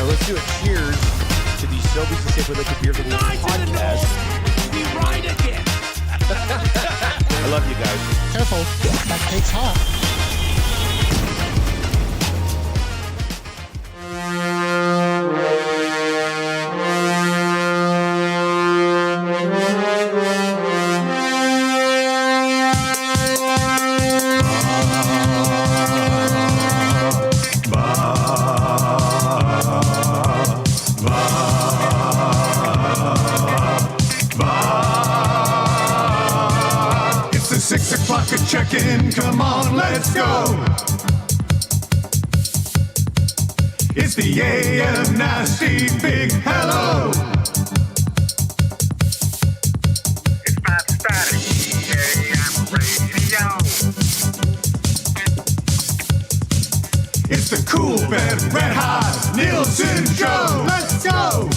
Let's do a cheers to the Sobeys and Safeway Liquid Beer of the Week podcast. We ride again. I love you guys. Careful, that cake's hot. It's the 6 o'clock check-in. Come on, let's go. It's the AM nasty big hello. It's not static. AM radio. It's the cool red hot Nielson Show. Let's go.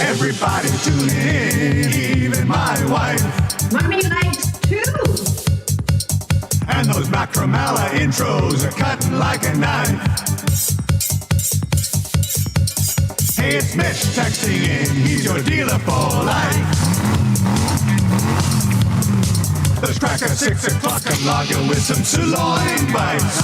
Everybody tune in, even my wife. Mommy likes too. And those Macromella intros are cutting like a knife. Hey, it's Mitch texting in, he's your dealer for life. Let's crack at 6 o'clock and lager with some sirloin bites.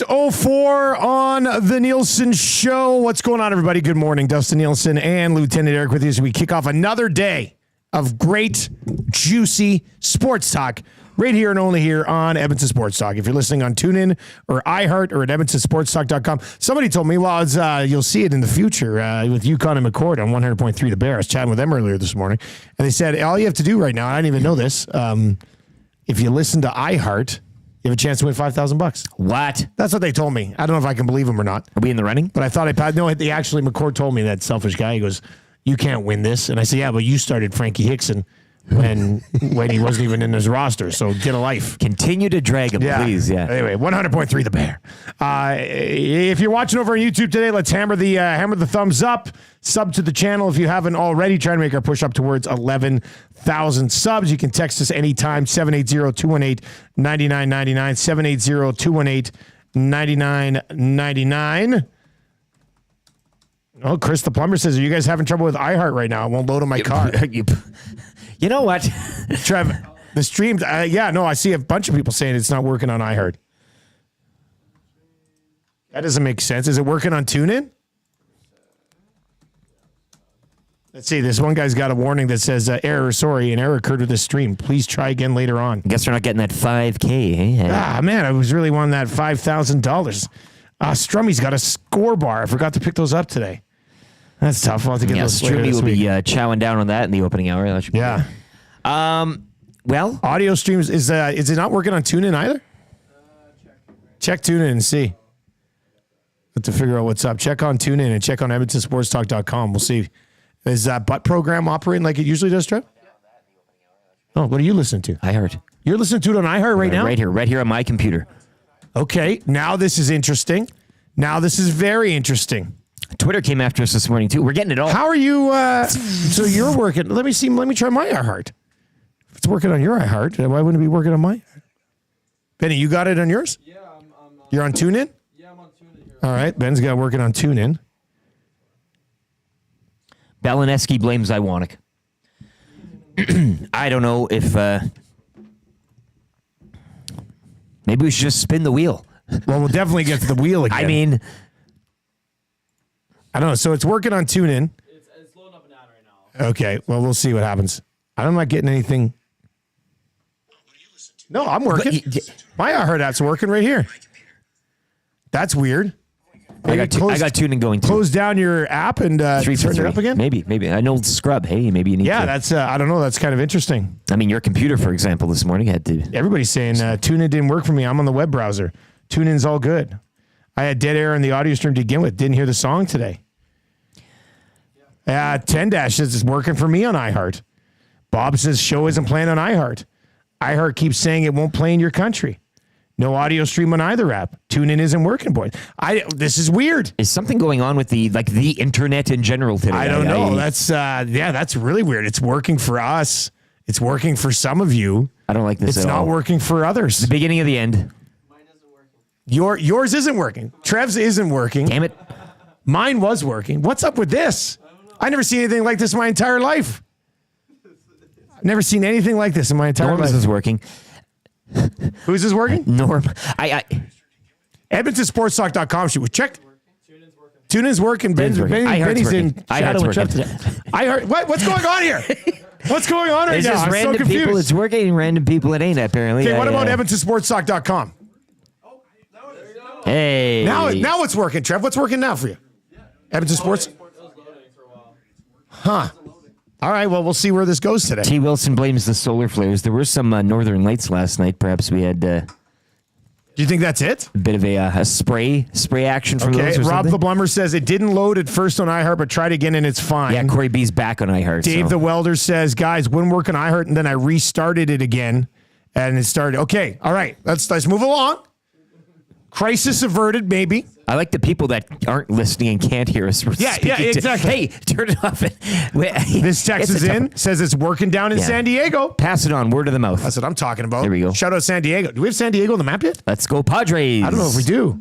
.04 on the Nielson Show. What's going on, everybody? Good morning. Dustin Nielson and Lieutenant Eric with you as we kick off another day of great, juicy sports talk right here and only here on Edmonton Sports Talk. If you're listening on TuneIn or iHeart or at EdmontonSportsTalk.com, somebody told me, well, it's, you'll see it in the future with Yukon and McCord on 100.3 The Bear. I was chatting with them earlier this morning, and they said, all you have to do right now, I didn't even know this, if you listen to iHeart, you have a chance to win $5,000. What? That's what they told me. I don't know if I can believe them or not. Are we in the running? But I thought they actually, McCord told me, that selfish guy, he goes, you can't win this. And I said, yeah, but you started Frankie Hickson when he wasn't even in his roster. So get a life. Continue to drag him, please. Yeah. Anyway, 100.3 The Bear. If you're watching over on YouTube today, let's hammer the thumbs up. Sub to the channel if you haven't already. Trying to make our push up towards 11,000 subs. You can text us anytime, 780-218-9999, 780-218-9999. Oh, Chris the plumber says, are you guys having trouble with iHeart right now? It won't load on my car. You know what? Trev, the stream, I see a bunch of people saying it's not working on iHeart. That doesn't make sense. Is it working on TuneIn? Let's see. This one guy's got a warning that says, an error occurred with this stream. Please try again later on. Guess we're not getting that $5K, eh? Man, I was really wanting that $5,000. Strummy's got a score bar. I forgot to pick those up today. That's tough. I'll have to get those later Strummy this will week. be chowing down on that in the opening hour. That should be good. Well, audio streams, is it not working on TuneIn either? Check TuneIn and see. Have to figure out what's up. Check on TuneIn and check on EdmontonSportsTalk.com. We'll see. Is that butt program operating like it usually does, Trev? Oh, what are you listening to? iHeart. You're listening to it on iHeart right now? Right here on my computer. Okay, now this is interesting. Now this is very interesting. Twitter came after us this morning, too. We're getting it all. How are you? So you're working. Let me try my iHeart. If it's working on your iHeart, why wouldn't it be working on my? Benny, you got it on yours? Yeah, I'm You're on TuneIn? Yeah, I'm on TuneIn here. All right, Ben's got working on TuneIn. Belineski blames Iwanek. I don't know if... maybe we should just spin the wheel. Well, we'll definitely get to the wheel again. I mean... I don't know. So it's working on TuneIn. It's loading up an ad right now. Okay. Well, we'll see what happens. I'm not getting anything. No, I'm working. My iHeart app's working right here. That's weird. I got tuning going too. Close down your app and turn it up again? Maybe. I know scrub. Hey, maybe you need to. Yeah, that's, I don't know. That's kind of interesting. I mean, your computer, for example, this morning had to. Everybody's saying TuneIn didn't work for me. I'm on the web browser. TuneIn's all good. I had dead air in the audio stream to begin with. Didn't hear the song today. 10- says it's working for me on iHeart. Bob says show isn't playing on iHeart. iHeart keeps saying it won't play in your country. No audio stream on either app. TuneIn isn't working, boys. This is weird. Is something going on with the internet in general today? I don't know. That's really weird. It's working for us. It's working for some of you. I don't like this It's at not all. working for others. The beginning of the end. Mine isn't working. Yours isn't working. Trev's isn't working. Damn it. Mine was working. What's up with this? I never seen anything like this in my entire life. I've never seen anything like this in my entire Norm's life. is working. Who's this working? Norm. EdmontonSportsTalk.com. She was checked. TuneIn's working. Benny's in shadow with Trev today. What's going on here? What's going on right It's now? just I'm random so confused. people it's working and random people it ain't, apparently. Okay, what about EdmontonSportsTalk.com? Hey. Now what's working, Trev? What's working now for you? Edmonton Sports? Huh. All right, well, we'll see where this goes today. T. Wilson blames the solar flares. There were some northern lights last night. Perhaps we had Do you think that's it? a bit of a spray action from Okay, those or Rob something. the Plumber says it didn't load at first on iHeart, but tried again and it's fine. Yeah, Corey B's back on iHeart. Dave the Welder says, guys, wouldn't work on iHeart, and then I restarted it again, and it started. Okay, all right, let's move along. Crisis averted, maybe. I like the people that aren't listening and can't hear us. Yeah, exactly. Hey, turn it off. This text is in, says it's working down in San Diego. Pass it on, word of the mouth. That's what I'm talking about. There we go. Shout out San Diego. Do we have San Diego on the map yet? Let's go, Padres. I don't know if we do.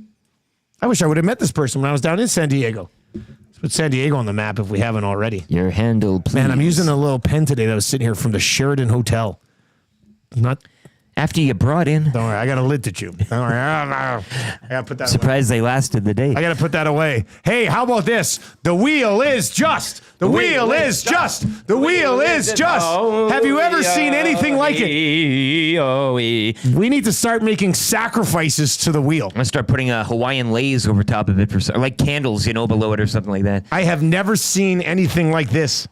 I wish I would have met this person when I was down in San Diego. Let's put San Diego on the map if we haven't already. Your handle, please. Man, I'm using a little pen today that was sitting here from the Sheraton Hotel. Not. After you brought in. Don't worry, I got a lid to chew. Don't worry. I got to put that away. Surprised they lasted the day. I got to put that away. Hey, how about this? The wheel is just. The wheel is just. The wheel is just. Have you ever seen anything like it? We need to start making sacrifices to the wheel. I'm going to start putting Hawaiian lays over top of it, like candles, below it or something like that. I have never seen anything like this.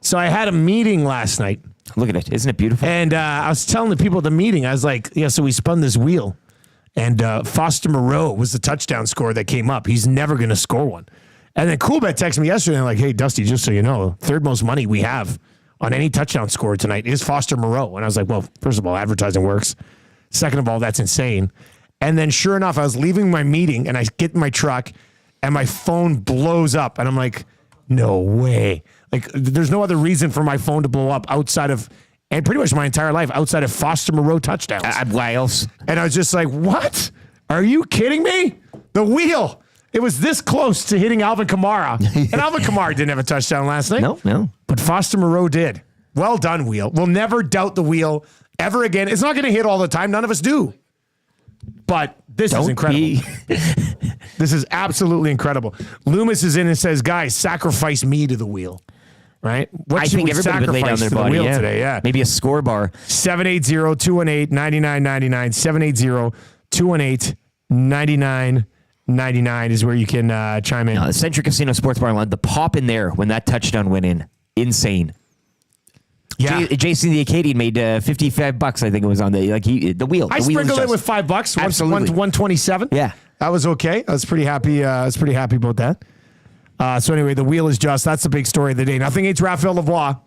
So I had a meeting last night. Look at it. Isn't it beautiful? And I was telling the people at the meeting, I was like, so we spun this wheel. And Foster Moreau was the touchdown scorer that came up. He's never going to score one. And then Coolbet texted me yesterday, and like, hey, Dusty, just so you know, third most money we have on any touchdown scorer tonight is Foster Moreau. And I was like, well, first of all, advertising works. Second of all, that's insane. And then sure enough, I was leaving my meeting, and I get in my truck, and my phone blows up. And I'm like, no way. Like, there's no other reason for my phone to blow up outside of, and pretty much my entire life, outside of Foster Moreau touchdowns. Why else? And I was just like, what? Are you kidding me? The wheel. It was this close to hitting Alvin Kamara. And Alvin Kamara didn't have a touchdown last night. No. But Foster Moreau did. Well done, wheel. We'll never doubt the wheel ever again. It's not going to hit all the time. None of us do. But this is incredible. This is absolutely incredible. Loomis is in and says, guys, sacrifice me to the wheel. Right? What I should think we everybody would lay down sacrifice their to the body wheel today? Yeah. Maybe a score bar. 780-218-9999. 780-218-9999 is where you can chime in. The Century Casino Sports Bar line, the pop in there when that touchdown went in. Insane. Yeah. Jason the Acadian made $55, I think it was on the wheel. I sprinkled it with $5. Absolutely. 127. Yeah. That was okay. I was pretty happy. About that. So anyway, the wheel is just. That's the big story of the day. Nothing against Raphael Lavoie.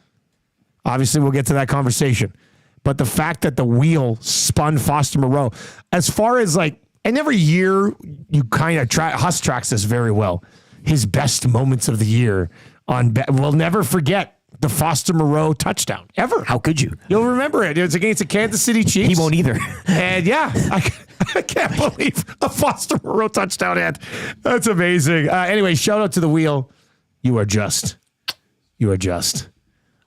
Obviously, we'll get to that conversation. But the fact that the wheel spun Foster Moreau, as far as and every year you kind of Huss tracks this very well. His best moments of the year we'll never forget the Foster Moreau touchdown ever. How could you? You'll remember it. It was against the Kansas City Chiefs. He won't either. And yeah, I can't believe a Foster Moreau touchdown hit. That's amazing. Anyway, shout out to the wheel. You are just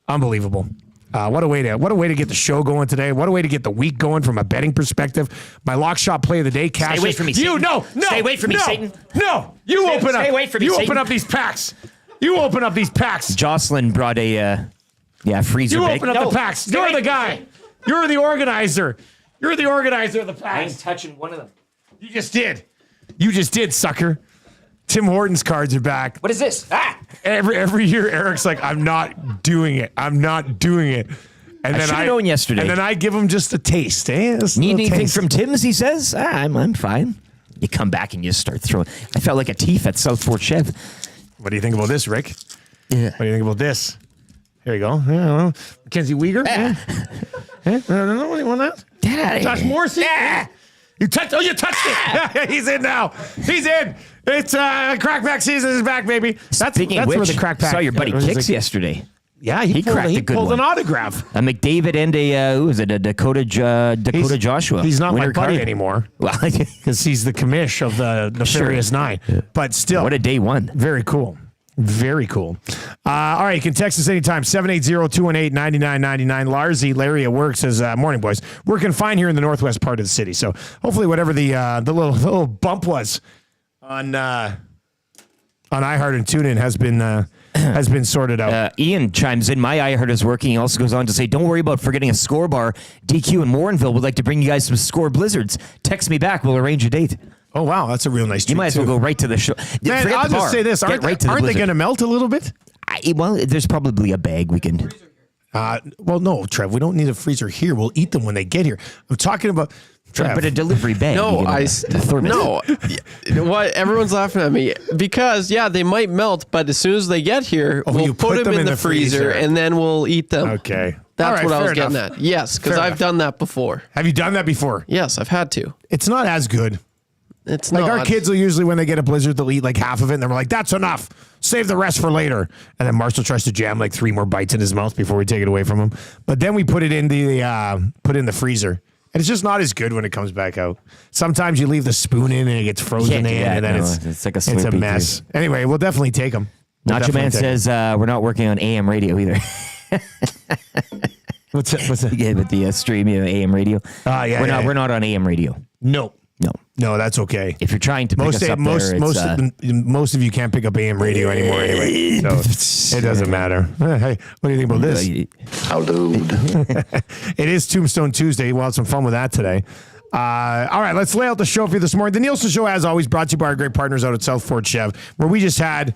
unbelievable. What a way to get the show going today. What a way to get the week going from a betting perspective. My lock shot play of the day. Cash. Stay away from me, Satan. No. Stay away from me, Satan. No. You open up. Stay away from me, You Satan. open up these packs. You open up these packs. Jocelyn brought a freezer You bag. open up the packs. You're the guy. You're the organizer. You're the organizer of the I ain't packs. touching one of them. You just did. You just did, sucker. Tim Hortons cards are back. What is this? Ah! Every year, Eric's like, I'm not doing it. I'm not doing it. And I should have known yesterday. And then I give him just a taste. Just a Need little anything taste. from Tim's, he says? I'm fine. You come back and you start throwing. I felt like a thief at Southport Chev. What do you think about this, Rick? Yeah. What do you think about this? Here you go. I don't know. Mackenzie Weegar? Yeah. I don't know. You want that? Daddy. Josh Morrissey? Yeah. You touched it. He's in now. He's in. It's crackback season is back, baby. Speaking that's of where which, the crackback. saw your buddy was Kicks like- yesterday. Yeah, He cracked a he good pulled one. an autograph. A McDavid and a who was it? A Dakota Joshua. He's not Winter my buddy card. anymore Well, because he's the commish of the Nefarious Nine. But still, what a day one. very cool. Very cool. All right, you can text us anytime, 780-218-9999. Larry at work says, morning, boys. Working fine here in the northwest part of the city. So hopefully whatever the little bump was on iHeart and TuneIn has been sorted out. Ian chimes in. My iHeart is working. He also goes on to say, don't worry about forgetting a score bar. DQ in Warrenville would like to bring you guys some score blizzards. Text me back. We'll arrange a date. Oh, wow. That's a real nice treat, You might as well go right to the show. Man, Forget I'll the bar. just say this. Get Aren't right to the they blizzard. going to melt a little bit? Well, there's probably a bag we can. Well, no, Trev. We don't need a freezer here. We'll eat them when they get here. I'm talking about... Trev. But a delivery bag. No, you can, throw them in. no. What? Everyone's laughing at me because they might melt, but as soon as they get here, you we'll put put them them in in the the freezer and then we'll eat them. Okay. That's All right, what I was fair getting enough. at. Yes, because Fair I've enough. done that before. Have you done that before? Yes, I've had to. It's not as good. It's Like not. our kids will usually, when they get a blizzard, they'll eat like half of it, and they're like, "That's enough. Save the rest for later." And then Marshall tries to jam like 3 more bites in his mouth before we take it away from him. But then we put it in the freezer, and it's just not as good when it comes back out. Sometimes you leave the spoon in and it gets frozen Can't in, do that, and then no. it's like a it's a Slurpee mess. Anyway, we'll definitely take them. Nacho Man says we're not working on AM radio either. "What's that?" Yeah, with the stream, AM radio. Yeah, We're not on AM radio. No, that's okay. If you're trying to pick us up there, Most of you can't pick up AM radio anymore anyway, so it doesn't matter. Hey, what do you think about this? It is Tombstone Tuesday. We'll have some fun with that today. All right, let's lay out the show for you this morning. The Nielsen Show, as always, brought to you by our great partners out at Southport Chev, where we just had,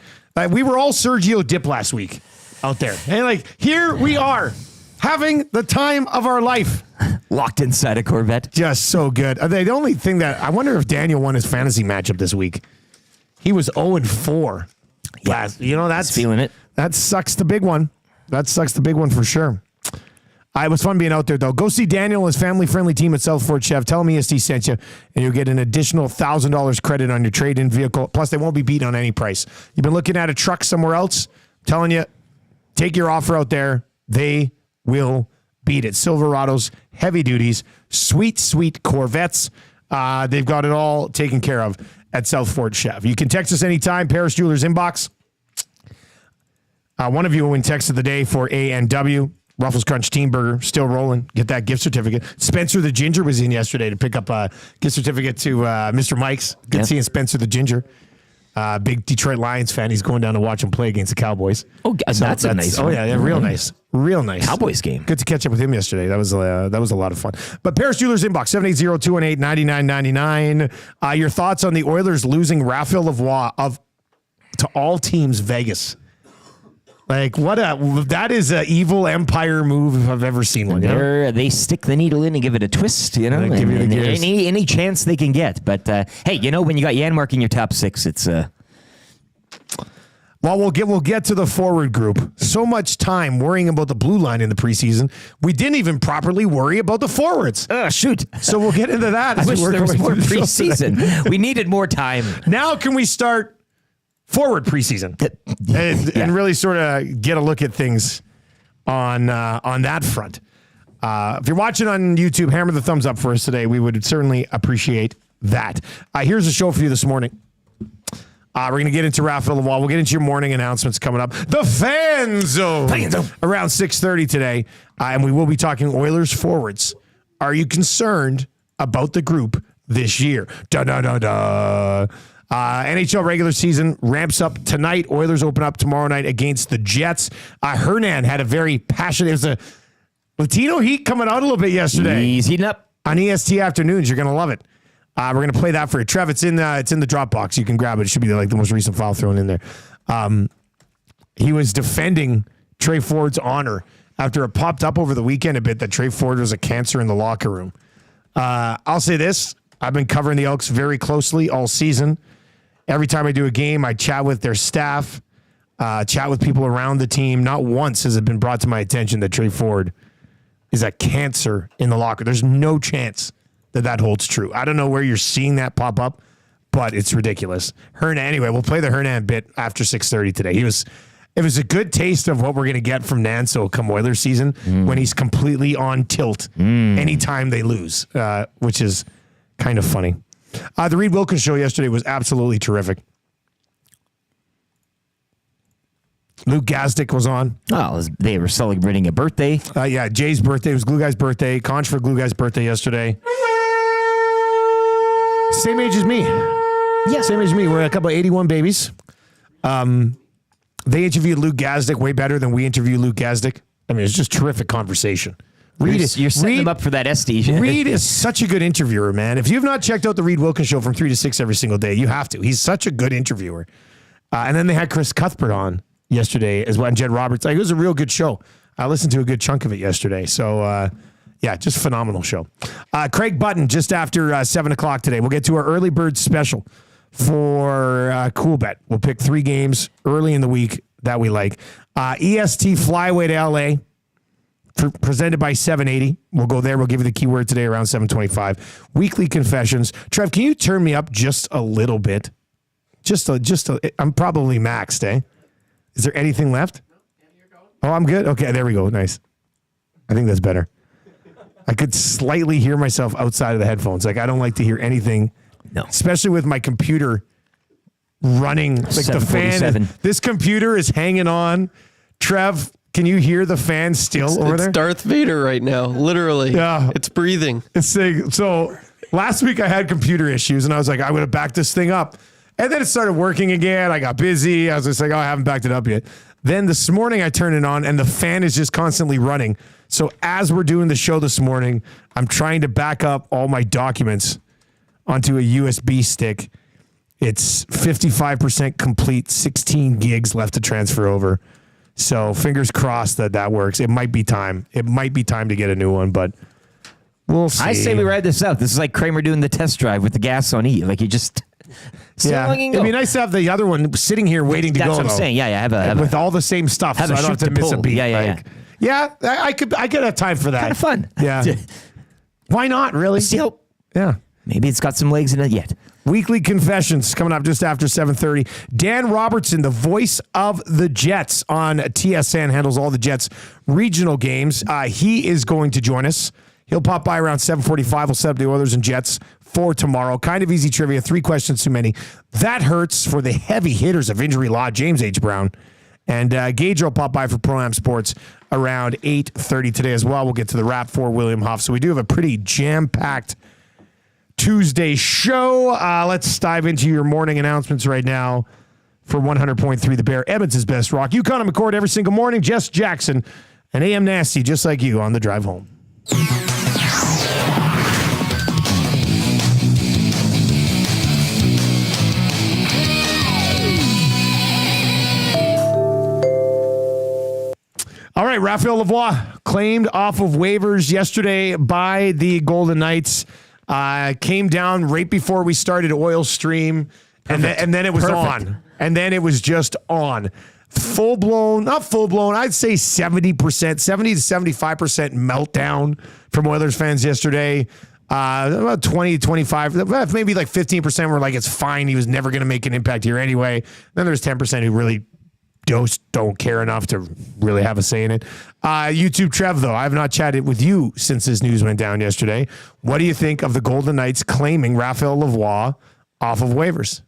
we were all Sergio Dip last week out there. And here we are, having the time of our life. locked inside a Corvette. Just so good. The only thing that, I wonder if Daniel won his fantasy matchup this week. He was 0-4. Yeah. That's feeling it. That sucks the big one. That sucks the big one for sure. It was fun being out there, though. Go see Daniel and his family-friendly team at Southport Chev. Tell him EST sent you, and you'll get an additional $1,000 credit on your trade-in vehicle. Plus, they won't be beat on any price. You've been looking at a truck somewhere else? I'm telling you, take your offer out there. They will beat it. Silverados, heavy duties, sweet, sweet Corvettes. They've got it all taken care of at Southport Chev. You can text us anytime. Paris Jewelers inbox. One of you will win text of the day for A&W. Ruffles Crunch Team Burger, still rolling. Get that gift certificate. Spencer the Ginger was in yesterday to pick up a gift certificate to Mr. Mike's. Good seeing Spencer the Ginger. Big Detroit Lions fan. He's going down to watch him play against the Cowboys. Oh, that's a nice one. Oh, yeah, real nice. Real nice. Cowboys game. Good to catch up with him yesterday. That was a lot of fun. But Paris Jewelers inbox, 780-218-9999. Your thoughts on the Oilers losing Raphael Lavoie to all teams Vegas? That is an evil empire move if I've ever seen one. They stick the needle in and give it a twist, Give you the gears. any chance they can get. But hey, when you got Janmark in your top 6, it's Well, we'll get to the forward group. So much time worrying about the blue line in the preseason, we didn't even properly worry about the forwards. shoot. So we'll get into that. I wish there was more the show today. preseason. We needed more time. Now can we start forward preseason and really sort of get a look at things on that front? If you're watching on YouTube, hammer the thumbs up for us today. We would certainly appreciate that. Here's the show for you this morning. We're going to get into Raphael Lavoie. We'll get into your morning announcements coming up. The Fan Zone around 6:30 today. And we will be talking Oilers forwards. Are you concerned about the group this year? NHL regular season ramps up tonight. Oilers open up tomorrow night against the Jets. Hernan had a very passionate, it was a Latino heat coming out a little bit yesterday. He's heating up. On EST afternoons. You're going to love it. We're going to play that for you. Trev, it's in the Dropbox. You can grab it. It should be like the most recent file thrown in there. He was defending Trey Ford's honor after it popped up over the weekend a bit that Trey Ford was a cancer in the locker room. I'll say this. I've been covering the Elks very closely all season. Every time I do a game, I chat with their staff, chat with people around the team. Not once has it been brought to my attention that Trey Ford is a cancer in the locker. There's no chance that holds true. I don't know where you're seeing that pop up, but it's ridiculous. Hernan, anyway, we'll play the Hernan bit after 6:30 today. It was a good taste of what we're going to get from Nanso come Oilers season when he's completely on tilt anytime they lose, which is kind of funny. The Reed Wilkins show yesterday was absolutely terrific. Luke Gazdick was on. Oh, they were celebrating a birthday. Yeah, Jay's birthday. It was Glue Guy's birthday. Conch for Glue Guy's birthday yesterday. Same age as me. Yeah. Same age as me. We're a couple of 81 babies. They interviewed Luke Gazdick way better than we interviewed Luke Gazdick. I mean, it's just terrific conversation. You're setting them up for that SD. Reed is such a good interviewer, man. If you've not checked out the Reed Wilkins show from 3 to 6 every single day, you have to. He's such a good interviewer. And then they had Chris Cuthbert on yesterday as well, and Jed Roberts. It was a real good show. I listened to a good chunk of it yesterday. So, yeah, just phenomenal show. Craig Button, just after 7 o'clock today. We'll get to our early bird special for Cool Bet. We'll pick 3 games early in the week that we like. EST Flyway to LA. Presented by 780. We'll go there. We'll give you the keyword today around 725. Weekly confessions. Trev, can you turn me up just a little bit? I'm probably maxed, eh? Is there anything left? Oh, I'm good? Okay, there we go. Nice. I think that's better. I could slightly hear myself outside of the headphones. Like, I don't like to hear anything. No. Especially with my computer running. Like the fan. This computer is hanging on. Trev, can you hear the fan still over there? It's Darth Vader right now, literally. Yeah. It's breathing. So last week I had computer issues and I was like, I'm going to back this thing up. And then it started working again. I got busy. I was just like, I haven't backed it up yet. Then this morning I turned it on and the fan is just constantly running. So as we're doing the show this morning, I'm trying to back up all my documents onto a USB stick. It's 55% complete, 16 gigs left to transfer over. So fingers crossed that works. It might be time. It might be time to get a new one, but we'll see. I say we ride this out. This is like Kramer doing the test drive with the gas on E. Like you just... Yeah, it'd be nice to have the other one sitting here waiting to go. That's what I'm saying. Yeah. With all the same stuff, so I don't have to miss a beat. Yeah, I could have time for that. Kind of fun. Yeah. Why not, really? Still. Yeah. Maybe it's got some legs in it yet. Weekly confessions coming up just after 7:30. Dan Robertson, the voice of the Jets on TSN, handles all the Jets regional games. He is going to join us. He'll pop by around 7:45. We'll set up the Oilers and Jets for tomorrow. Kind of easy trivia. 3 questions too many. That hurts for the heavy hitters of injury law, James H. Brown. And Gage will pop by for Pro-Am Sports around 8:30 today as well. We'll get to the wrap for William Huff. So we do have a pretty jam-packed Tuesday show. Let's dive into your morning announcements right now for 100.3 The Bear, Edmonton's best rock. Yukon and McCord every single morning. Jess Jackson and AM Nasty, just like you, on the drive home. All right, Raphael Lavoie claimed off of waivers yesterday by the Golden Knights. Came down right before we started Oil Stream, and then it was on. And then it was just on. Full-blown, not full-blown, I'd say 70%, 70 to 75% meltdown from Oilers fans yesterday. About 20, 25, maybe like 15% were like, it's fine. He was never going to make an impact here anyway. Then there's 10% who really don't care enough to really have a say in it. YouTube Trev, though, I have not chatted with you since this news went down yesterday. What do you think of the Golden Knights claiming Raphael Lavoie off of waivers?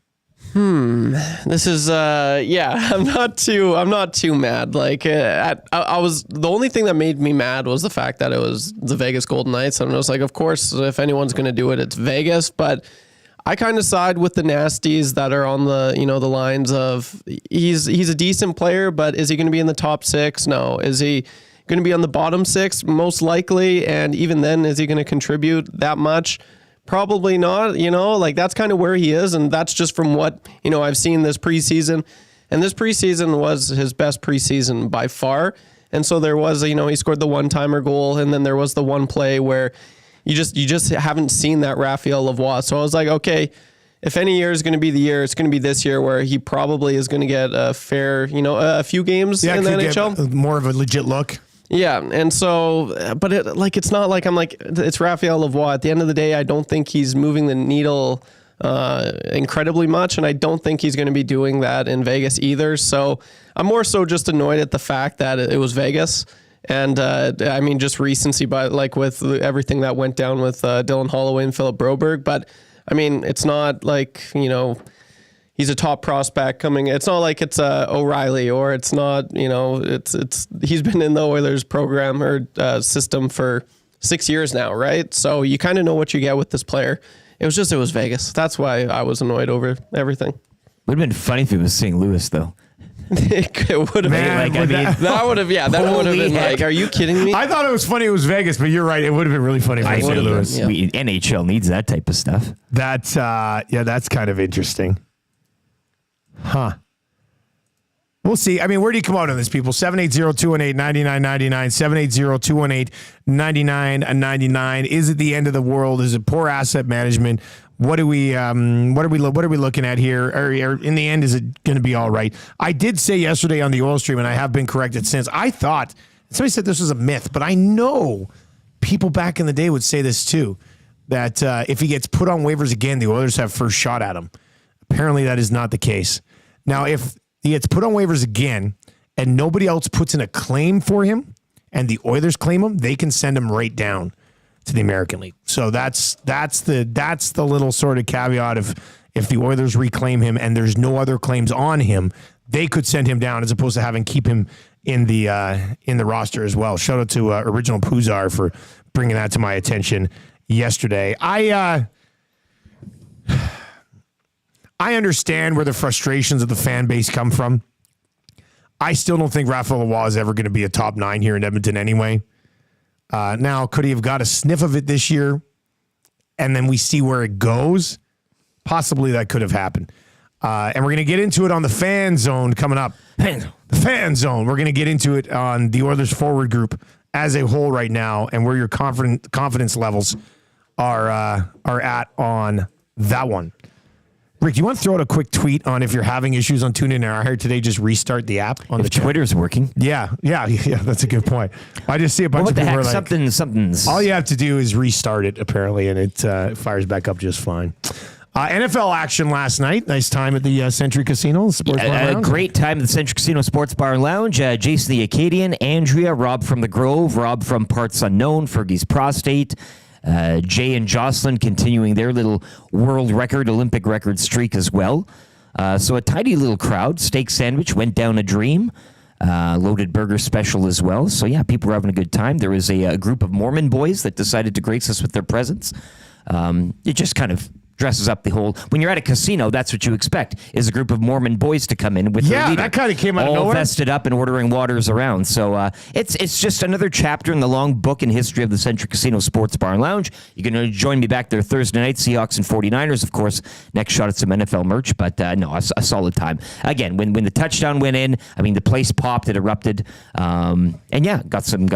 This is I'm not too mad. Like I was, the only thing that made me mad was the fact that it was the Vegas Golden Knights. And I was like, of course, if anyone's going to do it, it's Vegas. But I kind of side with the nasties that are on the, the lines of he's a decent player, but is he going to be in the top 6? No. Is he going to be on the bottom 6? Most likely. And even then, is he going to contribute that much? Probably not, like that's kind of where he is. And that's just from what, I've seen this preseason. And this preseason was his best preseason by far. And so there was, he scored the one-timer goal. And then there was the one play where you just haven't seen that Raphael Lavoie. So I was like, okay, if any year is going to be the year, it's going to be this year where he probably is going to get a fair, a few games in the NHL. More of a legit look. Yeah, and so, but it's not like it's Raphael Lavoie. At the end of the day, I don't think he's moving the needle incredibly much, and I don't think he's going to be doing that in Vegas either. So I'm more so just annoyed at the fact that it was Vegas, and just recency, but with everything that went down with Dylan Holloway and Philip Broberg. But it's not like he's a top prospect coming. It's not like it's O'Reilly, or it's not, it's he's been in the Oilers program or system for 6 years now, right? So you kind of know what you get with this player. It was Vegas. That's why I was annoyed over everything. Would have been funny if it was St. Louis, though. It would have been that would have been like, are you kidding me? I thought it was funny it was Vegas, but you're right. It would have been really funny for St. Louis. Yeah. NHL needs that type of stuff. That's kind of interesting. Huh. We'll see. Where do you come out on this, people? 780-218-9999, 780-218-9999. Is it the end of the world? Is it poor asset management? What are we looking at here? Or in the end, is it going to be all right? I did say yesterday on the oil stream, and I have been corrected since. I thought somebody said this was a myth, but I know people back in the day would say this too, that if he gets put on waivers again, the Oilers have first shot at him. Apparently, that is not the case. Now, if he gets put on waivers again and nobody else puts in a claim for him, and the Oilers claim him, they can send him right down to the American League. So that's the little sort of caveat of if the Oilers reclaim him and there's no other claims on him, they could send him down as opposed to keep him in the roster as well. Shout out to Original Puzar for bringing that to my attention yesterday. I understand where the frustrations of the fan base come from. I still don't think Raphael Lavoie is ever going to be a top 9 here in Edmonton anyway. Now, could he have got a sniff of it this year and then we see where it goes? Possibly that could have happened. And we're going to get into it on the Fan Zone coming up. The Fan Zone. We're going to get into it on the Oilers forward group as a whole right now and where your confidence levels are at on that one. Rick, do you want to throw out a quick tweet on if you're having issues on TuneIn or I heard today, just restart the app on if the Twitter's working. Yeah, that's a good point. I just see a bunch of people are like, something's. All you have to do is restart it, apparently, and it fires back up just fine. NFL action last night. Nice time at the Century Casino Sports Bar Lounge. A great time at the Century Casino Sports Bar and Lounge. Jason the Acadian, Andrea, Rob from the Grove, Rob from Parts Unknown, Fergie's Prostate, Jay and Jocelyn continuing their little world record, Olympic record streak as well. So a tidy little crowd. Steak sandwich went down a dream. Loaded burger special as well. So yeah, people were having a good time. There was a group of Mormon boys that decided to grace us with their presence. It just kind of dresses up the whole. When you're at a casino, that's what you expect, is a group of Mormon boys to come in with their leader. That kind of came out of all nowhere. Vested up and ordering waters around. So it's just another chapter in the long book and history of the Century Casino Sports Bar and Lounge. You can join me back there Thursday night, Seahawks and 49ers, of course. Next shot at some NFL merch, but no, a solid time. Again, when the touchdown went in, the place popped, it erupted, and yeah, got some.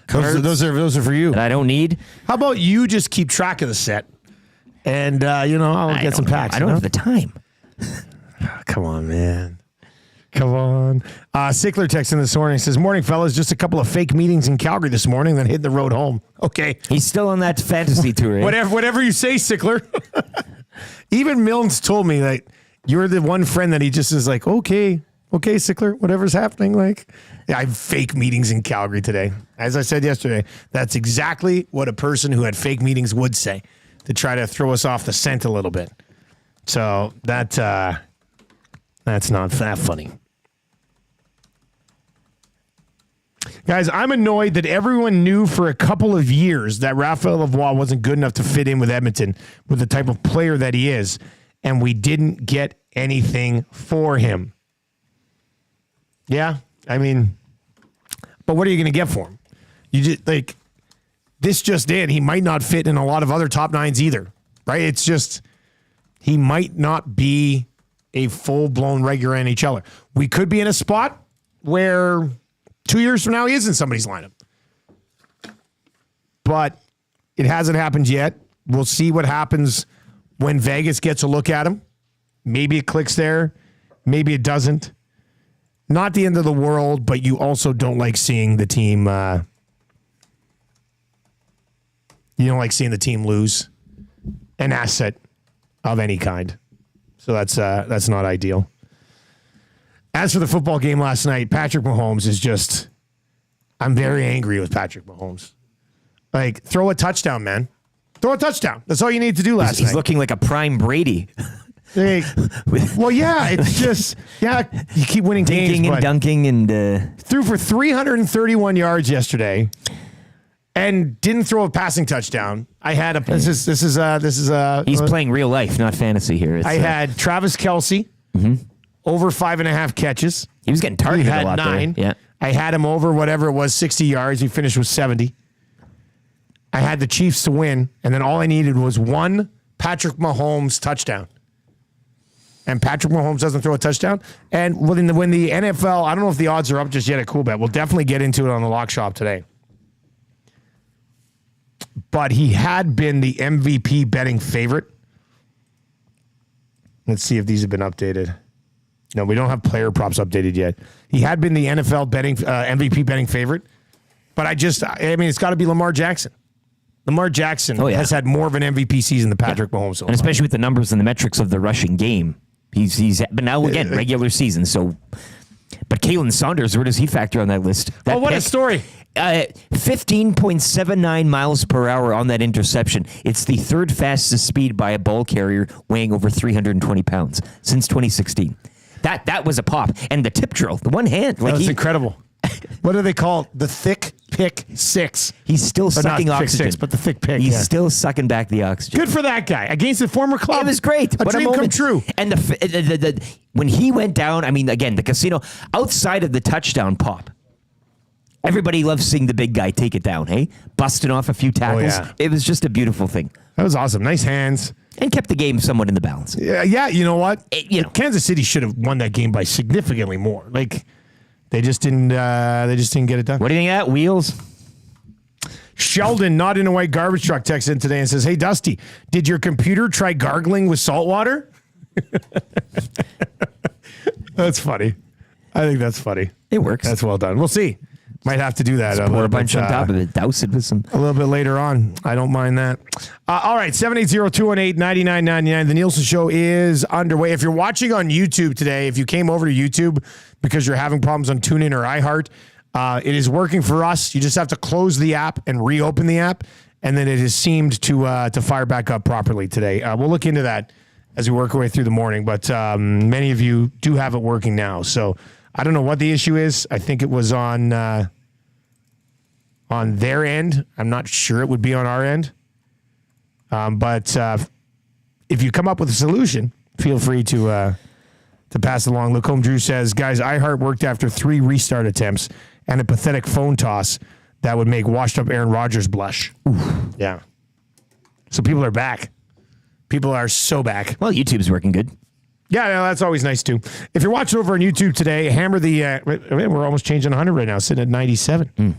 Those are for you. That I don't need. How about you just keep track of the set, and I'll get some packs. I don't have the time. Come on, man. Come on. Sickler texts in this morning says, "Morning, fellas. Just a couple of fake meetings in Calgary this morning, then hit the road home." Okay. He's still on that fantasy tour. Eh? Whatever you say, Sickler. Even Milnes told me that you're the one friend that he just is like, okay, Sickler, whatever's happening. Like, yeah, I have fake meetings in Calgary today. As I said yesterday, that's exactly what a person who had fake meetings would say to try to throw us off the scent a little bit. So that's not that funny. Guys, I'm annoyed that everyone knew for a couple of years that Raphael Lavoie wasn't good enough to fit in with Edmonton with the type of player that he is, and we didn't get anything for him. Yeah, but what are you going to get for him? You just this just in, he might not fit in a lot of other top nines either, right? It's just, he might not be a full-blown regular NHLer. We could be in a spot where 2 years from now he is in somebody's lineup. But it hasn't happened yet. We'll see what happens when Vegas gets a look at him. Maybe it clicks there. Maybe it doesn't. Not the end of the world, but you also don't like seeing the team. You don't like seeing the team lose an asset of any kind. So that's not ideal. As for the football game last night, Patrick Mahomes is just. I'm very angry with Patrick Mahomes. Like, throw a touchdown, man. Throw a touchdown. That's all you need to do last night. He's looking like a prime Brady. Well, yeah, it's just, you keep winning games. Dinking and dunking and... Threw for 331 yards yesterday and didn't throw a passing touchdown. I had a... This is He's playing real life, not fantasy here. I had Travis Kelce, over 5.5 catches. He was getting targeted He had a lot 9. there. Yeah. I had him over whatever it was, 60 yards. He finished with 70. I had the Chiefs to win, and then all I needed was one Patrick Mahomes touchdown. And Patrick Mahomes doesn't throw a touchdown. And when the NFL, I don't know if the odds are up just yet at Cool Bet. We'll definitely get into it on the Lock Shop today. But he had been the MVP betting favorite. Let's see if these have been updated. No, we don't have player props updated yet. He had been the NFL betting MVP betting favorite. But I mean, it's got to be Lamar Jackson. Lamar Jackson has had more of an MVP season than Patrick Mahomes. And especially with the numbers and the metrics of the rushing game. But now again, regular season. So, but Kalen Saunders, where does he factor on that list? What a story. 15.79 miles per hour on that interception. It's the third fastest speed by a ball carrier weighing over 320 pounds since 2016. That was a pop. And the tip drill, the one hand. That's incredible. What do they call it? The thick pick six. He's still sucking not oxygen. Pick six, but the thick pick. He's still sucking back the oxygen. Good for that guy against a former club. It was great. A dream come true. And when he went down, I mean, again, the casino, outside of the touchdown pop, everybody loves seeing the big guy take it down, hey? Busting off a few tackles. Oh, yeah. It was just a beautiful thing. That was awesome. Nice hands. And kept the game somewhat in the balance. Yeah, you know what? Kansas City should have won that game by significantly more. Like, they just didn't get it done. What do you think of that? Wheels? Sheldon, not in a white garbage truck, texts in today and says, "Hey, Dusty, did your computer try gargling with salt water?" That's funny. I think that's funny. It works. That's well done. We'll see. Might have to do that. Pour a bunch on top of it. Douse it with some. A little bit later on. I don't mind that. All right, 780-218-9999. The Nielsen Show is underway. If you're watching on YouTube today, if you came over to YouTube because you're having problems on TuneIn or iHeart, it is working for us. You just have to close the app and reopen the app, and then it has seemed to fire back up properly today. We'll look into that as we work our way through the morning, but many of you do have it working now. So I don't know what the issue is. I think it was on their end. I'm not sure it would be on our end. But if you come up with a solution, feel free to pass it along. Lacombe Drew says, guys, iHeart worked after 3 restart attempts and a pathetic phone toss that would make washed-up Aaron Rodgers blush. Oof. Yeah. So people are back. People are so back. Well, YouTube's working good. Yeah, no, that's always nice, too. If you're watching over on YouTube today, hammer the... we're almost changing 100 right now, sitting at 97,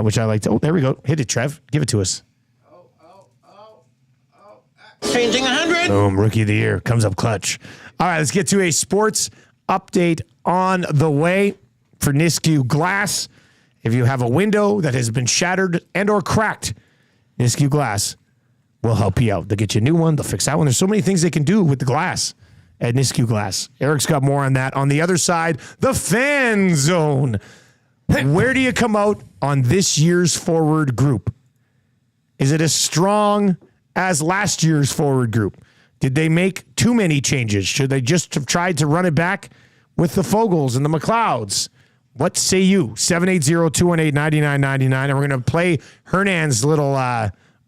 which I like to... Oh, there we go. Hit it, Trev. Give it to us. Changing 100. Boom, Rookie of the Year. Comes up clutch. All right, let's get to a sports update on the way for Nisku Glass. If you have a window that has been shattered and or cracked, Nisku Glass will help you out. They'll get you a new one. They'll fix that one. There's so many things they can do with the glass at Nisku Glass. Eric's got more on that. On the other side, the fan zone. Where do you come out on this year's forward group? Is it as strong as last year's forward group? Did they make too many changes? Should they just have tried to run it back with the Fogels and the McLeods? What say you? 780-218-9999. And we're going to play Hernan's little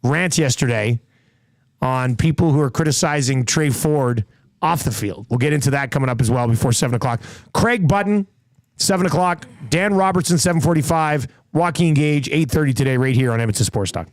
rant yesterday on people who are criticizing Trey Ford off the field. We'll get into that coming up as well before 7 o'clock. Craig Button, 7 o'clock. Dan Robertson, 7:45. Joaquin Gage, 8:30 today, right here on Edmonton Sports Talk.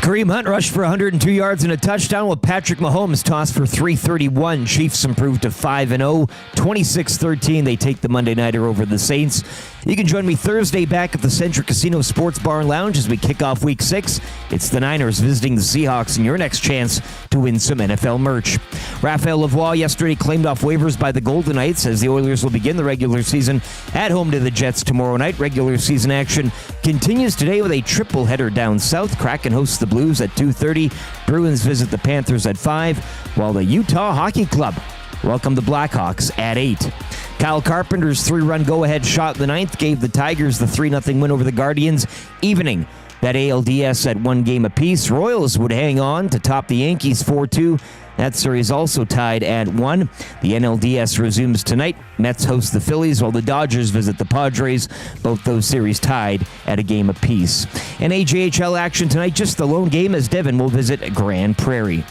Kareem Hunt rushed for 102 yards and a touchdown, while Patrick Mahomes tossed for 331. Chiefs improved to 5-0, 26-13. They take the Monday Nighter over the Saints. You can join me Thursday back at the Centric Casino Sports Bar and Lounge as we kick off Week 6. It's the Niners visiting the Seahawks and your next chance to win some NFL merch. Raphael Lavoie yesterday claimed off waivers by the Golden Knights as the Oilers will begin the regular season at home to the Jets tomorrow night. Regular season action continues today with a triple header down south. Kraken hosts the Blues at 2:30. Bruins visit the Panthers at 5, while the Utah Hockey Club welcome the Blackhawks at 8. Kyle Carpenter's 3-run go-ahead shot in the ninth gave the Tigers the 3-0 win over the Guardians, evening that ALDS at 1 game apiece. Royals would hang on to top the Yankees 4-2. That series also tied at 1. The NLDS resumes tonight. Mets host the Phillies while the Dodgers visit the Padres. Both those series tied at a game apiece. And AJHL action tonight, just the lone game as Devon will visit Grand Prairie.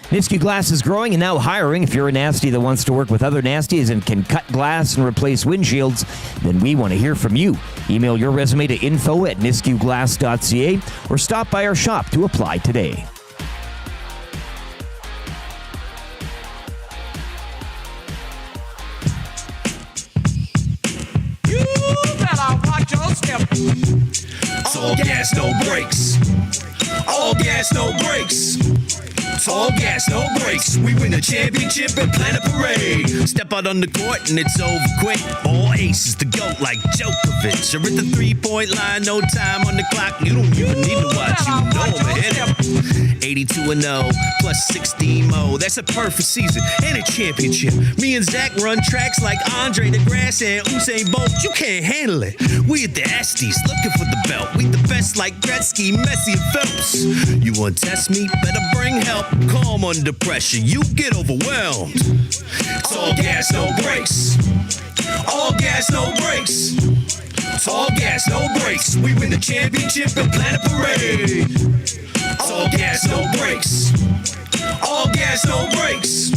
Niski Glass is growing and now hiring. If you're a nasty that wants to work with other nasties and can cut glass and replace windshields, then we want to hear from you. Email your resume to info@niskiglass.ca or stop by our shop to apply today. It's all gas, no brakes. All gas, no brakes. It's all gas, no brakes. We win the championship and plan a parade. Step out on the court and it's over quick. All aces to go like Djokovic. You're at the 3-point line, no time on the clock. You don't even need to watch, you know I'm ahead. 82-0 plus 16 mo. That's a perfect season and a championship. Me and Zach run tracks like Andre DeGrasse and Usain Bolt. You can't handle it. We at the Estes looking for the belt. We the best like Gretzky, Messi, and Phelps. You want to test me? Better bring help. Calm under pressure. You get overwhelmed. It's all gas, no brakes. All gas, no brakes. It's all gas, no brakes. We win the championship and plan a parade. It's all gas, no brakes. All gas, no brakes.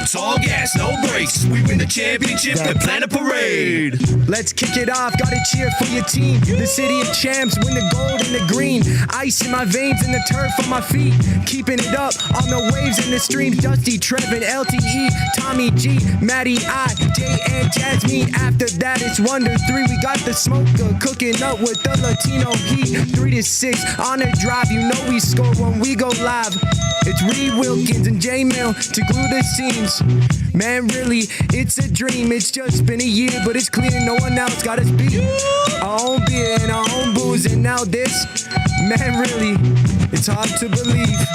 It's all gas, no brakes. We win the championship and plan a parade. Let's kick it off, gotta cheer for your team. The city of champs, win the gold and the green. Ice in my veins and the turf on my feet. Keeping it up on the waves and the streams. Dusty, Trevin, LTE, Tommy G, Matty I, Jay and Jasmine. After that it's 1-3. We got the smoker cooking up with the Latino heat. 3-6 on a drive, you know we score when we go live. It's Reed Wilkins and J Mill to glue the seams. Man, really, it's a dream. It's just been a year, but it's clear no one else got us beat. Our own beer and our own booze, and now this. Man, really, it's hard to believe.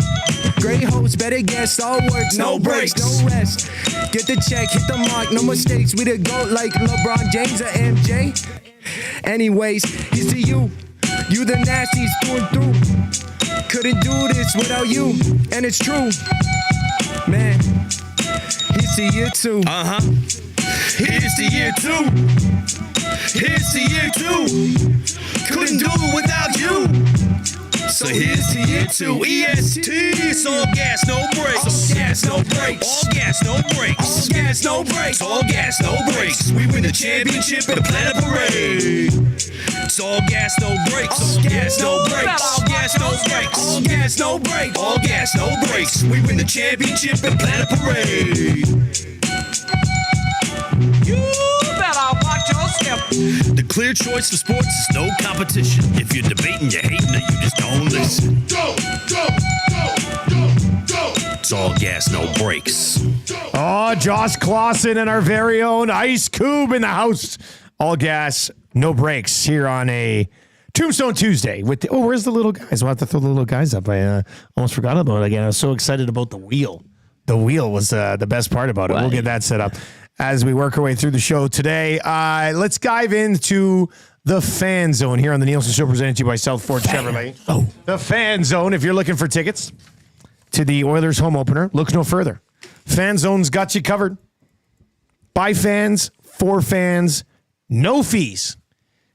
Great hosts, better guess, all work, no breaks, no rest. Get the check, hit the mark, no mistakes. We the GOAT like LeBron James or MJ. Anyways, here's to you. You the nasties through and through. Couldn't do this without you, and it's true. Man, here's to year 2. Here's to year 2. Here's to year 2. Couldn't do it without you. So here's to year 2. EST. It's all gas, no brakes. All gas, no brakes. All gas, no brakes. All gas, no brakes. All gas, no brakes. We win the championship and plan a parade. It's all gas, no brakes. All gas, no brakes. All gas, no brakes. All gas, no brakes. All gas, no brakes. We win the championship and plan a parade. You better watch your step. The clear choice for sports is no competition. If you're debating, you're hating, or you just don't listen. Go, go, go, go, go. It's all gas, no brakes. Oh, Josh Clausen and our very own Ice Cube in the house. All gas, no brakes here on a Tombstone Tuesday. With where's the little guys? We'll have to throw the little guys up. I almost forgot about it again. I was so excited about the wheel. The wheel was the best part about it. We'll get that set up as we work our way through the show today. Let's dive into the Fan Zone here on the Nielson Show, presented to you by South Ford Chevrolet. The Fan Zone. If you're looking for tickets to the Oilers home opener, look no further. Fan Zone's got you covered. By fans, for fans, no fees.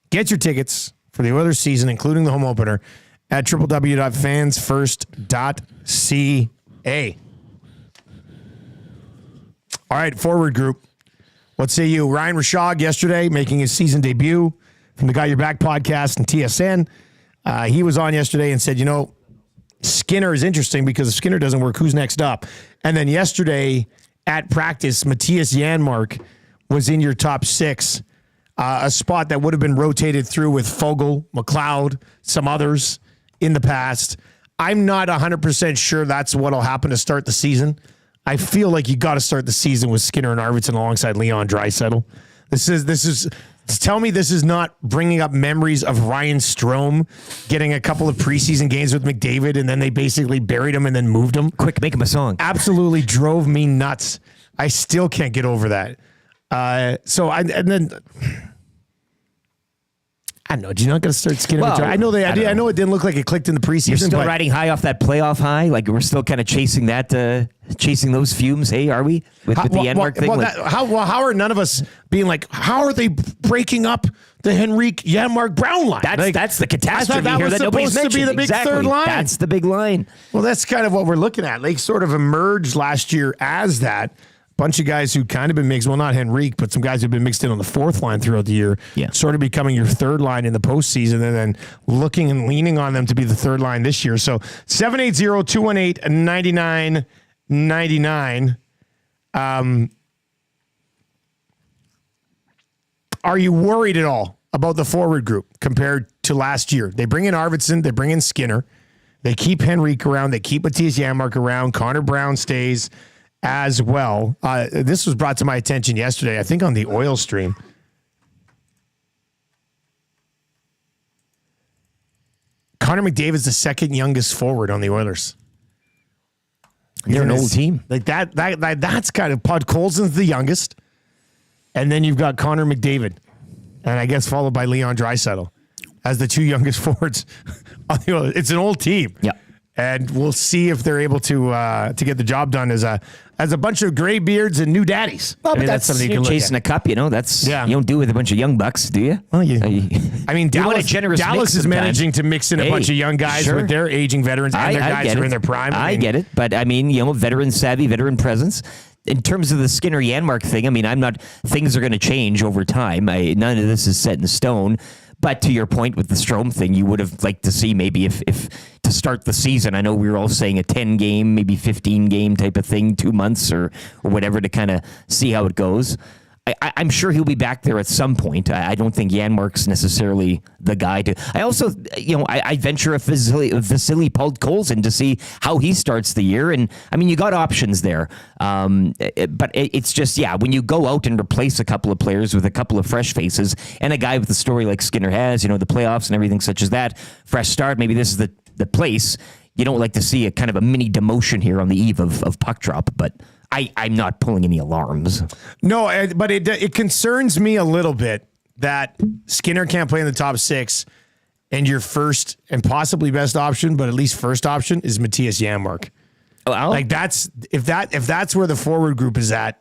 Get your tickets for the Oilers season, including the home opener, at www.fansfirst.ca. All right, forward group. What say you? Ryan Rashog yesterday making his season debut from the Got Your Back podcast and TSN. He was on yesterday and said, Skinner is interesting because if Skinner doesn't work, who's next up? And then yesterday at practice, Matthias Janmark was in your top 6, a spot that would have been rotated through with Fogle, McLeod, some others in the past. I'm not 100% sure that's what will happen to start the season. I feel like you got to start the season with Skinner and Arvidsson alongside Leon Draisaitl. Tell me this is not bringing up memories of Ryan Strome getting a couple of preseason games with McDavid and then they basically buried him and then moved him. Quick, make him a song. Absolutely drove me nuts. I still can't get over that. I don't know. Do you not going to start Skinner? Well, I know I know it didn't look like it clicked in the preseason. You're still riding high off that playoff high. Like we're still kind of chasing those fumes. Hey, are we with the Janmark thing? How are none of us being like? How are they breaking up the Henrique Janmark Brown line? That's the catastrophe here that nobody's mentioned. To be the big third line. That's the big line. Well, that's kind of what we're looking at. They sort of emerged last year as that. Bunch of guys who kind of been mixed, well, not Henrique, but some guys who've been mixed in on the fourth line throughout the year, sort of becoming your third line in the postseason and then looking and leaning on them to be the third line this year. So 780-218-9999. Are you worried at all about the forward group compared to last year? They bring in Arvidsson, they bring in Skinner, they keep Henrique around, they keep Matthias Janmark around, Connor Brown stays as well. This was brought to my attention yesterday, I think on the oil stream. Connor McDavid's the second youngest forward on the Oilers. They're an old team. Like that's kind of Podkolzin's the youngest. And then you've got Connor McDavid. And I guess followed by Leon Draisaitl as the 2 youngest forwards on the Oilers. It's an old team. Yeah. And we'll see if they're able to get the job done as a bunch of gray beards and new daddies. Well, but that's something you can chasing a cup, That's you don't do it with a bunch of young bucks, do you? Well, Dallas is managing to mix in a bunch of young guys with their aging veterans and their guys who are in their prime. I get it, but veteran savvy, veteran presence. In terms of the Skinner Janmark thing, things are going to change over time. None of this is set in stone. But to your point with the Strome thing, you would have liked to see maybe if to start the season, I know we were all saying a 10-game, maybe 15-game type of thing, 2 months or whatever to kind of see how it goes. I'm sure he'll be back there at some point. I don't think Janmark's necessarily the guy to. I also, I venture a Vasily Podkolzin to see how he starts the year. And you got options there. But it's just, when you go out and replace a couple of players with a couple of fresh faces and a guy with a story like Skinner has, the playoffs and everything such as that, fresh start, maybe this is the place. You don't like to see a kind of a mini demotion here on the eve of puck drop, but I'm not pulling any alarms. No, but it concerns me a little bit that Skinner can't play in the top 6 and your first and possibly best option, but at least first option is Matthias Janmark. Like if that's where the forward group is at,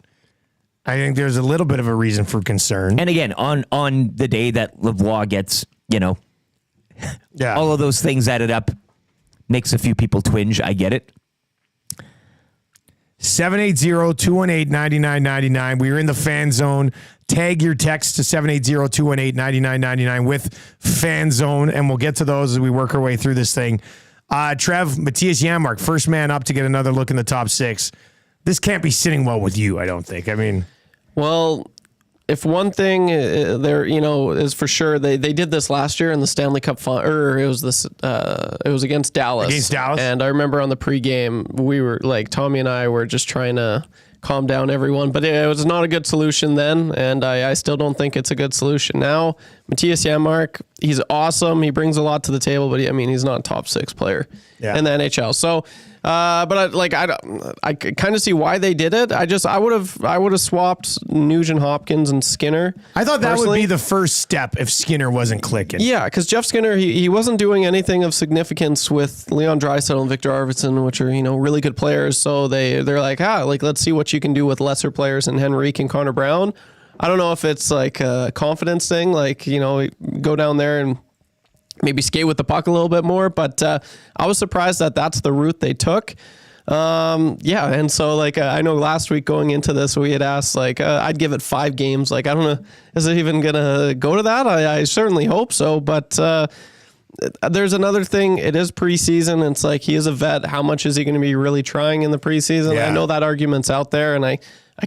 I think there's a little bit of a reason for concern. And again, on the day that Lavoie gets, all of those things added up makes a few people twinge. I get it. 780-218-9999. We are in the fan zone. Tag your text to 780-218-9999 with fan zone, and we'll get to those as we work our way through this thing. Trev, Matthias Janmark, first man up to get another look in the top 6. This can't be sitting well with you, I don't think. Well, if one thing there, is for sure, they did this last year in the Stanley Cup it was against Dallas. Against Dallas. And I remember on the pregame, we were like, Tommy and I were just trying to calm down everyone, but it was not a good solution then, and I still don't think it's a good solution now. Matthias Janmark, he's awesome. He brings a lot to the table, but he's not a top 6 player in the NHL. So, but I kind of see why they did it. I would have swapped Nugent Hopkins and Skinner. I thought that would be the first step if Skinner wasn't clicking. Yeah, because Jeff Skinner, he wasn't doing anything of significance with Leon Draisaitl and Victor Arvidsson, which are really good players. So they're like, let's see what you can do with lesser players and Henrique and Connor Brown. I don't know if it's like a confidence thing, go down there and maybe skate with the puck a little bit more, but I was surprised that that's the route they took. Yeah, and so like I know last week going into this, we had asked like I'd give it 5 games. Like I don't know, is it even gonna go to that? I certainly hope so, but there's another thing. It is preseason. It's like he is a vet. How much is he going to be really trying in the preseason? Yeah. I know that argument's out there, and I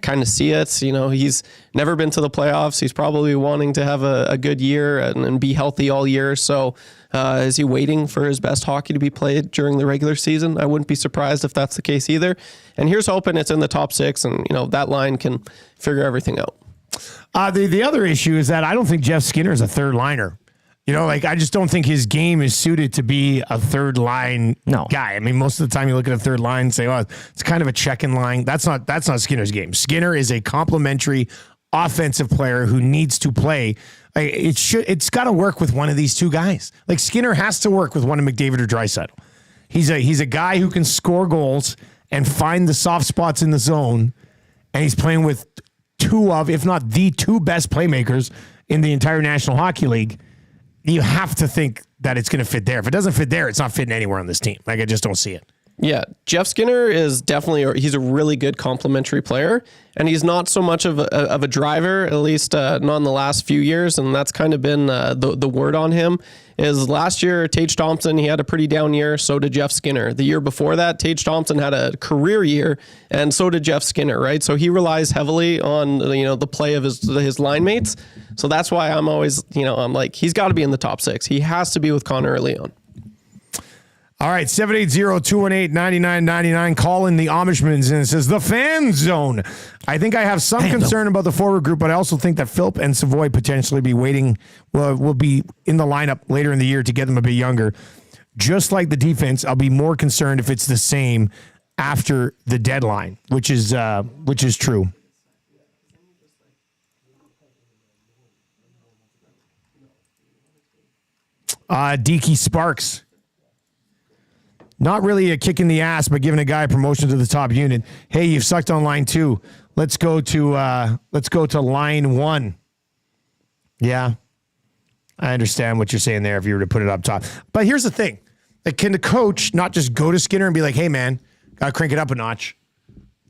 kind of see it. You know, he's never been to the playoffs. He's probably wanting to have a good year and be healthy all year. So is he waiting for his best hockey to be played during the regular season? I wouldn't be surprised if that's the case either. And here's hoping it's in the top 6 and, you know, that line can figure everything out. The other issue is that I don't think Jeff Skinner is a third liner. You know, like I just don't think his game is suited to be a third line guy. I mean, most of the time you look at a third line and say, "Oh, it's kind of a check-in line." That's not Skinner's game. Skinner is a complementary offensive player who needs to play. It's got to work with one of these two guys. Like Skinner has to work with one of McDavid or Draisaitl. He's a guy who can score goals and find the soft spots in the zone, and he's playing with 2 of, if not the 2 best playmakers in the entire National Hockey League. You have to think that it's going to fit there. If it doesn't fit there, it's not fitting anywhere on this team. Like, I just don't see it. Yeah, Jeff Skinner is definitely, he's a really good complementary player, and he's not so much of a driver, at least not in the last few years, and that's kind of been the word on him. Is last year, Tage Thompson, he had a pretty down year, so did Jeff Skinner. The year before that, Tage Thompson had a career year, and so did Jeff Skinner, right? So he relies heavily on, you know, the play of his line mates. So that's why I'm always, you know, I'm like, he's got to be in the top 6. He has to be with Connor early on. All right, 780-218-9999. Call in the Amishmans, and it says, the fan zone. I think I have some concern about the forward group, but I also think that Philp and Savoy potentially be waiting, will be in the lineup later in the year to get them a bit younger. Just like the defense, I'll be more concerned if it's the same after the deadline, which is true. Deaky Sparks. Not really a kick in the ass, but giving a guy a promotion to the top unit. Hey, you've sucked on line 2. Let's go to line 1. Yeah, I understand what you're saying there if you were to put it up top. But here's the thing. Like, can the coach not just go to Skinner and be like, hey, man, gotta crank it up a notch?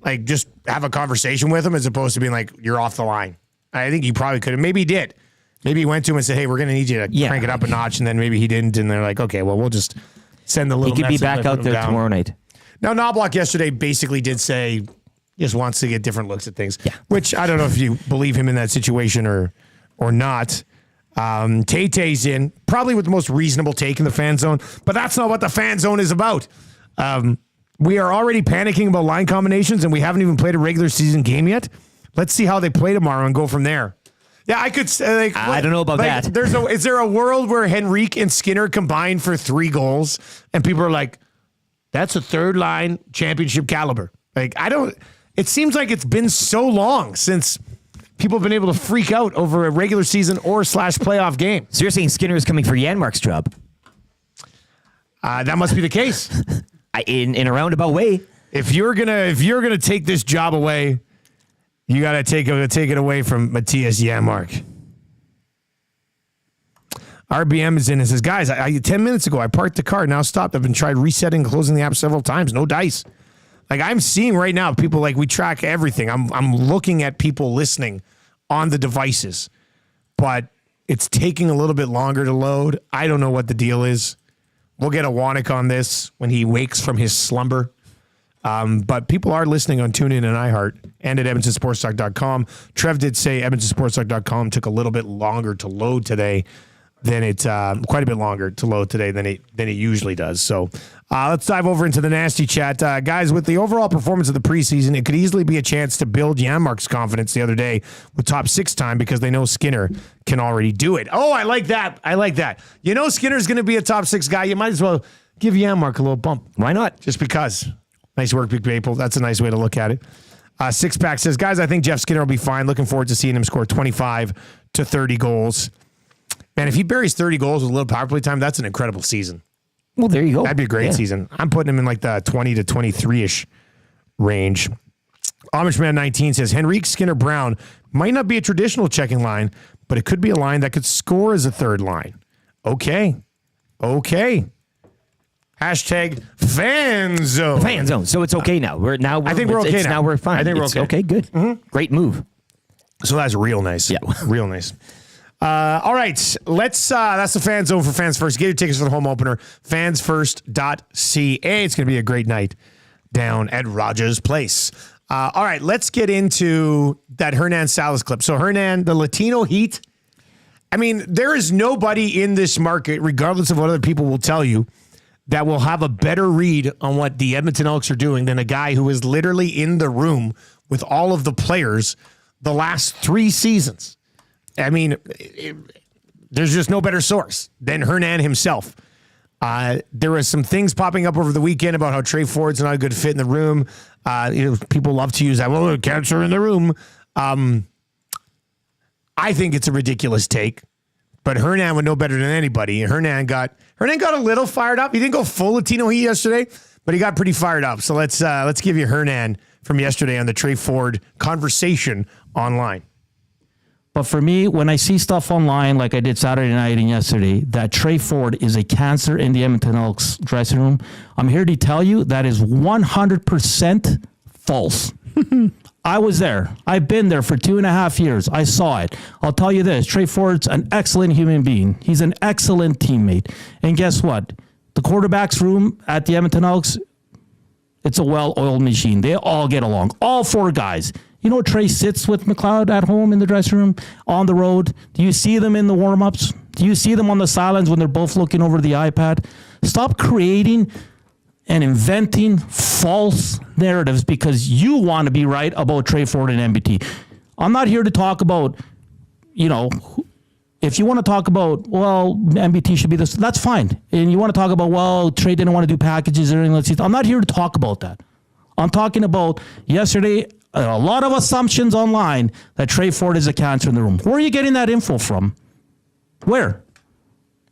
Like, just have a conversation with him as opposed to being like, you're off the line. I think he probably could have. Maybe he did. Maybe he went to him and said, hey, we're going to need you to crank it up a notch. And then maybe he didn't. And they're like, okay, well, we'll just send the little. He could be back out there tomorrow night. Now, Knobloch yesterday basically did say he just wants to get different looks at things, which I don't know if you believe him in that situation or not. Tay-Tay's in, probably with the most reasonable take in the fan zone, but that's not what the fan zone is about. We are already panicking about line combinations, and we haven't even played a regular season game yet. Let's see how they play tomorrow and go from there. Yeah, I could say. I don't know about that. Is there a world where Henrique and Skinner combined for 3 goals, and people are like, "That's a third line championship caliber"? Like, I don't. It seems like it's been so long since people have been able to freak out over a regular season or / playoff game. So you're saying Skinner is coming for Janmark's job? That must be the case. In a roundabout way. If you're gonna take this job away, you got to take it away from Matthias Janmark. RBM is in and says, guys, 10 minutes ago, I parked the car, now stopped. I've been tried resetting and closing the app several times. No dice. Like, I'm seeing right now, people, like, we track everything. I'm looking at people listening on the devices, but it's taking a little bit longer to load. I don't know what the deal is. We'll get a Wannick on this when he wakes from his slumber. But people are listening on TuneIn and iHeart and at EdmontonSportsTalk.com. Trev did say EdmontonSportsTalk.com took a little bit longer to load today than quite a bit longer to load today than it usually does. So let's dive over into the nasty chat. Guys, with the overall performance of the preseason, it could easily be a chance to build Janmark's confidence the other day with top 6 time because they know Skinner can already do it. Oh, I like that. You know Skinner's going to be a top 6 guy. You might as well give Janmark a little bump. Why not? Just because. Nice work, Big Maple. That's a nice way to look at it. Six Pack says, guys, I think Jeff Skinner will be fine. Looking forward to seeing him score 25 to 30 goals. Man, if he buries 30 goals with a little power play time, that's an incredible season. Well, there you go. That'd be a great season. I'm putting him in like the 20 to 23-ish range. Amishman 19 says, Henrique, Skinner, Brown might not be a traditional checking line, but it could be a line that could score as a third line. Okay. Hashtag fan zone. Fan zone. So it's okay now. I think we're okay now. Now we're fine. I think we're It's okay. Okay, good. Great move. So that's real nice. Yeah. Real nice. All right. Let's, that's the fan zone for Fans First. Get your tickets for the home opener. Fansfirst.ca. It's going to be a great night down at Rogers Place. All right. Let's get into that Hernan Salas clip. So Hernan, the Latino Heat. I mean, there is nobody in this market, regardless of what other people will tell you, that will have a better read on what the Edmonton Elks are doing than a guy who is literally in the room with all of the players the last 3 seasons. I mean, there's just no better source than Hernan himself. There was some things popping up over the weekend about how Trey Ford's not a good fit in the room. People love to use that. Well, cancer in the room. I think it's a ridiculous take, but Hernan would know better than anybody. Hernan got a little fired up. He didn't go full Latino Heat yesterday, but he got pretty fired up. So let's give you Hernan from yesterday on the Trey Ford conversation online. But for me, when I see stuff online like I did Saturday night and yesterday, that Trey Ford is a cancer in the Edmonton Elks dressing room, I'm here to tell you that is 100% false. I was there. I've been there for 2.5 years. I saw it. I'll tell you this, Trey Ford's an excellent human being. He's an excellent teammate. And guess what? The quarterback's room at the Edmonton Elks, it's a well-oiled machine. They all get along. All 4 guys. You know, Trey sits with McLeod at home in the dressing room, on the road. Do you see them in the warm-ups? Do you see them on the sidelines when they're both looking over the iPad? Stop creating and inventing false narratives because you want to be right about Trey Ford and MBT. I'm not here to talk about, if you want to talk about, well, MBT should be this, that's fine. And you want to talk about, well, Trey didn't want to do packages or anything. Let's see. I'm not here to talk about that. I'm talking about yesterday, a lot of assumptions online that Trey Ford is a cancer in the room. Where are you getting that info from? Where?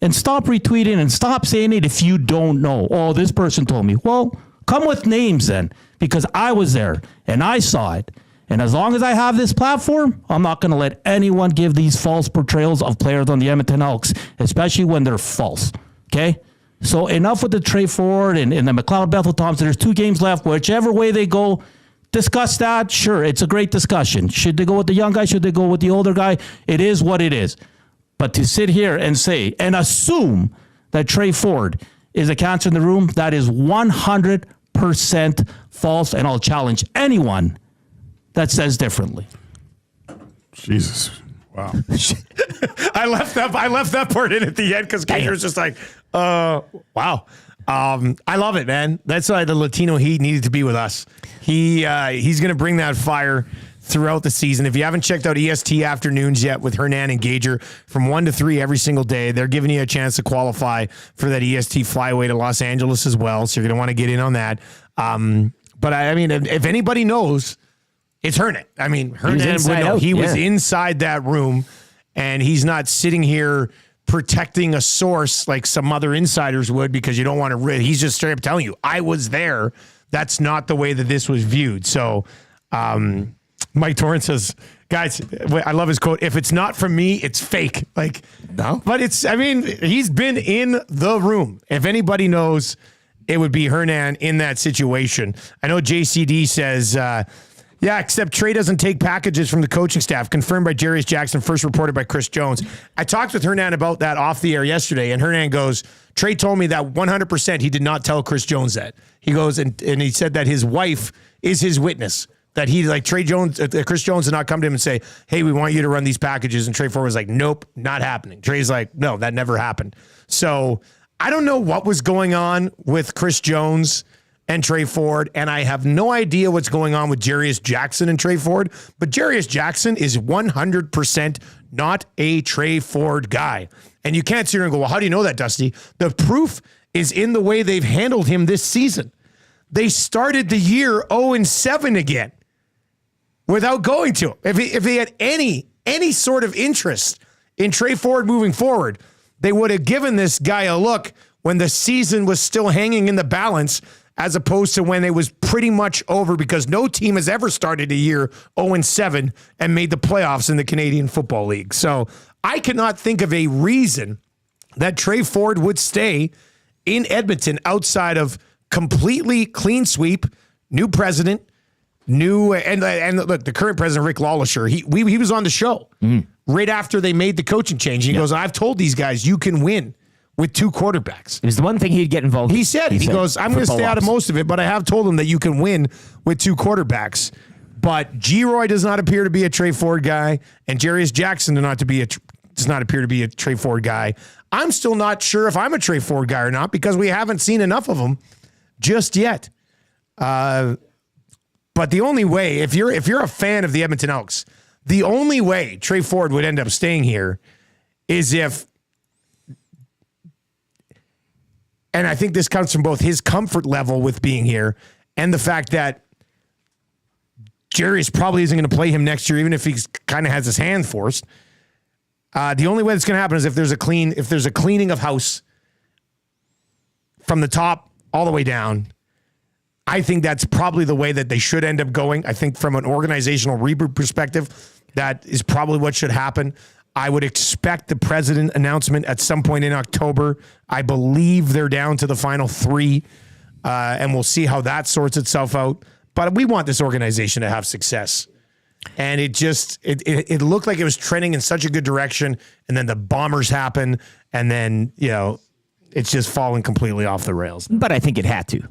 And stop retweeting and stop saying it if you don't know. Oh, this person told me. Well, come with names then, because I was there and I saw it. And as long as I have this platform, I'm not going to let anyone give these false portrayals of players on the Edmonton Elks, especially when they're false. Okay? So enough with the Trey Ford and the McLeod Bethel Thompson. There's 2 games left. Whichever way they go, discuss that. Sure, it's a great discussion. Should they go with the young guy? Should they go with the older guy? It is what it is. But to sit here and say and assume that Trey Ford is a cancer in the room, that is 100% false, and I'll challenge anyone that says differently. Jesus. Wow. I left that part in at the end because Gator was just like, wow. I love it, man. That's why the Latino Heat needed to be with us. He's going to bring that fire throughout the season. If you haven't checked out EST Afternoons yet with Hernan and Gager from 1 to 3 every single day, they're giving you a chance to qualify for that EST flyaway to Los Angeles as well. So you're going to want to get in on that. But I mean, if anybody knows, it's Hernan. I mean, Hernan would know. He was inside that room, and he's not sitting here protecting a source like some other insiders would because you don't want to. He's just straight up telling you, I was there. That's not the way that this was viewed. So, Mike Torrance says, guys, I love his quote. If it's not from me, it's fake. Like, no, but he's been in the room. If anybody knows, it would be Hernan in that situation. I know JCD says, yeah, except Trey doesn't take packages from the coaching staff. Confirmed by Jarius Jackson, first reported by Chris Jones. I talked with Hernan about that off the air yesterday, and Hernan goes, Trey told me that 100% he did not tell Chris Jones that. He goes, and he said that his wife is his witness. That he, like Chris Jones did not come to him and say, hey, we want you to run these packages. And Trey Ford was like, nope, not happening. Trey's like, no, that never happened. So I don't know what was going on with Chris Jones and Trey Ford, and I have no idea what's going on with Jarius Jackson and Trey Ford, but Jarius Jackson is 100% not a Trey Ford guy. And you can't sit here and go, well, how do you know that, Dusty? The proof is in the way they've handled him this season. They started the year 0-7 again without going to him. If they had any sort of interest in Trey Ford moving forward, they would have given this guy a look when the season was still hanging in the balance, as opposed to when it was pretty much over, because no team has ever started a year 0-7 and made the playoffs in the Canadian Football League. So I cannot think of a reason that Trey Ford would stay in Edmonton outside of completely clean sweep, new president, and look, the current president, Rick Lawlisher, he was on the show right after they made the coaching change. He goes, I've told these guys you can win with 2 quarterbacks. It was the one thing he'd get involved in. He said, he goes, I'm going to stay out of most of it, but I have told them that you can win with 2 quarterbacks. But G-Roy does not appear to be a Trey Ford guy, and Jarius Jackson does not appear to be a Trey Ford guy. I'm still not sure if I'm a Trey Ford guy or not because we haven't seen enough of them just yet. But the only way, if you're a fan of the Edmonton Elks, the only way Trey Ford would end up staying here is if, and I think this comes from both his comfort level with being here and the fact that Jarius probably isn't going to play him next year, even if he kind of has his hand forced. The only way that's going to happen is if there's a cleaning of house from the top all the way down. I think that's probably the way that they should end up going. I think from an organizational reboot perspective, that is probably what should happen. I would expect the president announcement at some point in October. I believe they're down to the final 3, and we'll see how that sorts itself out. But we want this organization to have success. And it looked like it was trending in such a good direction, and then the Bombers happen, and then, it's just fallen completely off the rails. But I think it had to.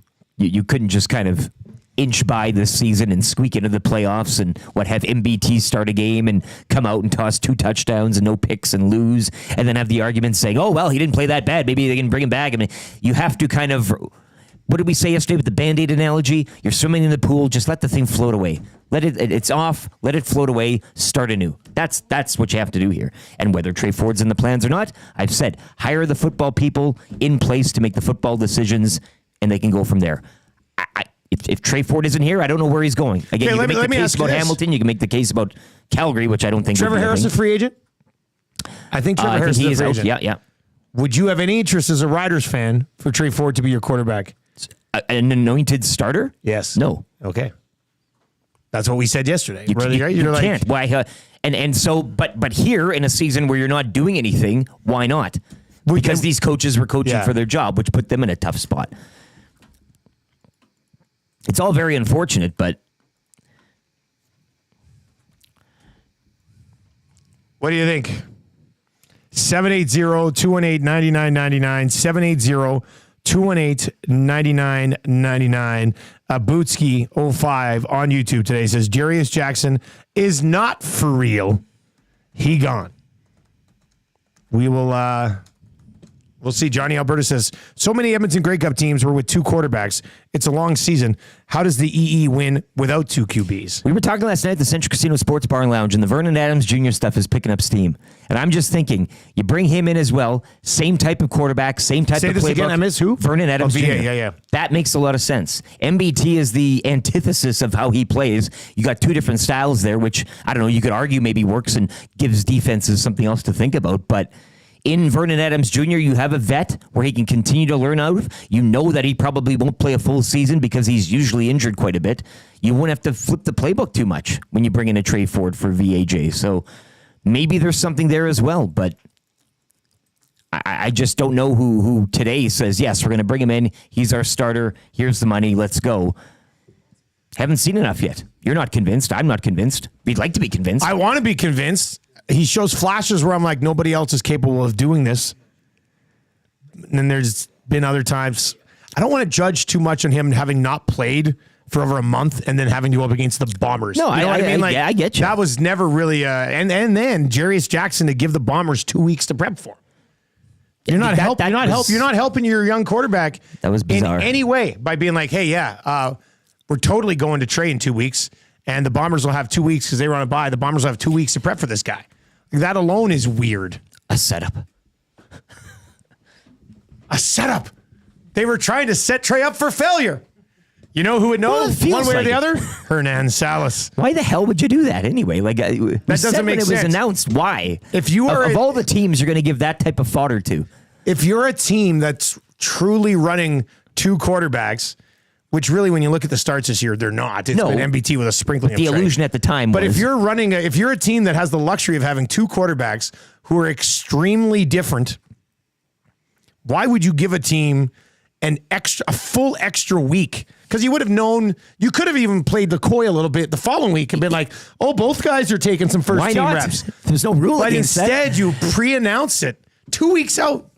You couldn't just kind of inch by this season and squeak into the playoffs and have MBT start a game and come out and toss 2 touchdowns and no picks and lose, and then have the argument saying, oh, well, he didn't play that bad. Maybe they can bring him back. I mean, you have to kind of... What did we say yesterday with the Band-Aid analogy? You're swimming in the pool, just let the thing float away. It's off, let it float away, start anew. That's what you have to do here. And whether Trey Ford's in the plans or not, I've said, hire the football people in place to make the football decisions, and they can go from there. If Trey Ford isn't here, I don't know where he's going. Again, you can make the case about Hamilton, you can make the case about Calgary, which I don't think... Trevor Harris a free agent? I think Trevor Harris is a free agent. Yeah. Would you have any interest as a Riders fan for Trey Ford to be your quarterback? An anointed starter? Yes. No. Okay. That's what we said yesterday. You can't. Why? And so, but here in a season where you're not doing anything, why not? Because these coaches were coaching for their job, which put them in a tough spot. It's all very unfortunate, but what do you think? 780-218-9999, 780-218-9999. Bootsky05 on YouTube today says Jarius Jackson is not for real. He gone. We'll see. Johnny Alberta says, so many Edmonton Grey Cup teams were with 2 quarterbacks. It's a long season. How does the EE win without 2 QBs? We were talking last night at the Central Casino Sports Bar and Lounge, and the Vernon Adams Jr. stuff is picking up steam. And I'm just thinking, you bring him in as well, same type of quarterback, same type of playbook. Say this again, I miss who? Vernon Adams Jr. Yeah. That makes a lot of sense. MBT is the antithesis of how he plays. You got 2 different styles there, which, I don't know, you could argue maybe works and gives defenses something else to think about, but... In Vernon Adams Jr., you have a vet where he can continue to learn out of. You know that he probably won't play a full season because he's usually injured quite a bit. You won't have to flip the playbook too much when you bring in a Trey Ford for VAJ. So maybe there's something there as well, but I just don't know who today says, yes, we're going to bring him in. He's our starter. Here's the money. Let's go. Haven't seen enough yet. You're not convinced. I'm not convinced. We'd like to be convinced. I want to be convinced. He shows flashes where I'm like, nobody else is capable of doing this. And then there's been other times. I don't want to judge too much on him having not played for over a month and then having to go up against the Bombers. No, you know what I mean? I get you. That was never really and then Jarius Jackson to give the Bombers 2 weeks to prep for. You're not helping your young quarterback. That was bizarre. In any way by being like, hey, we're totally going to Trey in 2 weeks, and the Bombers will have 2 weeks because they run a bye. The Bombers will have 2 weeks to prep for this guy. That alone is weird. A setup. A setup. They were trying to set Trey up for failure. You know who would know one way or the other? Hernan Salas. Why the hell would you do that anyway? Like that doesn't make sense. When it was announced, why? If you are of all the teams you're going to give that type of fodder to, if you're a team that's truly running 2 quarterbacks. Which really, when you look at the starts this year, they're not. It's been MBT with a sprinkling of the illusion at the time. But if you're a team that has the luxury of having 2 quarterbacks who are extremely different, Why would you give a team a full extra week? Because you would have known, you could have even played the coy a little bit the following week and been like, oh, both guys are taking some first Why team not? reps. There's no rule But against instead, that. you pre-announce it 2 weeks out.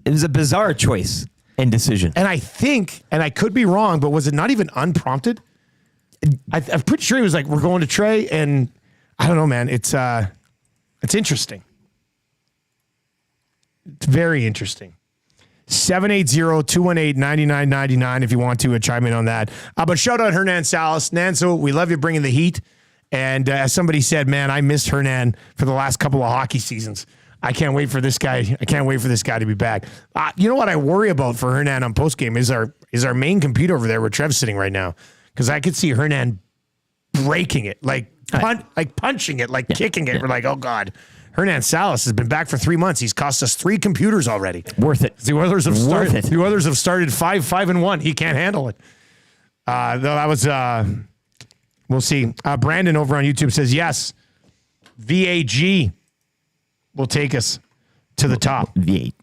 It was a bizarre choice and decision. And I think, and I could be wrong, but was it not even unprompted? I'm pretty sure he was like, we're going to Trey, and I don't know, man. It's interesting. It's very interesting. 780-218-9999 if you want to chime in on that. But shout out Hernan Salas. Nanso, we love you bringing the heat. And as somebody said, man, I missed Hernan for the last couple of hockey seasons. I can't wait for this guy. I can't wait for this guy to be back. You know what I worry about for Hernan on postgame is our main computer over there where Trev's sitting right now. Because I could see Hernan breaking it, punching it, kicking it. Yeah. We're like, oh, God. Hernan Salas has been back for 3 months. He's cost us 3 computers already. Worth it. The Oilers have started 5-5-1. He can't handle it. Though that was, we'll see. Brandon over on YouTube says, yes, VAG will take us to the top. VAG.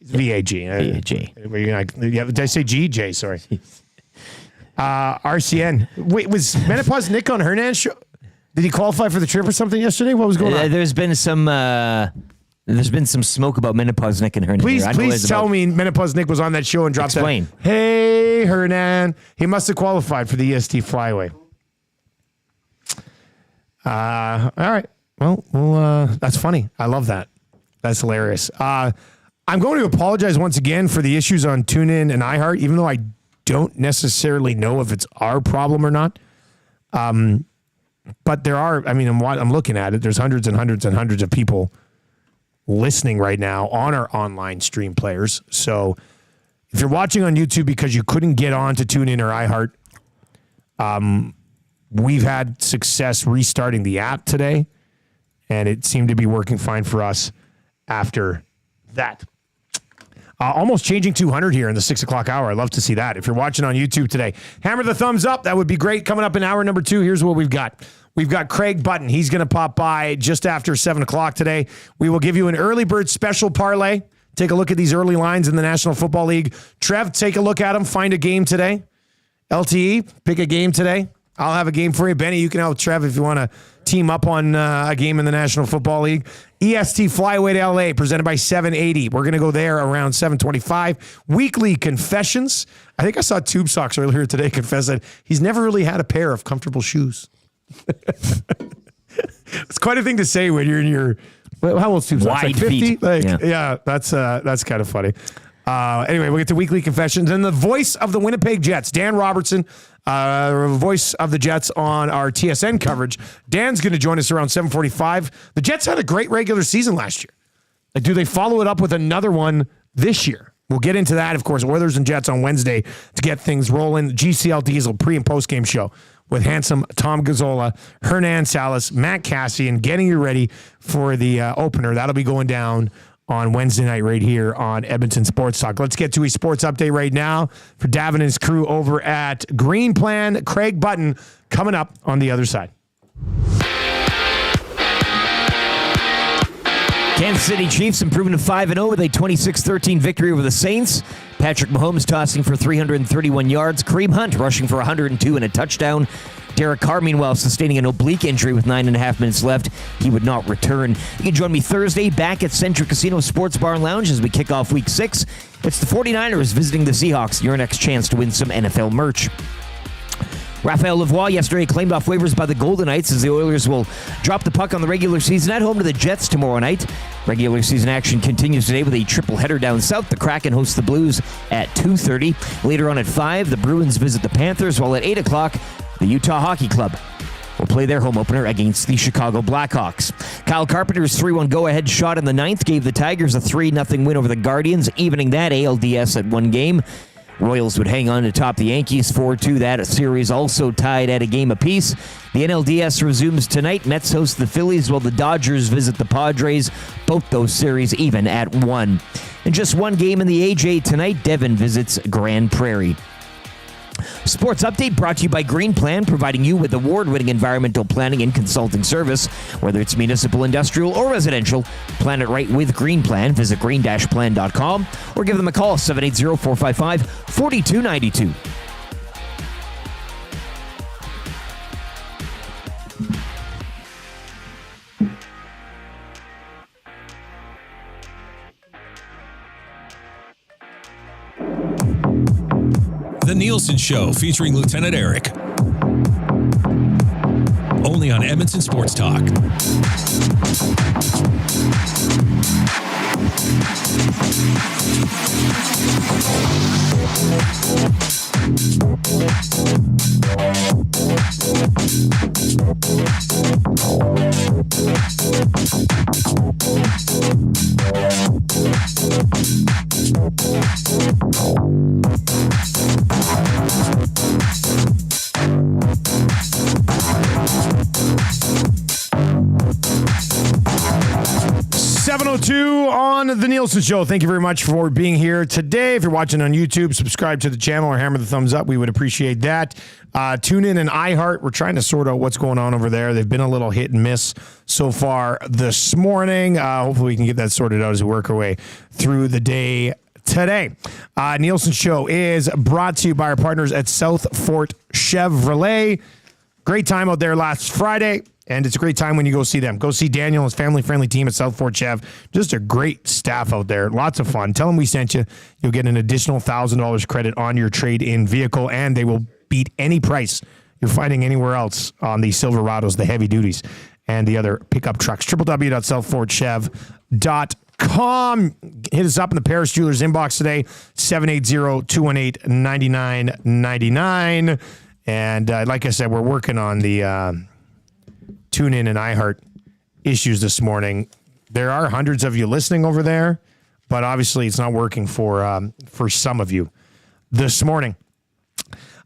VAG. Did I say G? J, sorry. RCN. Wait, was Menopause Nick on Hernan's show? Did he qualify for the trip or something yesterday? What was going on? There's been some smoke about Menopause Nick and Hernan. Please tell me Menopause Nick was on that show and dropped Explain. that. Hey, Hernan. He must have qualified for the EST Flyway. All right. Well, that's funny. I love that. That's hilarious. I'm going to apologize once again for the issues on TuneIn and iHeart, even though I don't necessarily know if it's our problem or not. But there are, I'm looking at it, there's hundreds and hundreds and hundreds of people listening right now on our online stream players. So if you're watching on YouTube because you couldn't get on to TuneIn or iHeart, we've had success restarting the app today, and it seemed to be working fine for us after that. Almost changing 200 here in the 6 o'clock hour. I'd love to see that. If you're watching on YouTube today, hammer the thumbs up. That would be great. Coming up in hour number 2, here's what we've got. We've got Craig Button. He's going to pop by just after 7 o'clock today. We will give you an early bird special parlay. Take a look at these early lines in the National Football League. Trev, take a look at them. Find a game today. LTE, pick a game today. I'll have a game for you. Benny, you can help Trev if you want to team up on a game in the National Football League. EST Flyweight LA, presented by 780. We're going to go there around 725. Weekly confessions. I think I saw Tube Socks earlier today confess that he's never really had a pair of comfortable shoes. It's quite a thing to say when you're in your, how old's Tube Socks? Wide 50? feet. Yeah, that's kind of funny. Anyway, we'll get to weekly confessions. And the voice of the Winnipeg Jets, Dan Robertson, voice of the Jets on our TSN coverage. Dan's going to join us around 7:45. The Jets had a great regular season last year. Do they follow it up with another one this year? We'll get into that, of course. Oilers and Jets on Wednesday to get things rolling. GCL Diesel pre- and post-game show with handsome Tom Gazzola, Hernan Salas, Matt Cassian, getting you ready for the opener. That'll be going down on Wednesday night right here on Edmonton Sports Talk. Let's get to a sports update right now for Davin and his crew over at Green Plan. Craig Button coming up on the other side. Kansas City Chiefs improving to 5-0 with a 26-13 victory over the Saints. Patrick Mahomes tossing for 331 yards. Kareem Hunt rushing for 102 and a touchdown. Derek Carr, meanwhile, sustaining an oblique injury with 9.5 minutes left. He would not return. You can join me Thursday back at Century Casino Sports Bar and Lounge as we kick off Week 6. It's the 49ers visiting the Seahawks. Your next chance to win some NFL merch. Raphael Lavoie yesterday claimed off waivers by the Golden Knights as the Oilers will drop the puck on the regular season at home to the Jets tomorrow night. Regular season action continues today with a triple header down south. The Kraken hosts the Blues at 2:30. Later on at 5, the Bruins visit the Panthers, while at 8 o'clock, the Utah Hockey Club will play their home opener against the Chicago Blackhawks. Kyle Carpenter's 3-1 go-ahead shot in the 9th gave the Tigers a 3-0 win over the Guardians, evening that ALDS at 1 game. Royals would hang on to top the Yankees 4-2. That series also tied at a game apiece. The NLDS resumes tonight. Mets host the Phillies while the Dodgers visit the Padres. Both those series even at 1. And just one game in the AJ tonight. Devon visits Grand Prairie. Sports Update brought to you by Green Plan, providing you with award-winning environmental planning and consulting service. Whether it's municipal, industrial, or residential, plan it right with Green Plan. Visit green-plan.com or give them a call, 780-455-4292. The Nielson Show featuring Lieutenant Eric. Only on Edmonton Sports Talk. On the Nielson Show. Thank you very much for being here today. If you're watching on YouTube, subscribe to the channel or hammer the thumbs up. We would appreciate that. Tune in and iHeart. We're trying to sort out what's going on over there. They've been a little hit and miss so far this morning. Hopefully we can get that sorted out as we work our way through the day today. Nielson Show is brought to you by our partners at South Fort Chevrolet. Great time out there last Friday. And it's a great time when you go see them. Go see Daniel and his family-friendly team at South Fort Chev. Just a great staff out there. Lots of fun. Tell them we sent you. You'll get an additional $1,000 credit on your trade-in vehicle, and they will beat any price you're finding anywhere else on the Silverados, the heavy duties, and the other pickup trucks. www.southfortchev.com. Hit us up in the Paris Jewelers inbox today, 780-218-9999. And like I said, we're working on the Tune in and iHeart issues this morning. There are hundreds of you listening over there, but obviously it's not working for some of you this morning.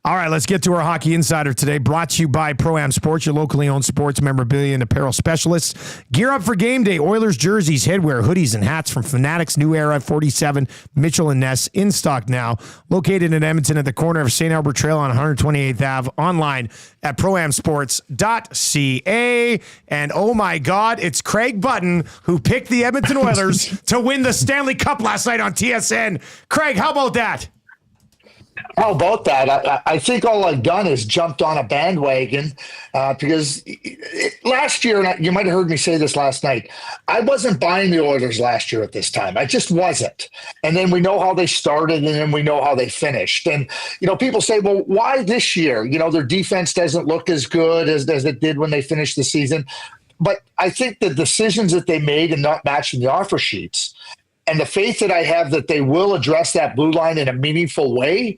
All right, let's get to our Hockey Insider today, brought to you by Pro-Am Sports, your locally owned sports memorabilia and apparel specialists. Gear up for game day. Oilers jerseys, headwear, hoodies, and hats from Fanatics New Era 47, Mitchell and Ness, in stock now. Located in Edmonton at the corner of St. Albert Trail on 128th Ave. Online at proamsports.ca. And oh my God, it's Craig Button who picked the Edmonton Oilers to win the Stanley Cup last night on TSN. Craig, how about that? How about that? I think all I've done is jumped on a bandwagon because last year, and you might have heard me say this last night, I wasn't buying the Oilers last year at this time. I just wasn't. And then we know how they started, and then we know how they finished. And, people say, well, why this year? Their defense doesn't look as good as it did when they finished the season. But I think the decisions that they made in not matching the offer sheets and the faith that I have that they will address that blue line in a meaningful way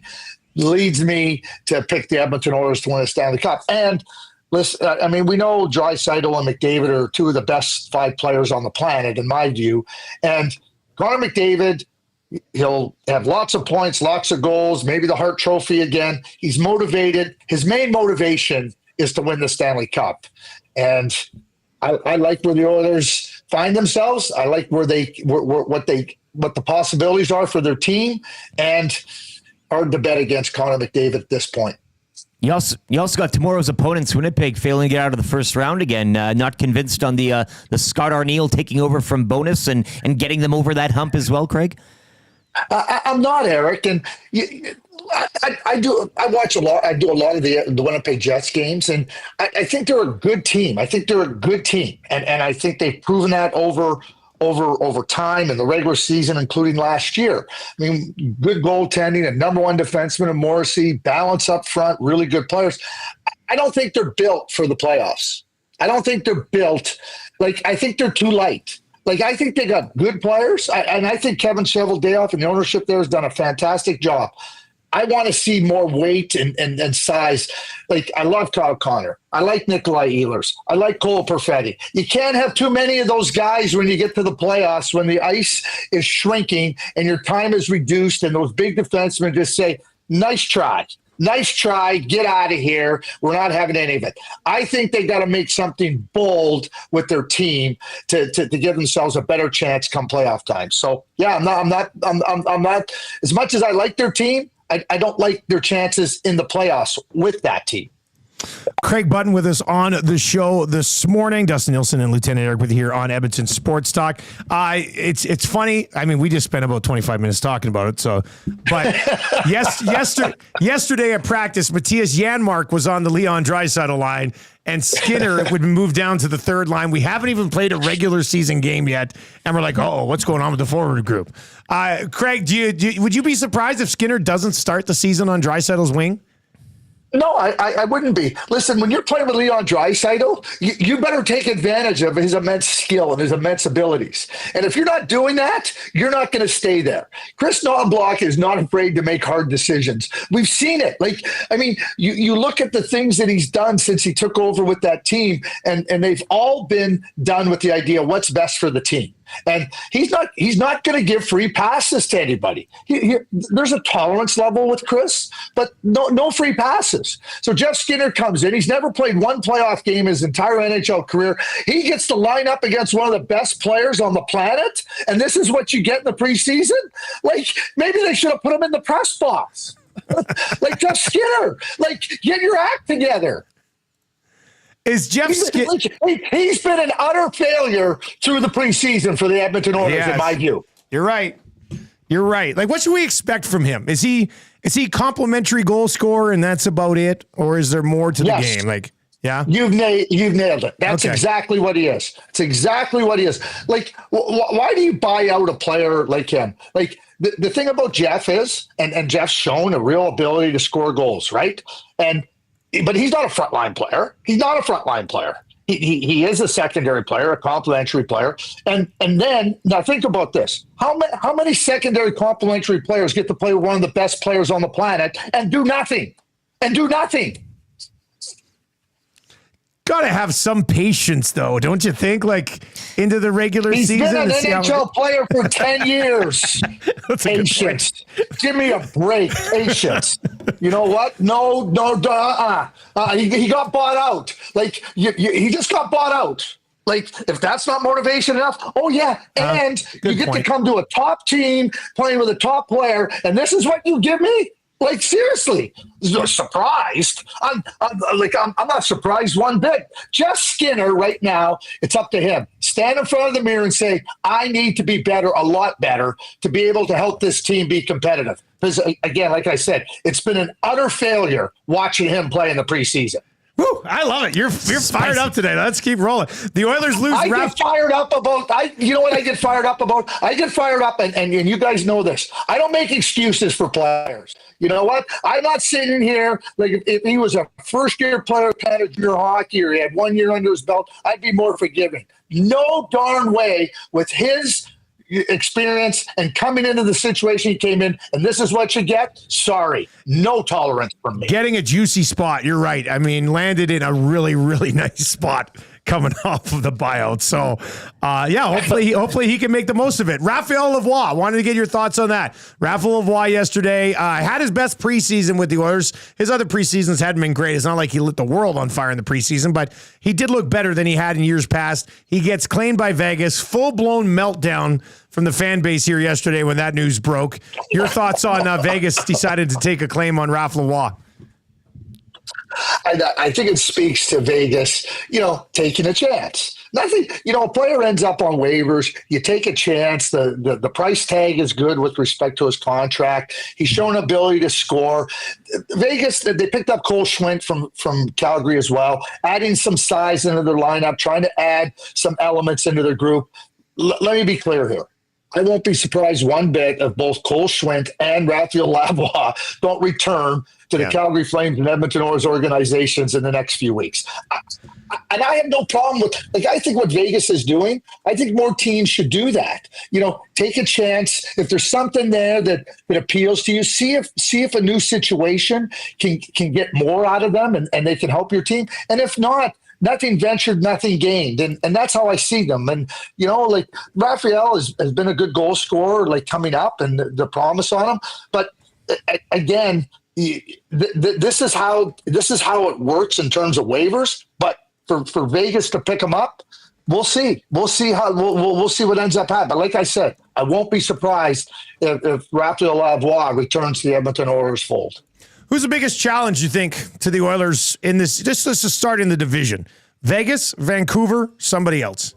leads me to pick the Edmonton Oilers to win the Stanley Cup. And listen, we know Draisaitl and McDavid are two of the best 5 players on the planet, in my view. And Connor McDavid, he'll have lots of points, lots of goals, maybe the Hart Trophy again. He's motivated. His main motivation is to win the Stanley Cup. And I like where the Oilers find themselves. I like what the possibilities are for their team, and hard to bet against Connor McDavid at this point. You also got tomorrow's opponents, Winnipeg, failing to get out of the first round again. Not convinced on the Scott Arniel taking over from Bonus and getting them over that hump as well, Craig? I'm not, Eric, and I watch a lot. I do a lot of the Winnipeg Jets games, and I think they're a good team. I think they're a good team, and I think they've proven that over time in the regular season, including last year. Good goaltending, a number 1 defenseman in Morrissey, balance up front, really good players. I don't think they're built for the playoffs. I don't think they're built. I think they're too light. I think they got good players, and I think Kevin Cheveldayoff and the ownership there has done a fantastic job. I want to see more weight and size. I love Kyle Connor. I like Nikolai Ehlers. I like Cole Perfetti. You can't have too many of those guys when you get to the playoffs, when the ice is shrinking and your time is reduced, and those big defensemen just say, nice try. Nice try. Get out of here. We're not having any of it. I think they got to make something bold with their team to give themselves a better chance come playoff time. So yeah, I'm not as much as I like their team. I don't like their chances in the playoffs with that team. Craig Button with us on the show this morning. Dustin Nielson and Lieutenant Eric with you here on Edmonton Sports Talk. It's funny. I mean, we just spent about 25 minutes talking about it. So, but yesterday at practice, Matthias Janmark was on the Leon Draisaitl line, and Skinner would move down to the third line. We haven't even played a regular season game yet, and we're like, oh, what's going on with the forward group? Craig, would you be surprised if Skinner doesn't start the season on Draisaitl's wing? No, I wouldn't be. Listen, when you're playing with Leon Draisaitl, you better take advantage of his immense skill and his immense abilities. And if you're not doing that, you're not going to stay there. Chris Knobloch is not afraid to make hard decisions. We've seen it. Like, I mean, you look at the things that he's done since he took over with that team, and they've all been done with the idea what's best for the team. And he's not going to give free passes to anybody. There's a tolerance level with Chris, but no free passes. So Jeff Skinner comes in. He's never played one playoff game his entire NHL career. He gets to line up against one of the best players on the planet, and this is what you get in the preseason? Like, maybe they should have put him in the press box. Like Jeff Skinner. Like, get your act together. Is Jeff Skinner? He's been an utter failure through the preseason for the Edmonton Oilers, in my view. You're right. You're right. Like, what should we expect from him? Is he complimentary goal scorer and that's about it, or is there more to the game? Like, yeah, you've nailed it. That's exactly what he is. It's exactly what he is. Like, why do you buy out a player like him? Like, the thing about Jeff is, and Jeff's shown a real ability to score goals, right? But he's not a frontline player. He's not a frontline player. He is a secondary player, a complimentary player. And then, now think about this. How many secondary complimentary players get to play with one of the best players on the planet and do nothing? Got to have some patience, though, don't you think? Like, into the regular season. He's been an NHL player for 10 years. Patience. Give me a break. Patience. You know what? No. He got bought out. Like, he just got bought out. Like, if that's not motivation enough, oh, yeah. And you get to come to a top team playing with a top player, and this is what you give me? Like, seriously, surprised. I'm not surprised one bit. Jeff Skinner right now, it's up to him. Stand in front of the mirror and say, I need to be better, a lot better, to be able to help this team be competitive. Because, again, like I said, it's been an utter failure watching him play in the preseason. Woo, I love it. You're fired up today. Let's keep rolling. The Oilers lose. I get fired up about. You know what I get fired up about? I get fired up, and you guys know this. I don't make excuses for players. You know what? I'm not sitting here like if he was a first-year player, kind of junior hockey, or he had 1 year under his belt, I'd be more forgiving. No darn way with his experience and coming into the situation he came in, and this is what you get. Sorry, no tolerance from me. Getting a juicy spot. You're right. I mean, landed in a really, really nice spot coming off of the buyout. So, hopefully he can make the most of it. Raphael Lavoie, wanted to get your thoughts on that. Raphael Lavoie yesterday had his best preseason with the Oilers. His other preseasons hadn't been great. It's not like he lit the world on fire in the preseason, but he did look better than he had in years past. He gets claimed by Vegas. Full-blown meltdown from the fan base here yesterday when that news broke. Your thoughts on Vegas decided to take a claim on Raphael Lavoie? I think it speaks to Vegas, taking a chance. Nothing, a player ends up on waivers. You take a chance. The price tag is good with respect to his contract. He's shown ability to score. Vegas, they picked up Cole Schwint from Calgary as well, adding some size into their lineup, trying to add some elements into their group. Let me be clear here. I won't be surprised one bit if both Cole Schwint and Raphael Lavoie don't return to the Calgary Flames and Edmonton Oilers organizations in the next few weeks. And I have no problem with, I think what Vegas is doing, I think more teams should do that. Take a chance. If there's something there that appeals to you, see if a new situation can get more out of them and they can help your team. And if not, nothing ventured, nothing gained. And that's how I see them. And, Raphael has been a good goal scorer, coming up and the promise on him. But again, this is how it works in terms of waivers. But for Vegas to pick him up, We'll see. We'll see how we'll see what ends up happening. But like I said, I won't be surprised if Raphael Lavoie returns to the Edmonton Oilers fold. Who's the biggest challenge you think to the Oilers in this? Just let's just start in the division. Vegas, Vancouver, somebody else.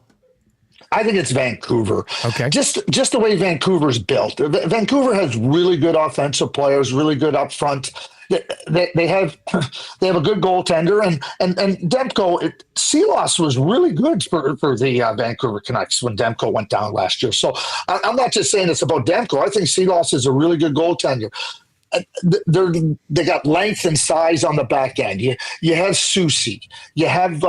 I think it's Vancouver. Okay. Just the way Vancouver's built. Vancouver has really good offensive players, really good up front. They have a good goaltender, and Demko. Silas was really good for the Vancouver Canucks when Demko went down last year. So I'm not just saying it's about Demko. I think Silas is a really good goaltender. They got length and size on the back end. You have Soucy. You have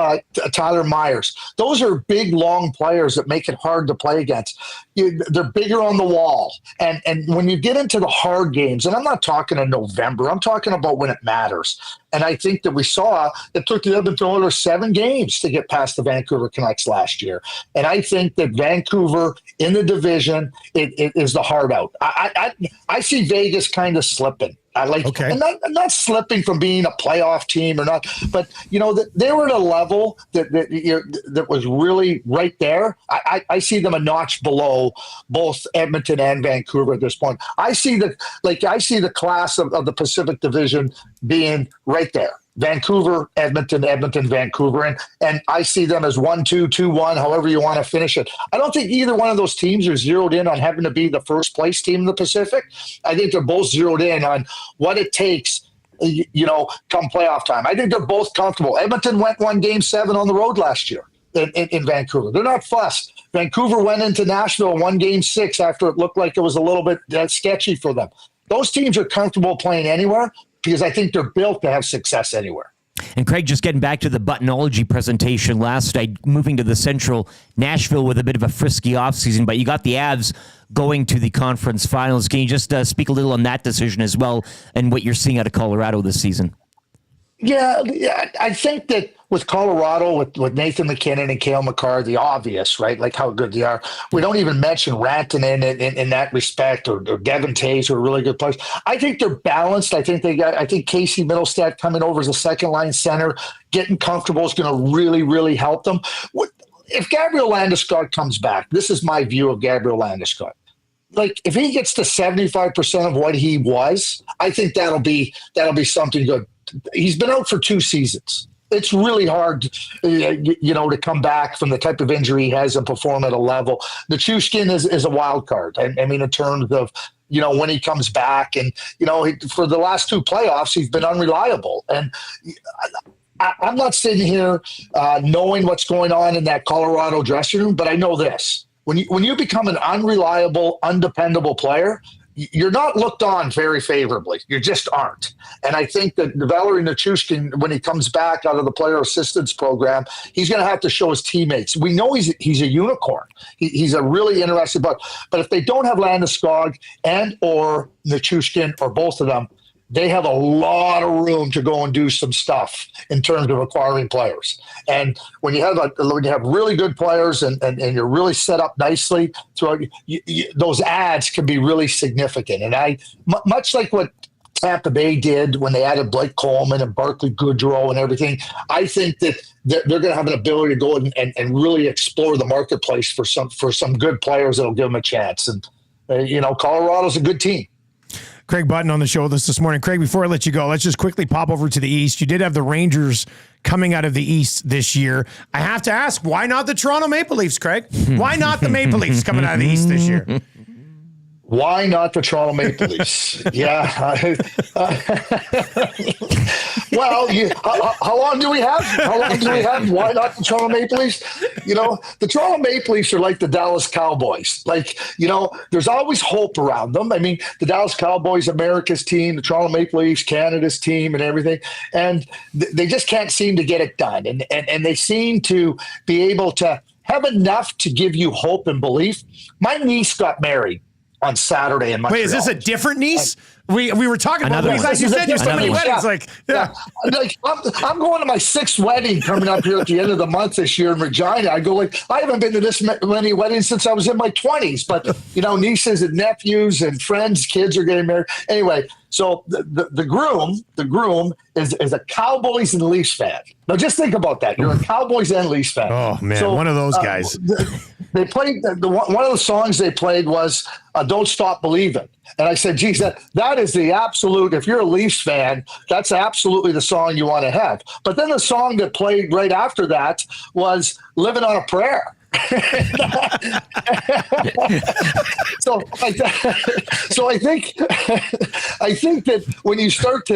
Tyler Myers. Those are big, long players that make it hard to play against. They're bigger on the wall. And when you get into the hard games, and I'm not talking in November, I'm talking about when it matters. And I think that we saw it took the Edmonton Oilers 7 games to get past the Vancouver Canucks last year. And I think that Vancouver in the division it is the hard out. I see Vegas kind of slipping. And not slipping from being a playoff team or not, but they were at a level that was really right there. I see them a notch below both Edmonton and Vancouver at this point. I see the class of the Pacific Division being right there. Vancouver, Edmonton, Vancouver, and I see them as 1-2, 2-1, however you want to finish it. I don't think either one of those teams are zeroed in on having to be the first place team in the Pacific. I think they're both zeroed in on what it takes, come playoff time. I think they're both comfortable. Edmonton won Game 7 on the road last year in Vancouver. They're not fussed. Vancouver went into Nashville and won Game 6 after it looked like it was a little bit sketchy for them. Those teams are comfortable playing anywhere, because I think they're built to have success anywhere. And Craig, just getting back to the buttonology presentation last night, moving to the Central, Nashville with a bit of a frisky offseason, but you got the Avs going to the conference finals. Can you just speak a little on that decision as well and what you're seeing out of Colorado this season? Yeah, I think that with Colorado, with Nathan McKinnon and Cale Makar, the obvious, right? Like how good they are. We don't even mention Rantanen in that respect, or Devin Tays, who are really good players. I think they're balanced. I think Casey Middlestat coming over as a second line center, getting comfortable is going to really, really help them. If Gabriel Landeskog comes back, this is my view of Gabriel Landeskog. Like if he gets to 75% of what he was, I think that'll be something good. He's been out for 2 seasons. It's really hard, to come back from the type of injury he has and perform at a level. Nichushkin is a wild card. I mean, in terms of, when he comes back and, for the last 2 playoffs, he's been unreliable. And I'm not sitting here knowing what's going on in that Colorado dressing room, but I know this. When you become an unreliable, undependable player, you're not looked on very favorably. You just aren't. And I think that Valery Nichushkin, when he comes back out of the player assistance program, he's going to have to show his teammates. We know he's a unicorn. He's a really interesting, but if they don't have Landeskog and or Nichushkin or both of them, they have a lot of room to go and do some stuff in terms of acquiring players. And when you have really good players and you're really set up nicely, those ads can be really significant. And much like what Tampa Bay did when they added Blake Coleman and Barclay Goodrow and everything, I think that they're going to have an ability to go and really explore the marketplace for some good players that'll give them a chance. And Colorado's a good team. Craig Button on the show with us this morning. Craig, before I let you go, let's just quickly pop over to the East. You did have the Rangers coming out of the East this year. I have to ask, why not the Toronto Maple Leafs, Craig? Why not the Maple Leafs coming out of the East this year? Why not the Toronto Maple Leafs? Yeah. Well, how long do we have? Why not the Toronto Maple Leafs? The Toronto Maple Leafs are like the Dallas Cowboys. There's always hope around them. I mean, the Dallas Cowboys, America's team, the Toronto Maple Leafs, Canada's team and everything. And they just can't seem to get it done. And they seem to be able to have enough to give you hope and belief. My niece got married on Saturday in Montreal. Wait, is this a different niece? We were talking about Another these. one. Like you said, there's so many weddings. Like, yeah. Like I'm going to my 6th wedding coming up here at the end of the month this year in Regina. I go like, I haven't been to this many weddings since I was in my 20s. But nieces and nephews and friends, kids are getting married. Anyway, so the groom is a Cowboys and Leafs fan. Now just think about that. You're a Cowboys and Leafs fan. Oh man, so, one of those guys. They played one of the songs they played was "Don't Stop Believing," and I said, "Geez, that is the absolute. If you're a Leafs fan, that's absolutely the song you want to have." But then the song that played right after that was "Living on a Prayer." so I think that when you start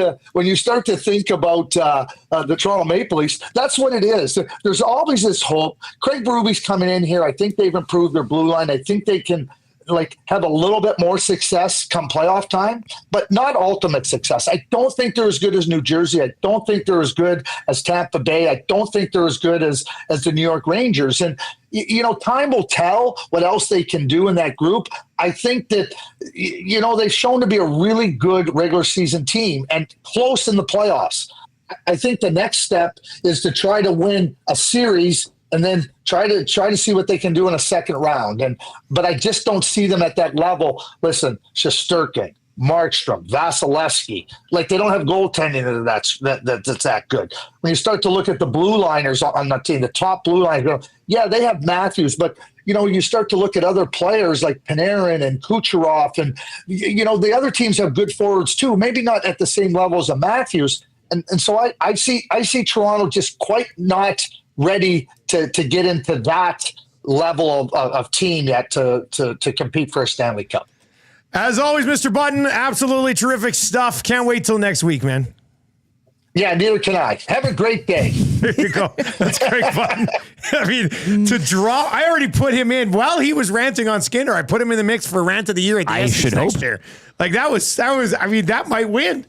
to think about the Toronto Maple Leafs, that's what it is. There's always this hope. Craig Berube's coming in here. I think they've improved their blue line. I think they can have a little bit more success come playoff time, but not ultimate success. I don't think they're as good as New Jersey. I don't think they're as good as Tampa Bay. I don't think they're as good as the New York Rangers. And, time will tell what else they can do in that group. I think that, they've shown to be a really good regular season team and close in the playoffs. I think the next step is to try to win a series and then try to see what they can do in a second round. But I just don't see them at that level. Listen, Shesterkin, Markstrom, Vasilevsky, they don't have goaltending that's that good. When you start to look at the blue liners on the team, the top blue liners, they have Matthews, but you start to look at other players like Panarin and Kucherov, and the other teams have good forwards too. Maybe not at the same level as a Matthews, and so I see Toronto just quite not ready to get into that level of team yet to compete for a Stanley Cup. As always, Mr. Button, absolutely terrific stuff. Can't wait till next week, man. Yeah, neither can I. Have a great day. There you go. That's great fun. I mean, I already put him in while he was ranting on Skinner. I put him in the mix for rant of the year at the Estes next year. That was. I mean, that might win.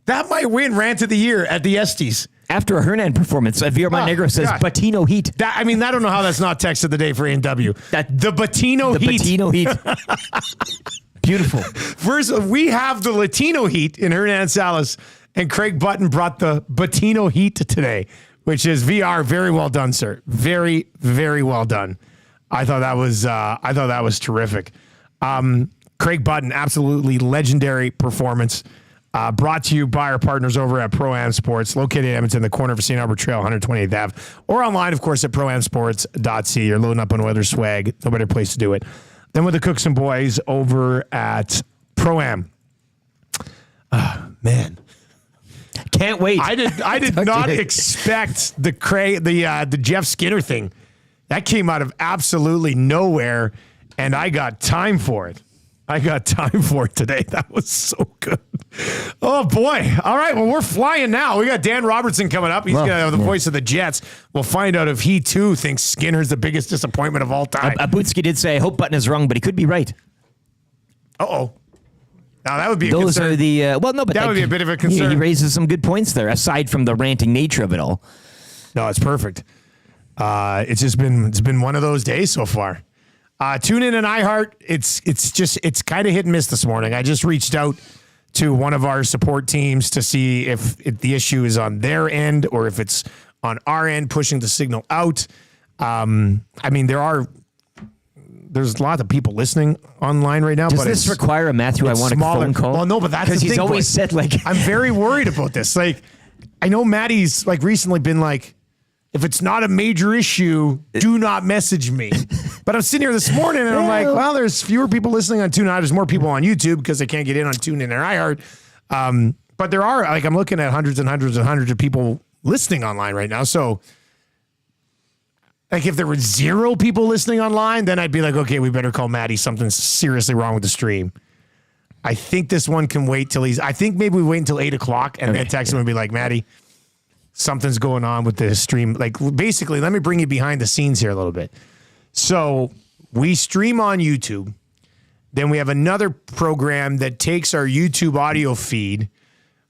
That might win rant of the year at the Estes. After a Hernan performance, Vier Montenegro says God. Batino Heat. I don't know how that's not text of the day for A&W. The Batino Heat. Batino Heat. Beautiful. First, we have the Latino Heat in Hernan Salas, and Craig Button brought the Batino Heat today, which is VR. Very well done, sir. Very, very well done. I thought that was terrific. Craig Button, absolutely legendary performance. Brought to you by our partners over at Pro-Am Sports, located in Edmonton, the corner of St. Albert Trail, 128th Ave, or online, of course, at proamsports.ca. You're loading up on weather swag. No better place to do it. Then with the Cooks and Boys over at Pro-Am. Man. Can't wait. I did not expect the Jeff Skinner thing. That came out of absolutely nowhere, and I got time for it. Today. That was so good. Oh, boy. All right. Well, we're flying now. We got Dan Robertson coming up. He's going to have the voice of the Jets. We'll find out if he, too, thinks Skinner's the biggest disappointment of all time. Abutsky did say, I hope Button is wrong, but he could be right. Uh-oh. Now, that would be a Those concern. are the... but that would be a bit of a concern. He raises some good points there, aside from the ranting nature of it all. No, it's perfect. It's been one of those days so far. Tune in and iHeart. It's kind of hit and miss this morning. I just reached out to one of our support teams to see if the issue is on their end or if it's on our end pushing the signal out. I mean, there's a lot of people listening online right now. Does this require a Matthew I want a phone call? Well, no, but that's because the he's thing, always said I'm very worried about this. I know Maddie's recently been if it's not a major issue, do not message me. But I'm sitting here this morning and I'm like, well, there's fewer people listening on TuneIn. There's more people on YouTube because they can't get in on TuneIn and iHeart. But there are, I'm looking at hundreds and hundreds and hundreds of people listening online right now. So, if there were 0 people listening online, then I'd be like, okay, we better call Maddie. Something's seriously wrong with the stream. I think this one can wait till I think maybe we wait until 8 o'clock and then text him and be like, Maddie, something's going on with the stream. Basically, let me bring you behind the scenes here a little bit. So we stream on YouTube. Then we have another program that takes our YouTube audio feed,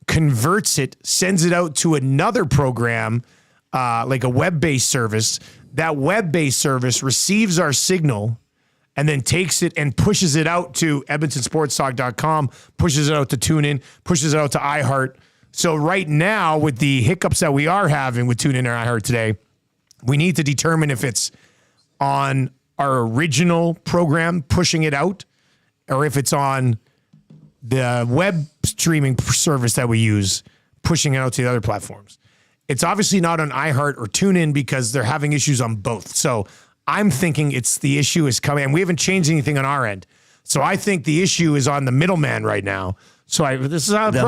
converts it, sends it out to another program, like a web-based service. That web-based service receives our signal and then takes it and pushes it out to EdmontonSportsTalk.com, pushes it out to TuneIn, pushes it out to iHeart. So right now, with the hiccups that we are having with TuneIn and iHeart today, we need to determine if it's on our original program pushing it out, or if it's on the web streaming service that we use pushing it out to the other platforms. It's obviously not on iHeart or TuneIn because they're having issues on both. So I'm thinking it's the issue is coming, and we haven't changed anything on our end. So I think the issue is on the middleman right now. So this is how the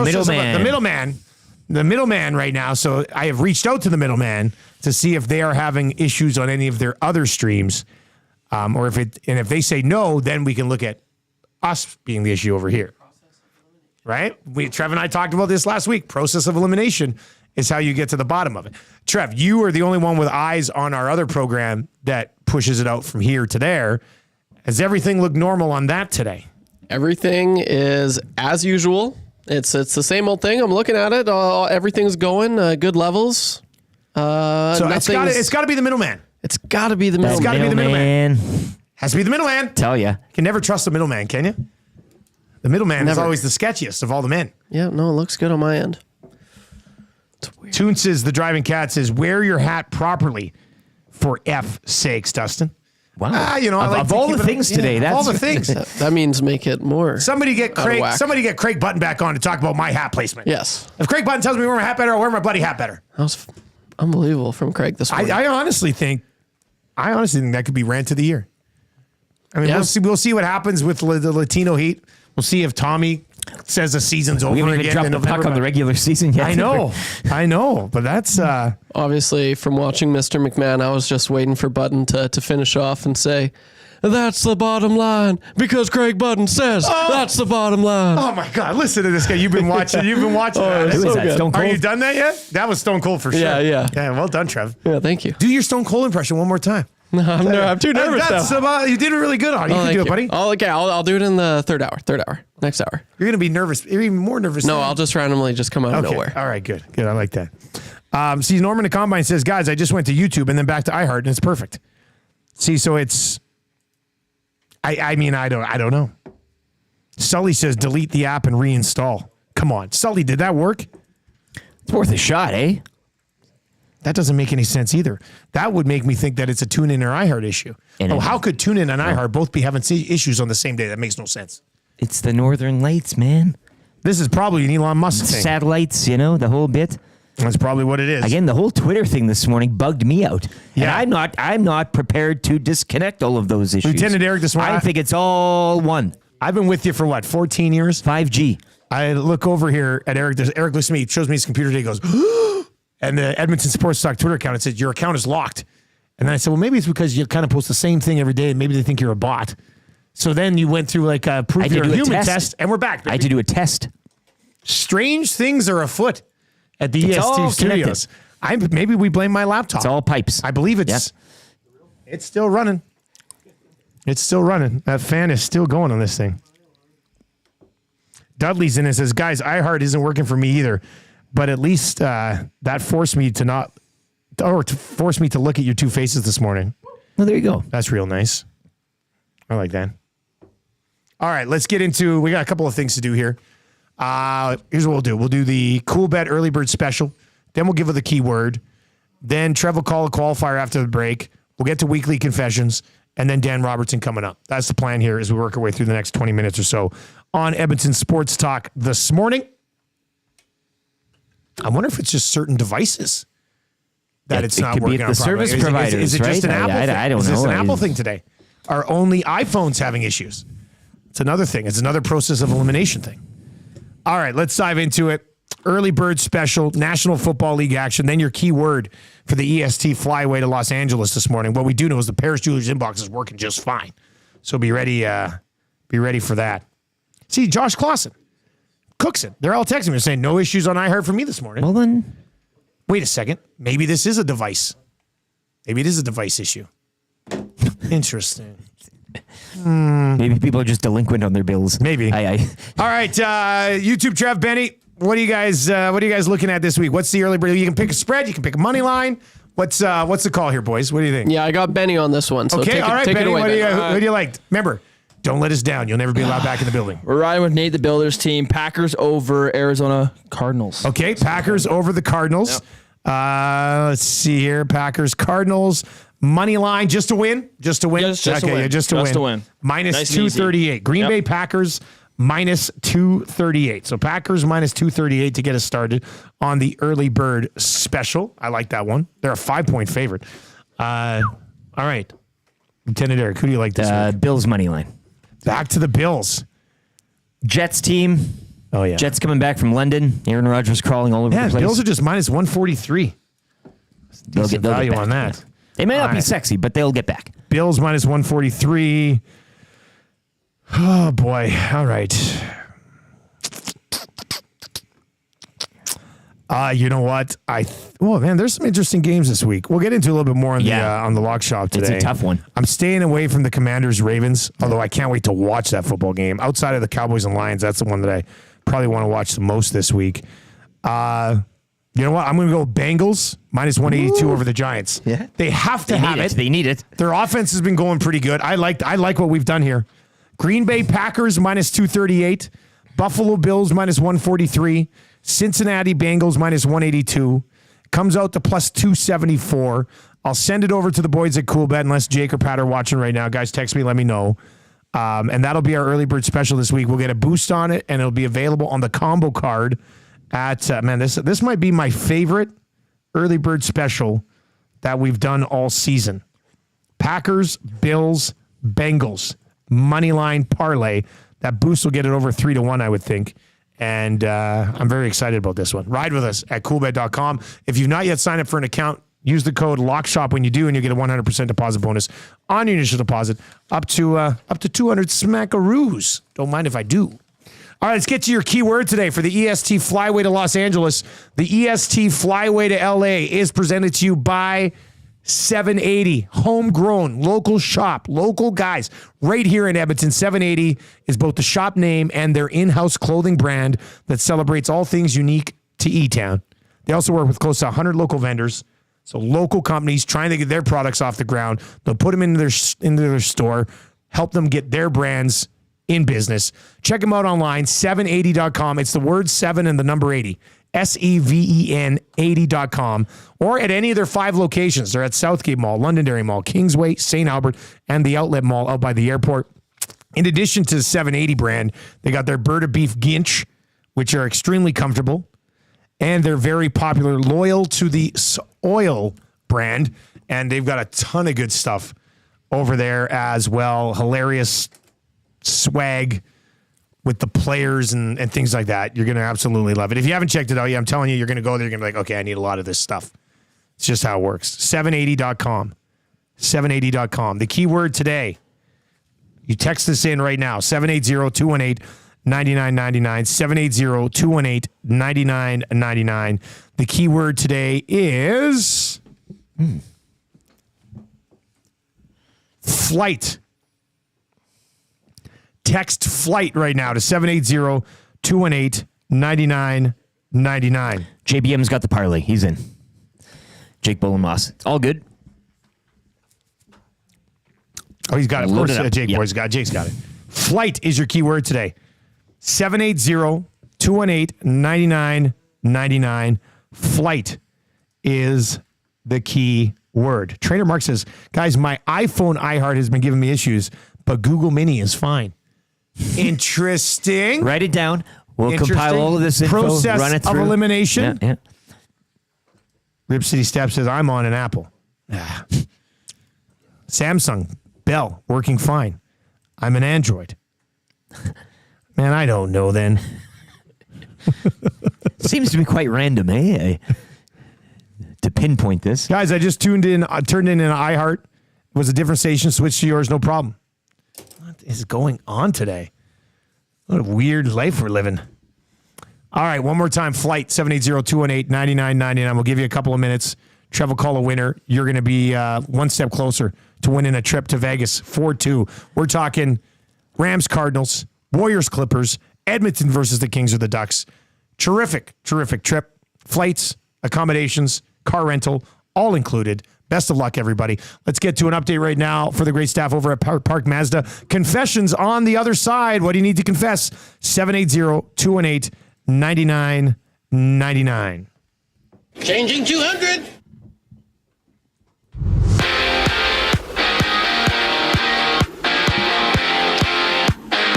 middleman right now. So I have reached out to the middleman to see if they are having issues on any of their other streams, or if they say no, then we can look at us being the issue over here. Right? Trev and I talked about this last week. Process of elimination is how you get to the bottom of it. Trev, you are the only one with eyes on our other program that pushes it out from here to there. Has everything looked normal on that today? Everything is as usual. It's the same old thing. I'm looking at it. Everything's going good levels. So it's got to be the middleman. It's got to be the middleman. It's got to be the middleman. Has to be the middleman. Tell you. You can never trust the middleman, can you? The middleman is always the sketchiest of all the men. Yeah, no, it looks good on my end. Toon says, the driving cat says, wear your hat properly for F sakes, Dustin. Wow. I like of all the things today, that's all the things. That means make it more. Somebody get Craig Button back on to talk about my hat placement. Yes. If Craig Button tells me to wear my hat better, I'll wear my bloody hat better. That was unbelievable from Craig this morning. I honestly think that could be rant of the year. I mean, we'll see what happens with the Latino Heat. We'll see if Tommy says the season's over we haven't again. even dropped the puck on the regular season yet. I know, but that's obviously from watching Mr. McMahon. I was just waiting for Button to finish off and say, "That's the bottom line," because Craig Button says that's the bottom line. Oh my God! Listen to this guy. You've been watching. That. Who is that? Stone Cold? Are you done that yet? That was Stone Cold for sure. Yeah. Well done, Trev. Yeah, thank you. Do your Stone Cold impression one more time. No, I'm too nervous now. You did it really good on it. You can do it, buddy. I'll do it in the third hour. Next hour. You're going to be nervous. You're even more nervous. No, I'll just randomly come out of nowhere. All right, good. I like that. See, Norman the Combine says, guys, I just went to YouTube and then back to iHeart and it's perfect. See, so it's, I don't know. Sully says, delete the app and reinstall. Come on. Sully, did that work? It's worth a shot, eh? That doesn't make any sense either. That would make me think that it's a TuneIn or iHeart issue. How could TuneIn and iHeart both be having issues on the same day? That makes no sense. It's the Northern Lights, man. This is probably an Elon Musk thing. Satellites, the whole bit. That's probably what it is. Again, the whole Twitter thing this morning bugged me out. Yeah. And I'm not prepared to disconnect all of those issues. Lieutenant Eric this morning. I think it's all one. I've been with you for 14 years? 5G. I look over here at Eric. Eric looks at me, shows me his computer today, goes, and the Edmonton Sports Talk Twitter account, it said, your account is locked. And then I said, well, maybe it's because you kind of post the same thing every day and maybe they think you're a bot. So then you went through like a proof you're a human test, and we're back, baby. I had to do a test. Strange things are afoot at the EST studios. Maybe we blame my laptop. It's all pipes. I believe it's still running. It's still running. That fan is still going on this thing. Dudley's in it, says, guys, iHeart isn't working for me either, but at least that forced me to force me to look at your two faces this morning. Well, there you go. That's real nice. I like that. All right, let's get into, we got a couple of things to do here. Here's what we'll do. We'll do the Cool Bet Early Bird Special. Then we'll give it the keyword. Then Trev will call a qualifier after the break. We'll get to weekly confessions. And then Dan Robertson coming up. That's the plan here as we work our way through the next 20 minutes or so on Edmonton Sports Talk this morning. I wonder if it's just certain devices that it's not working on the service providers, is it just an Apple thing? I don't know. Is this an Apple thing today? Are only iPhones having issues? It's another thing. It's another process of elimination thing. All right, let's dive into it. Early Bird Special, National Football League action, then your keyword for the EST flyaway to Los Angeles this morning. What we do know is the Paris Jewelers inbox is working just fine. So be ready for that. See, Josh Clausen, Cookson, they're all texting me saying no issues on iHeart for me this morning. Well then, wait a second. Maybe this is a device. Maybe it is a device issue. Interesting. Maybe people are just delinquent on their bills. Maybe. All right, YouTube Trev Benny. What are you guys looking at this week? What's the early bird? You can pick a spread. You can pick a money line. What's the call here, boys? What do you think? Yeah, I got Benny on this one. So Okay, take all right, it Benny. away, What do you like? Remember, don't let us down. You'll never be allowed back in the building. We're riding with Nate, the Builders team. Packers over Arizona Cardinals. Okay, Packers over the Cardinals. Yep. Let's see here. Packers, Cardinals. Money line, just to win? Just to win? Just to win. Yeah, just to Just win. to win. Minus Nice and easy. 238. Green Yep. Bay Packers, minus 238. So Packers minus 238 to get us started on the early bird special. I like that one. They're a 5-point favorite. All right. Lieutenant Eric, who do you like this week? Bills money line. Back to the Bills. Jets team. Oh, yeah. Jets coming back from London. Aaron Rodgers crawling all over Yeah, the place. Bills are just minus 143. They'll Decent get value back. on that. They may not All be right. sexy, but they'll get back. Bills minus 143. Oh, boy. All right. You know what? Man, there's some interesting games this week. We'll get into a little bit more on the lock shop today. It's a tough one. I'm staying away from the Commanders Ravens, although I can't wait to watch that football game. Outside of the Cowboys and Lions, that's the one that I probably want to watch the most this week. You know what? I'm going to go Bengals minus 182 over the Giants. Yeah. They have to have it. They need it. Their offense has been going pretty good. I like what we've done here. Green Bay Packers minus 238. Buffalo Bills minus 143. Cincinnati Bengals minus 182. Comes out to plus 274. I'll send it over to the boys at Coolbet unless Jake or Pat are watching right now. Guys, text me, let me know. And that'll be our early bird special this week. We'll get a boost on it, and it'll be available on the combo card at, this might be my favorite early bird special that we've done all season. Packers, Bills, Bengals, moneyline parlay. That boost will get it over 3-1, I would think. And I'm very excited about this one. Ride with us at coolbet.com. If you've not yet signed up for an account, use the code LOCKSHOP when you do, and you get a 100% deposit bonus on your initial deposit up to 200 smackaroos. Don't mind if I do. All right, let's get to your keyword today for the EST Flyway to Los Angeles. The EST Flyway to LA is presented to you by 780, homegrown, local shop, local guys right here in Edmonton. 780 is both the shop name and their in-house clothing brand that celebrates all things unique to E-Town. They also work with close to 100 local vendors, so local companies trying to get their products off the ground. They'll put them into their store, help them get their brands in business. Check them out online, 780.com. It's the word 7 and the number 80. SEVEN 80.com, or at any of their 5 locations. They're at Southgate Mall, Londonderry Mall, Kingsway, St. Albert, and the Outlet Mall out by the airport. In addition to the 780 brand, they got their Bird of Beef Ginch, which are extremely comfortable, and they're very popular, loyal to the Oil brand, and they've got a ton of good stuff over there as well. Hilarious swag with the players and things like that. You're going to absolutely love it. If you haven't checked it out yet, I'm telling you, you're going to go there. You're going to be like, okay, I need a lot of this stuff. It's just how it works. 780.com. 780.com. The keyword today, you text this in right now, 780-218-9999, 780-218-9999. The keyword today is flight. Text flight right now to 780-218-9999. JBM's got the parlay. He's in. Jake Bowen-Moss. It's all good. Oh, he's got it. Of course, Load it up. Jake, Yep. boys, Jake's got it. Flight is your keyword today. 780-218-9999. Flight is the key word. Trainer Mark says, guys, my iPhone iHeart has been giving me issues, but Google Mini is fine. Interesting. Write it down. We'll compile all of this info, Process run it through. of elimination. Yeah. Rip City Step says, I'm on an Apple. Samsung, Bell, working fine. I'm an Android. Man, I don't know then. Seems to be quite random, eh? To pinpoint this. Guys, I just turned in an iHeart. It was a different station. Switched to yours, no problem. What is going on today? What a weird life we're living. All right, one more time. Flight, 780-218-9999. We'll give you a couple of minutes. Trev will call a winner. You're going to be one step closer to winning a trip to Vegas, 4-2. We're talking Rams, Cardinals, Warriors, Clippers, Edmonton versus the Kings or the Ducks. Terrific, terrific trip. Flights, accommodations, car rental, all included. Best of luck, everybody. Let's get to an update right now for the great staff over at Park Mazda. Confessions on the other side. What do you need to confess? 780-218-9999. Changing 200.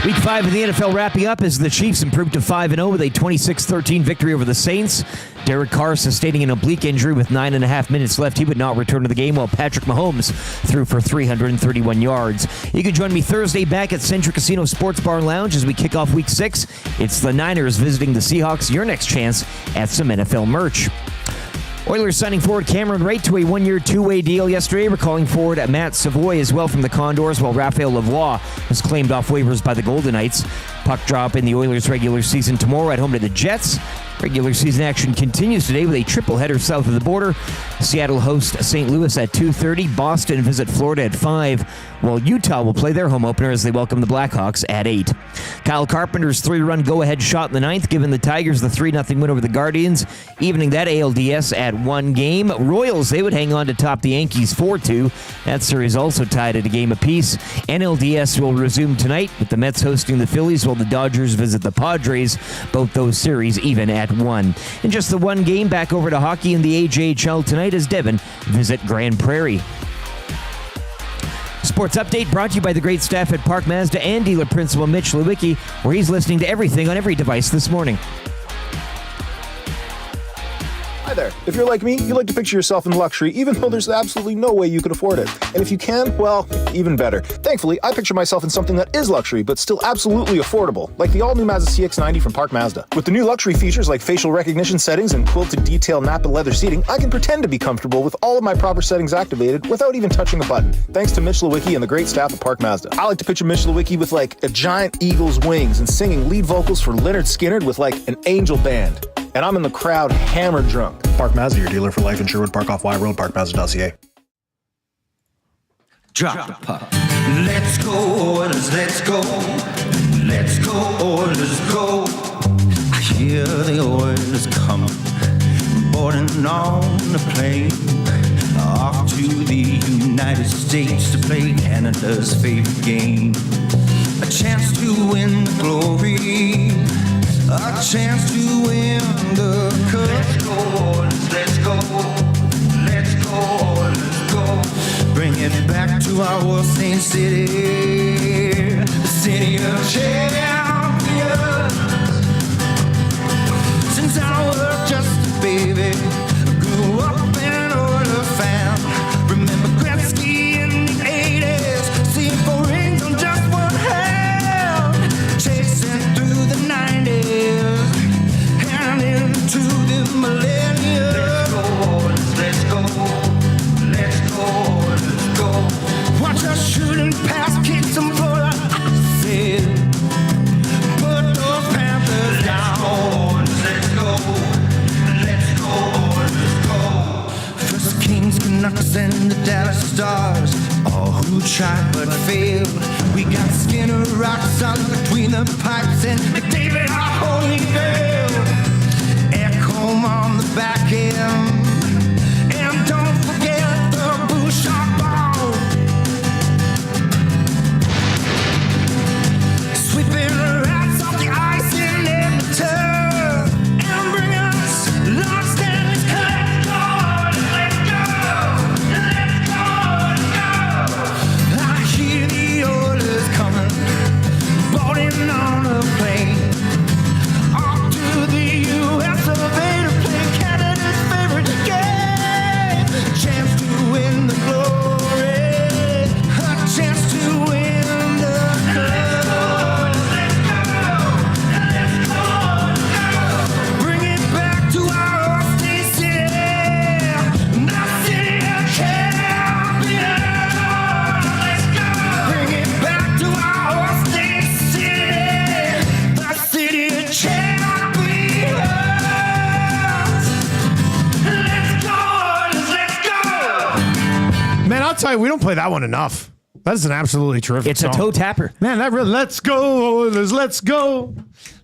Week 5 of the NFL wrapping up as the Chiefs improved to 5-0 with a 26-13 victory over the Saints. Derek Carr sustaining an oblique injury with 9.5 minutes left. He would not return to the game, while Patrick Mahomes threw for 331 yards. You can join me Thursday back at Century Casino Sports Bar and Lounge as we kick off Week 6. It's the Niners visiting the Seahawks. Your next chance at some NFL merch. Oilers signing forward Cameron Wright to a one-year, two-way deal yesterday. We're calling forward Matt Savoy as well from the Condors, while Raphael Lavoie was claimed off waivers by the Golden Knights. Puck drop in the Oilers' regular season tomorrow at home to the Jets. Regular season action continues today with a triple header south of the border. Seattle hosts St. Louis at 2:30. Boston visit Florida at 5, while Utah will play their home opener as they welcome the Blackhawks at 8. Kyle Carpenter's 3-run go-ahead shot in the ninth, giving the Tigers the 3-0 win over the Guardians, evening that ALDS at 1 game. Royals, they would hang on to top the Yankees 4-2. That series also tied at a game apiece. NLDS will resume tonight with the Mets hosting the Phillies, while the Dodgers visit the Padres. Both those series even at 1. In just the one game, back over to hockey in the AJHL tonight as Devon visit Grand Prairie. Sports Update brought to you by the great staff at Park Mazda and dealer principal Mitch Lewicki, where he's listening to everything on every device this morning. Hi there. If you're like me, you like to picture yourself in luxury, even though there's absolutely no way you could afford it. And if you can, well, even better. Thankfully, I picture myself in something that is luxury, but still absolutely affordable, like the all-new Mazda CX-90 from Park Mazda. With the new luxury features like facial recognition settings and quilted detail Napa leather seating, I can pretend to be comfortable with all of my proper settings activated without even touching a button, thanks to Mitch Lewicki and the great staff at Park Mazda. I like to picture Mitch Lewicki with like a giant eagle's wings and singing lead vocals for Leonard Skinner with like an angel band. And I'm in the crowd hammered drunk. Park Mazda, your dealer for life in Sherwood Park off Y Road, parkmazda.ca. Drop the puck. Let's go, Oilers, let's go. Let's go, Oilers, go. I hear the Oilers coming, boarding on the plane, off to the United States to play Canada's favorite game. A chance to win the glory, a chance to win the cup. Let's go, Oilers, let's go. Let's go, Oilers, go. Bring it back to our war-stained city, the city of champions. Since I was just a baby, grew up an Oilers fan. Remember Gretzky in the 80s, seeing 4 rings on just one hand, chasing through the 90s, and into the millennium. Let's go, Oilers, let's go. Let's go, let's go. Watch us shooting past kicks and Florida. I said, put those Panthers down. Let's go, let's go, let's go. First Kings, Canucks, and the Dallas Stars, all who tried but failed. We got Skinner, Robertson between the pipes, and McDavid, our holy grail. Ekholm on the back end, and don't forget the Bouchard ball. Sweeping rats off the ice in Edmonton, and bring us Lord Stanley's Cup. Let's go, let's go, let's go. I hear the Oilers coming, boarding on a plane, off to the U.S. of A to play Canada's favorite game. A chance to win the glory, a chance to win the cup. Let's go, let's go, let's go. Bring it back to our state city, the city of champions. Let's go. Bring it back to our state city, the city of champions. Let's go, let's go. Man, I'll tell you, we don't play that one enough. That is an absolutely terrific It's song. a toe tapper. Man, that really, let's go, Oilers, let's go.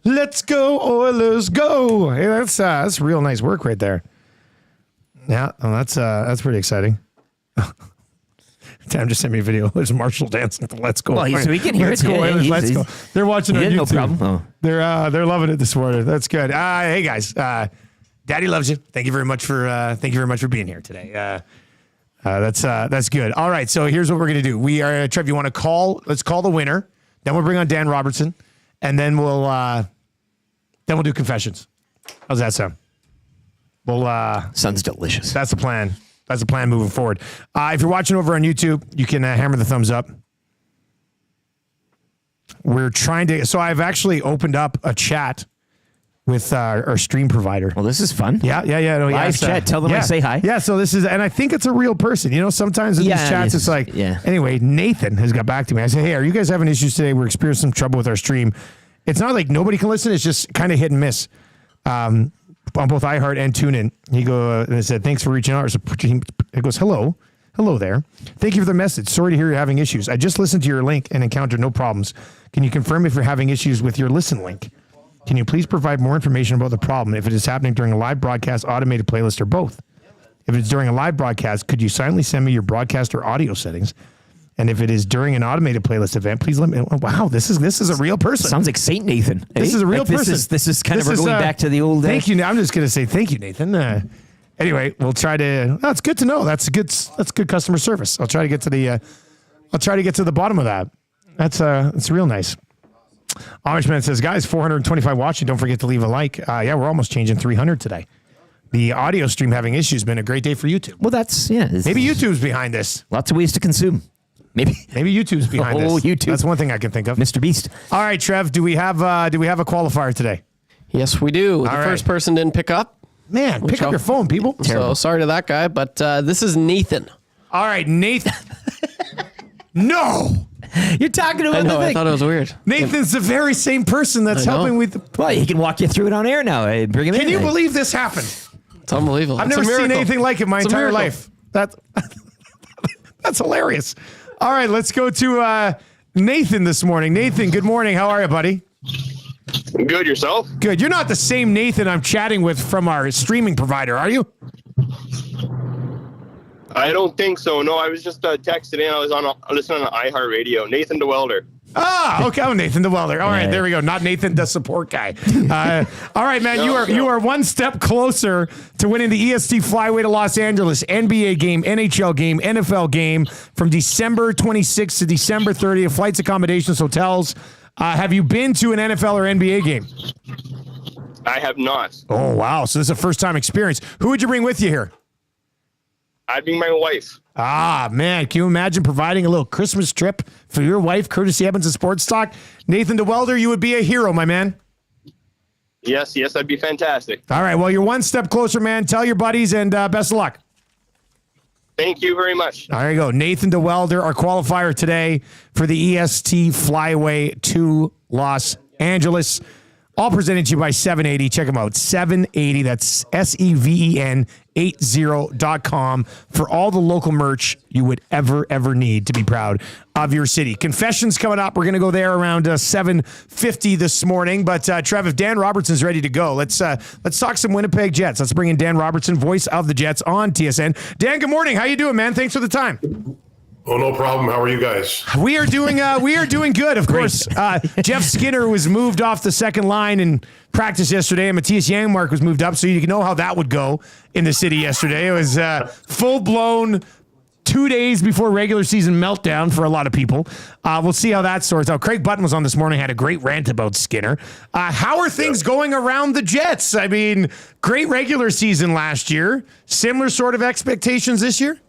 Let's go, Oilers, go. Hey, that's real nice work right there. Yeah, well, that's pretty exciting. Tam just sent me a video. There's Marshall dancing at the Let's Go. Well, so he can hear Let's it. Go. Yeah, Let's Go. They're watching on YouTube. No problem. Oh. They're loving it this morning. That's good. Hey guys, Daddy loves you. Thank you very much for being here today. That's good. All right, so here's what we're gonna do. We are Trev. You want to call? Let's call the winner. Then we'll bring on Dan Robertson, and then we'll do confessions. How's that sound? Well, sounds delicious. That's the plan. That's the plan moving forward. If you're watching over on YouTube, you can hammer the thumbs up. We're trying to. So I've actually opened up a chat with our stream provider. Well, this is fun. Yeah. No, Live chat. Tell them I say hi. Yeah. So this is, and I think it's a real person. You know, sometimes in these chats, it's like, Anyway, Nathan has got back to me. I say, hey, are you guys having issues today? We're experiencing some trouble with our stream. It's not like nobody can listen. It's just kind of hit and miss. On both iHeart and TuneIn. He and I said, thanks for reaching out. It goes, hello there. Thank you for the message. Sorry to hear you're having issues. I just listened to your link and encountered no problems. Can you confirm if you're having issues with your listen link? Can you please provide more information about the problem? If it is happening during a live broadcast, automated playlist, or both? If it's during a live broadcast, could you silently send me your broadcast or audio settings? And if it is during an automated playlist event, please let me. Wow, this is a real person. Sounds like Saint Nathan. This is a real person. This is kind of going back to the old. Thank you. I'm just going to say thank you, Nathan. Anyway, we'll try to. Oh, it's good to know. That's good customer service. I'll try to get to the bottom of that. That's real nice. Amishman says, guys, 425 watching. Don't forget to leave a like. Yeah, we're almost changing 300 today. The audio stream having issues. Been a great day for YouTube. Well, maybe YouTube's behind this. Lots of ways to consume. Maybe YouTube's behind this. YouTube. That's one thing I can think of. Mr. Beast. All right, Trev. Do we have a qualifier today? Yes, we do. The first person didn't pick up. Man, pick up your phone, people. So sorry to that guy, but this is Nathan. All right, Nathan. No. You're talking about I thought it was weird. Nathan's the very same person that's helping with. Well, he can walk you through it on air now. Bring him in. Can you believe this happened? It's unbelievable. I've never seen anything like it my entire life. That's hilarious. All right, let's go to Nathan this morning. Nathan, good morning. How are you, buddy? Good, yourself? Good. You're not the same Nathan I'm chatting with from our streaming provider, are you? I don't think so. No, I was just texting in. I was listening to iHeartRadio. Nathan DeWelder. Ah, okay. Oh, Nathan the welder. All right, there we go. Not Nathan the support guy. All right, man. You are one step closer to winning the EST Flyway to Los Angeles NBA game, NHL game, NFL game from December 26th to December 30th. Flights, accommodations, hotels. Have you been to an NFL or NBA game? I have not. Oh, wow. So this is a first-time experience. Who would you bring with you here? I'd bring my wife. Ah, man. Can you imagine providing a little Christmas trip for your wife, courtesy Evans and Sports Talk? Nathan DeWelder, you would be a hero, my man. Yes, that'd be fantastic. All right. Well, you're one step closer, man. Tell your buddies and best of luck. Thank you very much. There you go. Nathan DeWelder, our qualifier today for the EST Flyway to Los Angeles. All presented to you by 780. Check them out. 780. That's SEVEN80.com for all the local merch you would ever need to be proud of your city. Confessions coming up. We're going to go there around 7:50 this morning. But Trev, if Dan Robertson's ready to go, let's talk some Winnipeg Jets. Let's bring in Dan Robertson, voice of the Jets on TSN. Dan, good morning. How you doing, man? Thanks for the time. Oh, no problem. How are you guys? We are doing good. Of course, Jeff Skinner was moved off the second line in practice yesterday, and Matthias Janmark was moved up, so you can know how that would go in the city yesterday. It was full-blown 2 days before regular season meltdown for a lot of people. We'll see how that sorts out. Craig Button was on this morning, had a great rant about Skinner. How are things going around the Jets? I mean, great regular season last year. Similar sort of expectations this year?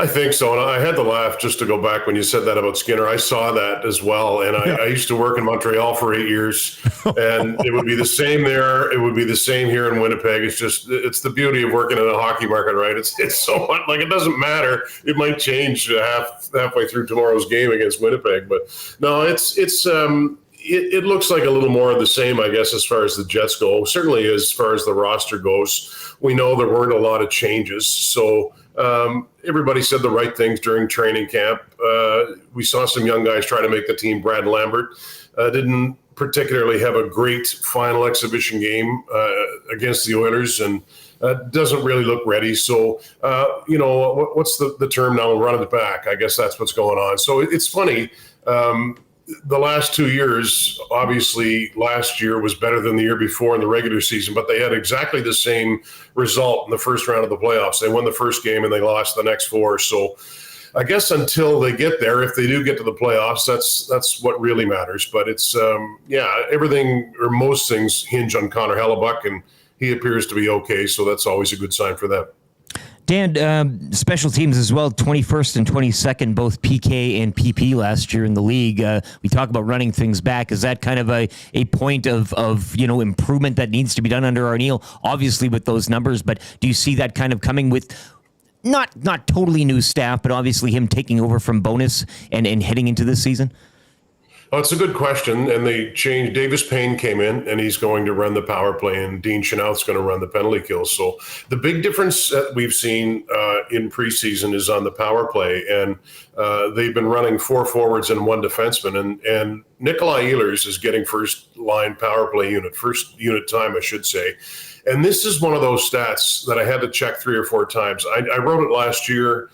I think so. And I had to laugh just to go back when you said that about Skinner. I saw that as well. And I used to work in Montreal for 8 years, and it would be the same there. It would be the same here in Winnipeg. It's the beauty of working in a hockey market, right? It's so like, it doesn't matter. It might change halfway through tomorrow's game against Winnipeg, but no, it looks like a little more of the same, I guess, as far as the Jets go. Certainly as far as the roster goes, we know there weren't a lot of changes. So everybody said the right things during training camp. We saw some young guys try to make the team. Brad Lambert didn't particularly have a great final exhibition game against the Oilers, and doesn't really look ready. So, what's the term now? Run it back. I guess that's what's going on. So it's funny. The last 2 years, obviously last year was better than the year before in the regular season, but they had exactly the same result in the first round of the playoffs. They won the first game and they lost the next 4. So I guess until they get there, if they do get to the playoffs, that's what really matters. But it's, everything or most things hinge on Connor Hellebuck, and he appears to be okay. So that's always a good sign for them. Dan, special teams as well, 21st and 22nd, both PK and PP last year in the league. We talk about running things back. Is that kind of a point of improvement that needs to be done under Arniel? Obviously with those numbers, but do you see that kind of coming with not totally new staff, but obviously him taking over from Bonus and heading into this season? Oh, it's a good question. And they changed. Davis Payne came in, and he's going to run the power play, and Dean Chenault's going to run the penalty kills. So the big difference that we've seen in preseason is on the power play. And they've been running 4 forwards and 1 defenseman. And Nikolai Ehlers is getting first unit time, I should say. And this is one of those stats that I had to check 3 or 4 times. I wrote it last year.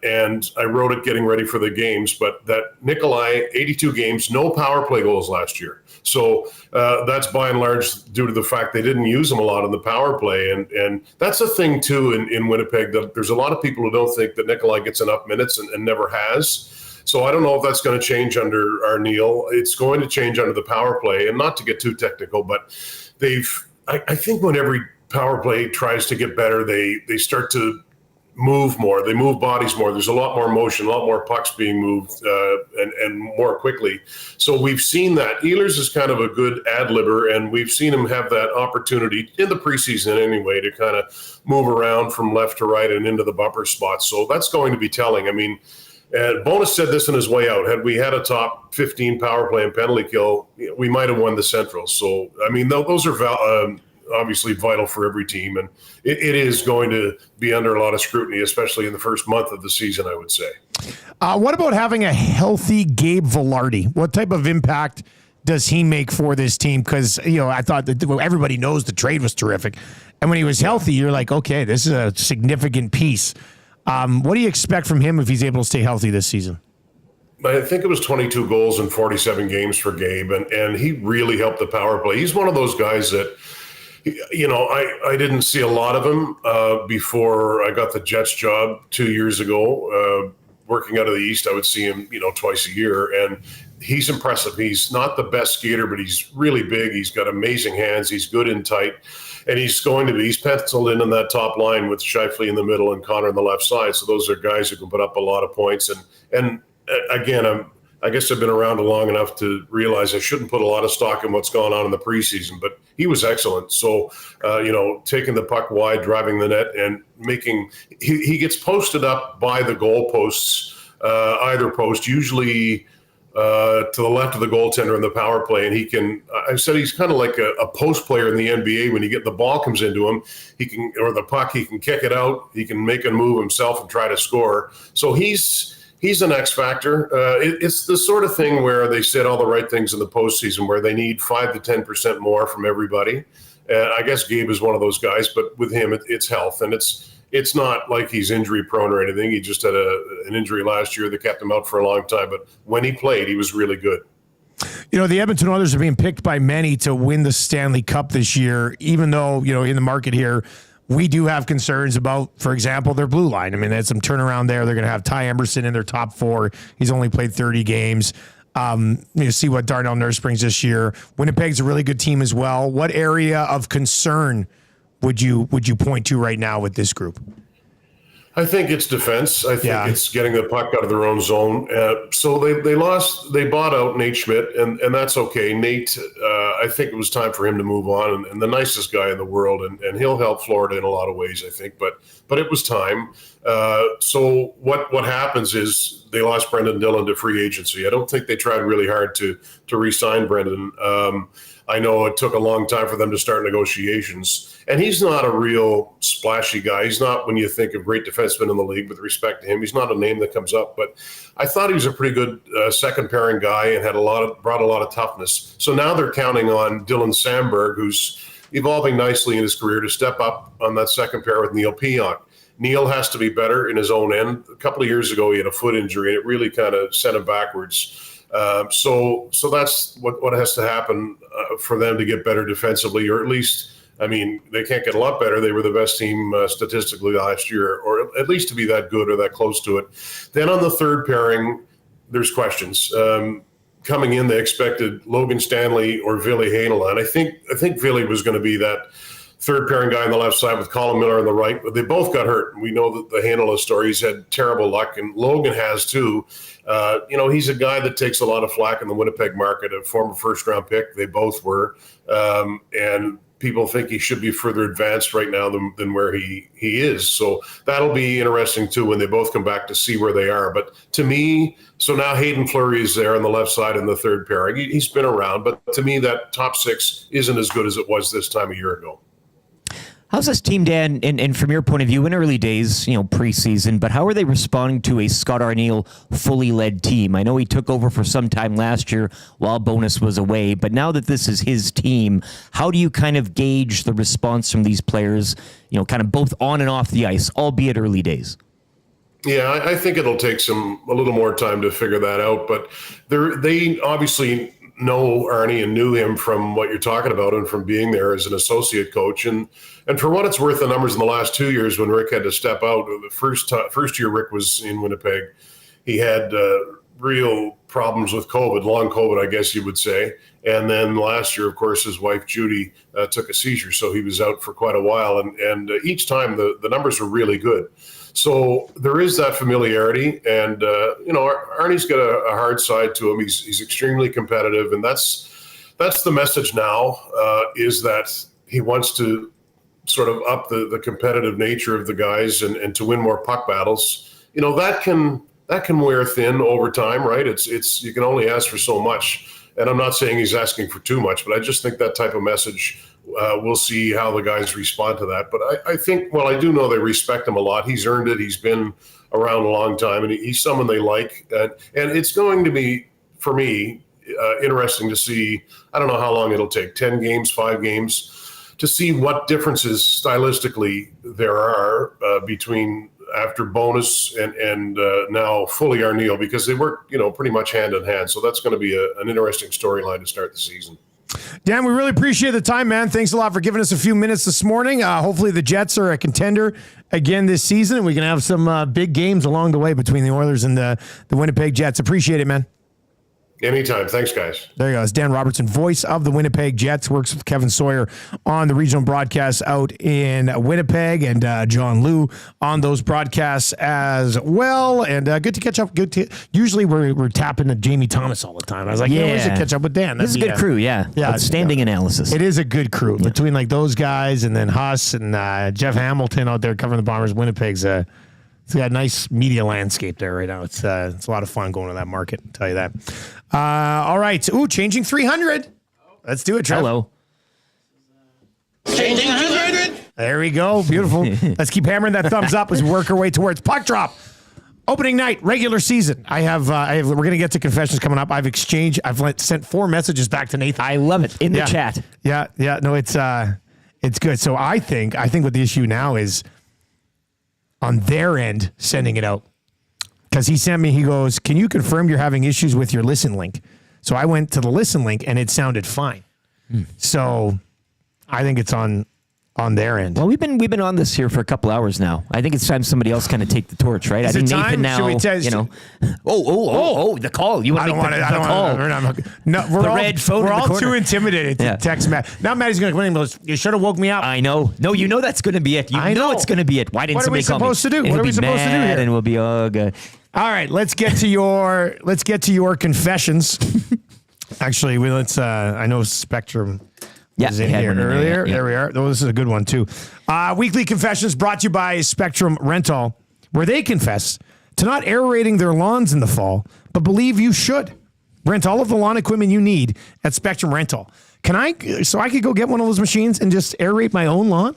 And I wrote it getting ready for the games, but that Nikolai, 82 games, no power play goals last year. So that's by and large due to the fact they didn't use him a lot in the power play. And that's a thing, too, in Winnipeg, that there's a lot of people who don't think that Nikolai gets enough minutes and never has. So I don't know if that's going to change under Arniel. It's going to change under the power play. And not to get too technical, but I think when every power play tries to get better, they start to move more. They move bodies more. There's a lot more motion, a lot more pucks being moved and more quickly. So we've seen that. Ehlers is kind of a good ad-libber, and we've seen him have that opportunity in the preseason anyway to kind of move around from left to right and into the bumper spots. So that's going to be telling. I mean, Bonus said this on his way out. Had we had a top 15 power play and penalty kill, we might have won the Central. So, I mean, those are obviously vital for every team, and it is going to be under a lot of scrutiny, especially in the first month of the season, I would say. What about having a healthy Gabe Vilardi? What type of impact does he make for this team? Because, I thought that everybody knows the trade was terrific, and when he was healthy, you're like, okay, this is a significant piece. What do you expect from him if he's able to stay healthy this season? I think it was 22 goals in 47 games for Gabe, and he really helped the power play. He's one of those guys that, I didn't see a lot of him before I got the Jets job 2 years ago. Working out of the East, I would see him, twice a year, and he's impressive. He's not the best skater, but he's really big. He's got amazing hands. He's good in tight, and he's penciled in on that top line with Scheifele in the middle and Connor on the left side. So those are guys who can put up a lot of points. And again, I guess I've been around long enough to realize I shouldn't put a lot of stock in what's gone on in the preseason, but he was excellent. So, taking the puck wide, driving the net, and he gets posted up by the goalposts, either post, usually to the left of the goaltender in the power play. And I said he's kind of like a post player in the NBA. When the ball comes into him, he can kick it out. He can make a move himself and try to score. So he's an X factor. It's the sort of thing where they said all the right things in the postseason, where they need 5 to 10% more from everybody. I guess Gabe is one of those guys, but with him, it's health, and it's not like he's injury prone or anything. He just had an injury last year that kept him out for a long time. But when he played, he was really good. The Edmonton Oilers are being picked by many to win the Stanley Cup this year, even though, in the market here, we do have concerns about, for example, their blue line. I mean, they had some turnaround there. They're going to have Ty Emerson in their top 4. He's only played 30 games. See what Darnell Nurse brings this year. Winnipeg's a really good team as well. What area of concern would you point to right now with this group? I think it's defense. I think it's getting the puck out of their own zone. So they bought out Nate Schmidt, and that's okay. Nate, I think it was time for him to move on, and the nicest guy in the world, and he'll help Florida in a lot of ways, I think. But it was time. So what happens is they lost Brendan Dillon to free agency. I don't think they tried really hard to re-sign Brendan. I know it took a long time for them to start negotiations. And he's not a real splashy guy. He's not, when you think of great defensemen in the league, with respect to him, he's not a name that comes up. But I thought he was a pretty good second pairing guy and had brought a lot of toughness. So now they're counting on Dylan Sandberg, who's evolving nicely in his career, to step up on that second pair with Neil Pionk. Neil has to be better in his own end. A couple of years ago, he had a foot injury, and it really kind of sent him backwards. So that's what has to happen for them to get better defensively, or at least, I mean, they can't get a lot better. They were the best team statistically last year, or at least to be that good or that close to it. Then on the third pairing, there's questions. Coming in, they expected Logan Stanley or Ville Heinola, and I think Ville was going to be that third pairing guy on the left side with Colin Miller on the right, but they both got hurt. We know that the Heinola story, he's had terrible luck, and Logan has too. He's a guy that takes a lot of flack in the Winnipeg market, a former first-round pick. They both were, and people think he should be further advanced right now than where he is. So that'll be interesting too when they both come back to see where they are. But to me, so now Hayden Fleury is there on the left side in the third pairing. He's been around, but to me that top six isn't as good as it was this time a year ago. How's this team, Dan, and from your point of view, in early days, preseason, but how are they responding to a Scott Arniel fully led team? I know he took over for some time last year while Bonus was away, but now that this is his team, how do you kind of gauge the response from these players, kind of both on and off the ice, albeit early days? Yeah, I think it'll take a little more time to figure that out, but they obviously know Arnie and knew him from what you're talking about and from being there as an associate coach. And for what it's worth, the numbers in the last 2 years when Rick had to step out, the first year Rick was in Winnipeg, he had real problems with COVID, long COVID, I guess you would say. And then last year, of course, his wife, Judy, took a seizure. So he was out for quite a while. And each time the numbers were really good. So there is that familiarity, and Arnie's got a hard side to him. He's extremely competitive, and that's the message now. Is that he wants to sort of up the competitive nature of the guys and to win more puck battles. That can wear thin over time, right? It's you can only ask for so much, and I'm not saying he's asking for too much, but I just think that type of message. We'll see how the guys respond to that. But I think, I do know they respect him a lot. He's earned it. He's been around a long time, and he's someone they like. And it's going to be, for me, interesting to see. I don't know how long it'll take, 10 games, 5 games, to see what differences stylistically there are between after Bonus and now fully Arniel, because they work, pretty much hand in hand. So that's going to be an interesting storyline to start the season. Dan, we really appreciate the time, man. Thanks a lot for giving us a few minutes this morning. Hopefully the Jets are a contender again this season, and we can have some big games along the way between the Oilers and the Winnipeg Jets. Appreciate it, man. Anytime. Thanks, guys. There you go. It's Dan Robertson, voice of the Winnipeg Jets, works with Kevin Sawyer on the regional broadcasts out in Winnipeg, and John Liu on those broadcasts as well. And good to catch up. Usually we're tapping to Jamie Thomas all the time. I was like, we should catch up with Dan. This is a good crew, yeah. Outstanding analysis. It is a good crew between like those guys and then Huss and Jeff Hamilton out there covering the Bombers. Winnipeg's it's got a nice media landscape there right now. It's a lot of fun going to that market, I'll tell you that. All right. Ooh, changing 300. Let's do it, Trev. Hello. Changing 200. There we go. Beautiful. Let's keep hammering that thumbs up as we work our way towards puck drop. Opening night, regular season. We're going to get to confessions coming up. I've sent 4 messages back to Nathan. I love it. In the chat. Yeah. No, it's good. So I think what the issue now is on their end sending it out. Because he sent me, he goes, can you confirm you're having issues with your listen link? So I went to the listen link and it sounded fine. So I think it's on their end. Well, we've been on this here for a couple hours now. I think it's time somebody else kind of take the torch, right? Is I think it time? Nathan now, Should we test? the call. You want to make the call? No, we're all too intimidated to text Matt. Now Maddie's going to come in and goes, you should have woke me up. I know. No, you know that's going to be it. You know it's going to be it. Why didn't somebody call me? What are we supposed to do? What are we supposed to do here? And we'll be all good. All right, let's get to your confessions. Actually, I know Spectrum was in here earlier. There we are. Oh, this is a good one too. Weekly confessions brought to you by Spectrum Rental, where they confess to not aerating their lawns in the fall, but believe you should. Rent all of the lawn equipment you need at Spectrum Rental. So I could go get one of those machines and just aerate my own lawn?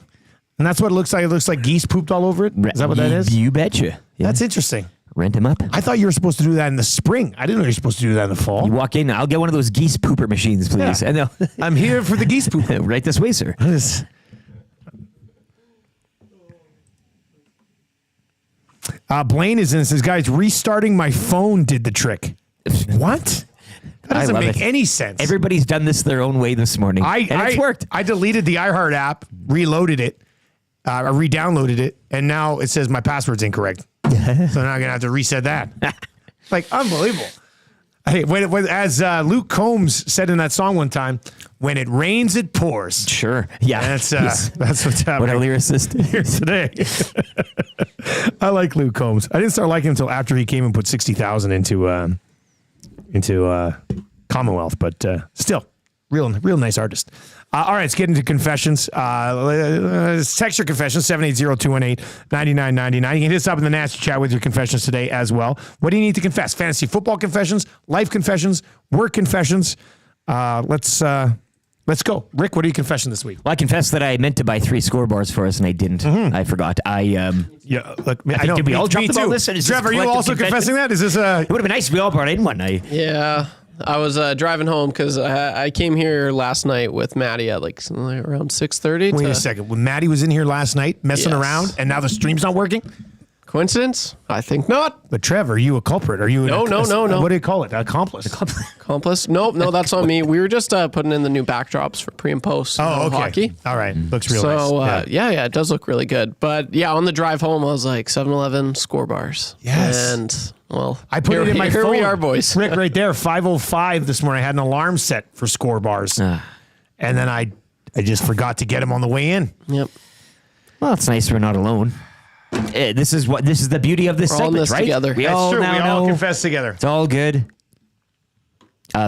And that's what it looks like. It looks like geese pooped all over it. Is that what that is? You betcha. Yeah. That's interesting. Rent them up. I thought you were supposed to do that in the spring. I didn't know you were supposed to do that in the fall. You walk in, I'll get one of those geese pooper machines, please. Yeah. And they'll- I'm here for the geese pooper. Right this way, sir. Blaine is in and says, guys, restarting my phone did the trick. What? That doesn't I love make it. any sense. Everybody's done this their own way this morning. And it's worked. I deleted the iHeart app, reloaded it, I re-downloaded it, and now it says my password's incorrect. So now I'm going to have to reset that. Like, unbelievable. Hey, as Luke Combs said in that song one time, when it rains, it pours. Sure. Yeah. That's what's happening. What a lyricist Here today. I like Luke Combs. I didn't start liking him until after he came and put 60,000 into Commonwealth, but still, real nice artist. All right, let's get into confessions. Text your confessions, 780-218-9999. You can hit us up in the nasty chat with your confessions today as well. What do you need to confess? Fantasy football confessions, life confessions, work confessions. Let's go. Rick, what are you confessing this week? Well, I confess that I meant to buy 3 scoreboards for us, and I didn't. I forgot. Yeah, look, I know. Did we all jump about this? Trevor, are you also confessing that? Is this a... It would have been nice if we all brought in one. Yeah. I was driving home because I came here last night with Maddie at like around 6:30. Wait a second. When Maddie was in here last night messing around and now the stream's not working? Coincidence? I think not. But Trevor, are you a culprit? Are you No. What do you call it? Accomplice? Accomplice? No, that's on me. We were just putting in the new backdrops for pre and post hockey. All right. Looks real nice. So, yeah, it does look really good. But yeah, on the drive home, I was like 7-Eleven score bars. Yes. And, well, I put it in my phone. Here we are, boys. Rick, right there, 5:05 this morning. I had an alarm set for score bars. And then I just forgot to get them on the way in. Yep. Well, it's nice we're not alone. This is the beauty of this We're all in segment, this right? together. We That's all true. now We all know. confess together. It's all good.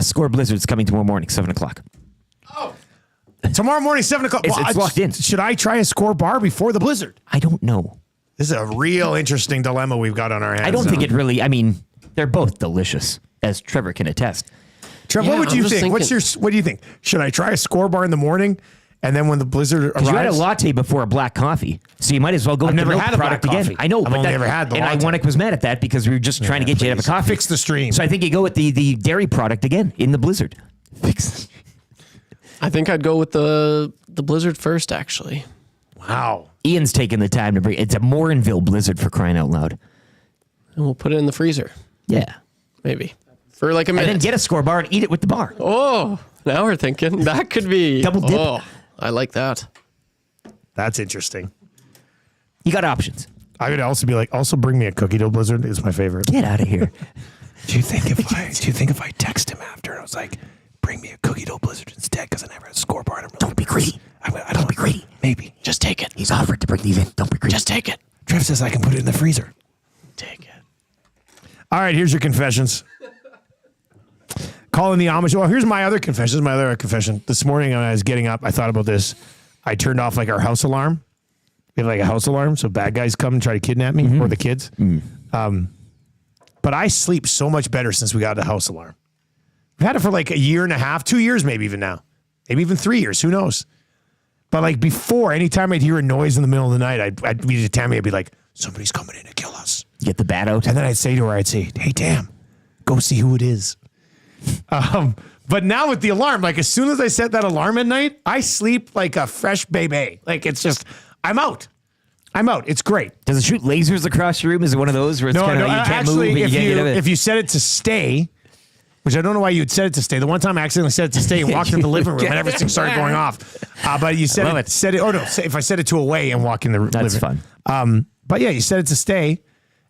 Score Blizzard's coming tomorrow morning, 7:00. Tomorrow morning, 7:00. It's locked in. Should I try a score bar before the Blizzard? I don't know. This is a real interesting dilemma we've got on our hands. I don't think it really. I mean, they're both delicious, as Trevor can attest. Trevor, Yeah, what would I'm you just think? thinking- What do you think? Should I try a score bar in the morning, and then when the Blizzard arrives? You had a latte before a black coffee, so you might as well go I've with never the milk had a black product again. coffee. I know, I've but only ever had the and latte. Iwanic was mad at that because we were just trying to get you to have a coffee. Fix the stream. So I think you go with the dairy product again in the Blizzard. Fix. I think I'd go with the Blizzard first, actually. Wow. Ian's taking the time to bring. It's a Morinville Blizzard, for crying out loud. And we'll put it in the freezer. Yeah. Maybe. For like a minute. And then get a score bar and eat it with the bar. Oh, now we're thinking. That could be. Double dip. Oh, I like that. That's interesting. You got options. I would also be like, also bring me a cookie dough Blizzard is my favorite. Get out of here. Do you think if I text him after and I was like, bring me a cookie dough Blizzard instead because I never had a score bar. Don't be greedy. Don't be greedy. Maybe. Just take it. He's offered to bring these in. Don't be greedy. Just take it. Trev says I can put it in the freezer. Take it. All right, here's your confessions. Calling the Amish. Well, here's my other confession. My other confession. This morning when I was getting up, I thought about this. I turned off like our house alarm. We have like a house alarm, so bad guys come and try to kidnap me or the kids. But I sleep so much better since we got the house alarm. We've had it for like a year and a half, 2 years maybe even now. Maybe even 3 years. Who knows? But like before, anytime I'd hear a noise in the middle of the night, I'd be to Tammy, I'd be like, somebody's coming in to kill us. Get the bat out. And then I'd say to her, hey, Tam, go see who it is. But now with the alarm, like as soon as I set that alarm at night, I sleep like a fresh baby. Like it's just, I'm out. It's great. Does it shoot lasers across your room? Is it one of those where it's kind of like you can't move and you can't get out of it? If you set it to stay, which I don't know why you'd set it to stay. The one time I accidentally set it to stay and walked in the living room and everything started going off. But you set it. Oh no! If I set it to away and walk in the living room, that's fun. But yeah, you set it to stay,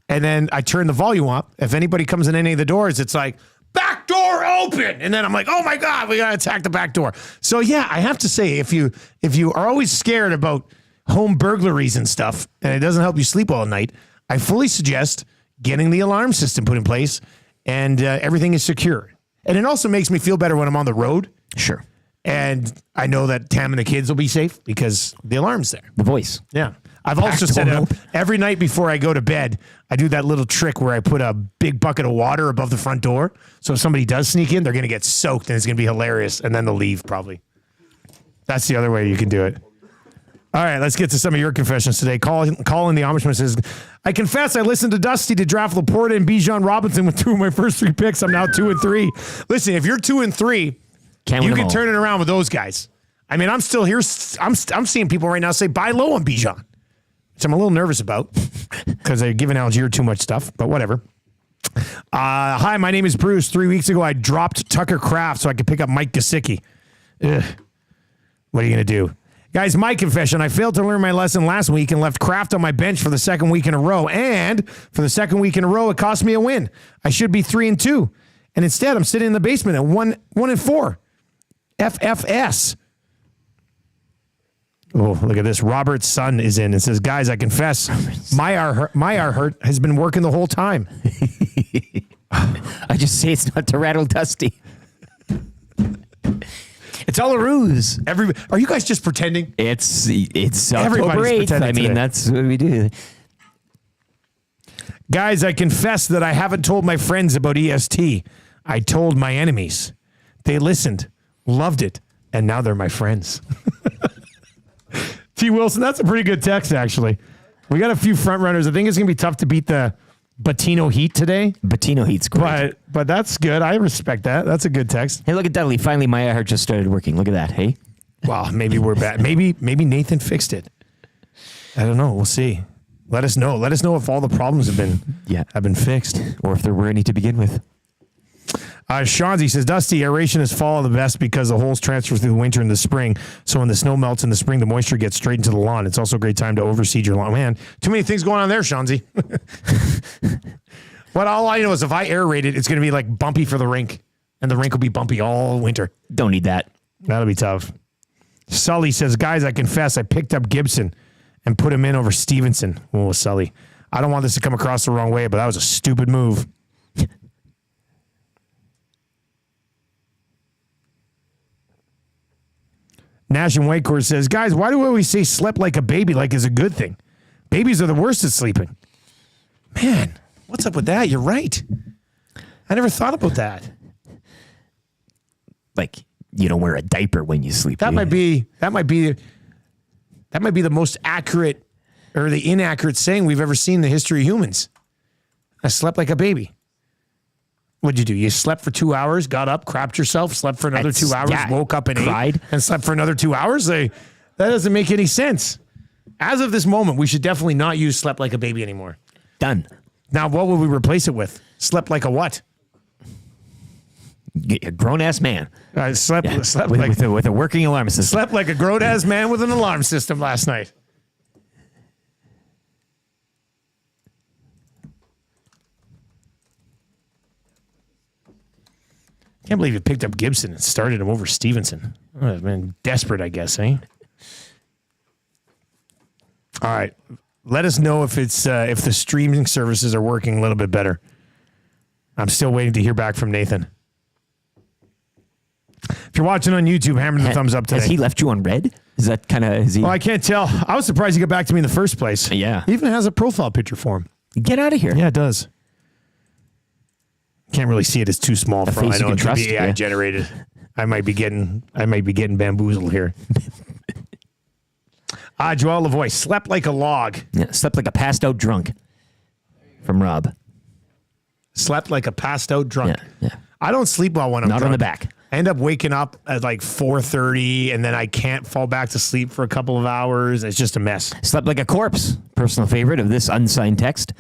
and then I turn the volume up. If anybody comes in any of the doors, it's like back door open, and then I'm like, oh my god, we gotta attack the back door. So yeah, I have to say, if you are always scared about home burglaries and stuff, and it doesn't help you sleep all night, I fully suggest getting the alarm system put in place, and everything is secure. And it also makes me feel better when I'm on the road. Sure. And I know that Tam and the kids will be safe because the alarm's there. The voice. Yeah. I've also set it up every night before I go to bed. I do that little trick where I put a big bucket of water above the front door. So if somebody does sneak in, they're going to get soaked and it's going to be hilarious. And then they'll leave probably. That's the other way you can do it. All right, let's get to some of your confessions today. Colin the Amishman says, I confess I listened to Dusty to draft Laporta and Bijan Robinson with 2 of my first 3 picks. I'm now 2 and 3. Listen, if you're 2 and 3, you can turn it around with those guys. I mean, I'm still here. I'm seeing people right now say buy low on Bijan, which I'm a little nervous about because they're giving Algier too much stuff, but whatever. Hi, my name is Bruce. 3 weeks ago, I dropped Tucker Kraft so I could pick up Mike Gesicki. Ugh. What are you going to do? Guys, my confession, I failed to learn my lesson last week and left Kraft on my bench for the second week in a row. And for the second week in a row, it cost me a win. I should be 3 and 2. And instead, I'm sitting in the basement at 1 and 4. FFS. Oh, look at this. Robert's son is in and says, guys, I confess, my R hurt has been working the whole time. I just say it's not to rattle Dusty. It's all a ruse. Are you guys just pretending? It's October 8th. I mean, that's what we do. Guys, I confess that I haven't told my friends about EST. I told my enemies. They listened, loved it, and now they're my friends. T. Wilson, that's a pretty good text, actually. We got a few front runners. I think it's going to be tough to beat the Bettino Heat today. Bettino Heat's great. But that's good. I respect that. That's a good text. Hey, look at Dudley. Finally, my heart just started working. Look at that. Hey. Well, maybe we're bad. Maybe Nathan fixed it. I don't know. We'll see. Let us know. Let us know if all the problems have been fixed. Or if there were any to begin with. Shanzi says, Dusty, aeration is fall the best because the holes transfer through the winter and the spring. So when the snow melts in the spring, the moisture gets straight into the lawn. It's also a great time to overseed your lawn. Man, too many things going on there, Shanzi. But all I know is if I aerate it, it's going to be like bumpy for the rink. And the rink will be bumpy all winter. Don't need that. That'll be tough. Sully says, guys, I confess I picked up Gibson and put him in over Stevenson. Oh, Sully. I don't want this to come across the wrong way, but that was a stupid move. Nash and Whitecourt says, guys, why do we always say slept like a baby like is a good thing? Babies are the worst at sleeping. Man, what's up with that? You're right. I never thought about that. Like, you don't wear a diaper when you sleep. That might be the most accurate or the inaccurate saying we've ever seen in the history of humans. I slept like a baby. What'd you do? You slept for 2 hours, got up, crapped yourself, slept for another 2 hours, woke up and ate, and slept for another 2 hours? That doesn't make any sense. As of this moment, we should definitely not use slept like a baby anymore. Done. Now, what would we replace it with? Slept like a what? A grown-ass man. Slept with a working alarm system. Slept like a grown-ass man with an alarm system last night. Can't believe you picked up Gibson and started him over Stevenson. Oh, man, desperate, I guess, eh? All right. Let us know if it's if the streaming services are working a little bit better. I'm still waiting to hear back from Nathan. If you're watching on YouTube, hammer the thumbs up today. Has he left you on red? Is that kind of... Well, I can't tell. I was surprised he got back to me in the first place. Yeah. He even has a profile picture for him. Get out of here. Yeah, it does. Can't really see it. It's too small for him. I know it could be AI generated. I might be getting bamboozled here. Joel Lavoie, slept like a log. Yeah, slept like a passed out drunk. From Rob. Slept like a passed out drunk. Yeah. I don't sleep well when I'm not drunk. on the back. I end up waking up at like 4:30, and then I can't fall back to sleep for a couple of hours. It's just a mess. Slept like a corpse. Personal favorite of this unsigned text.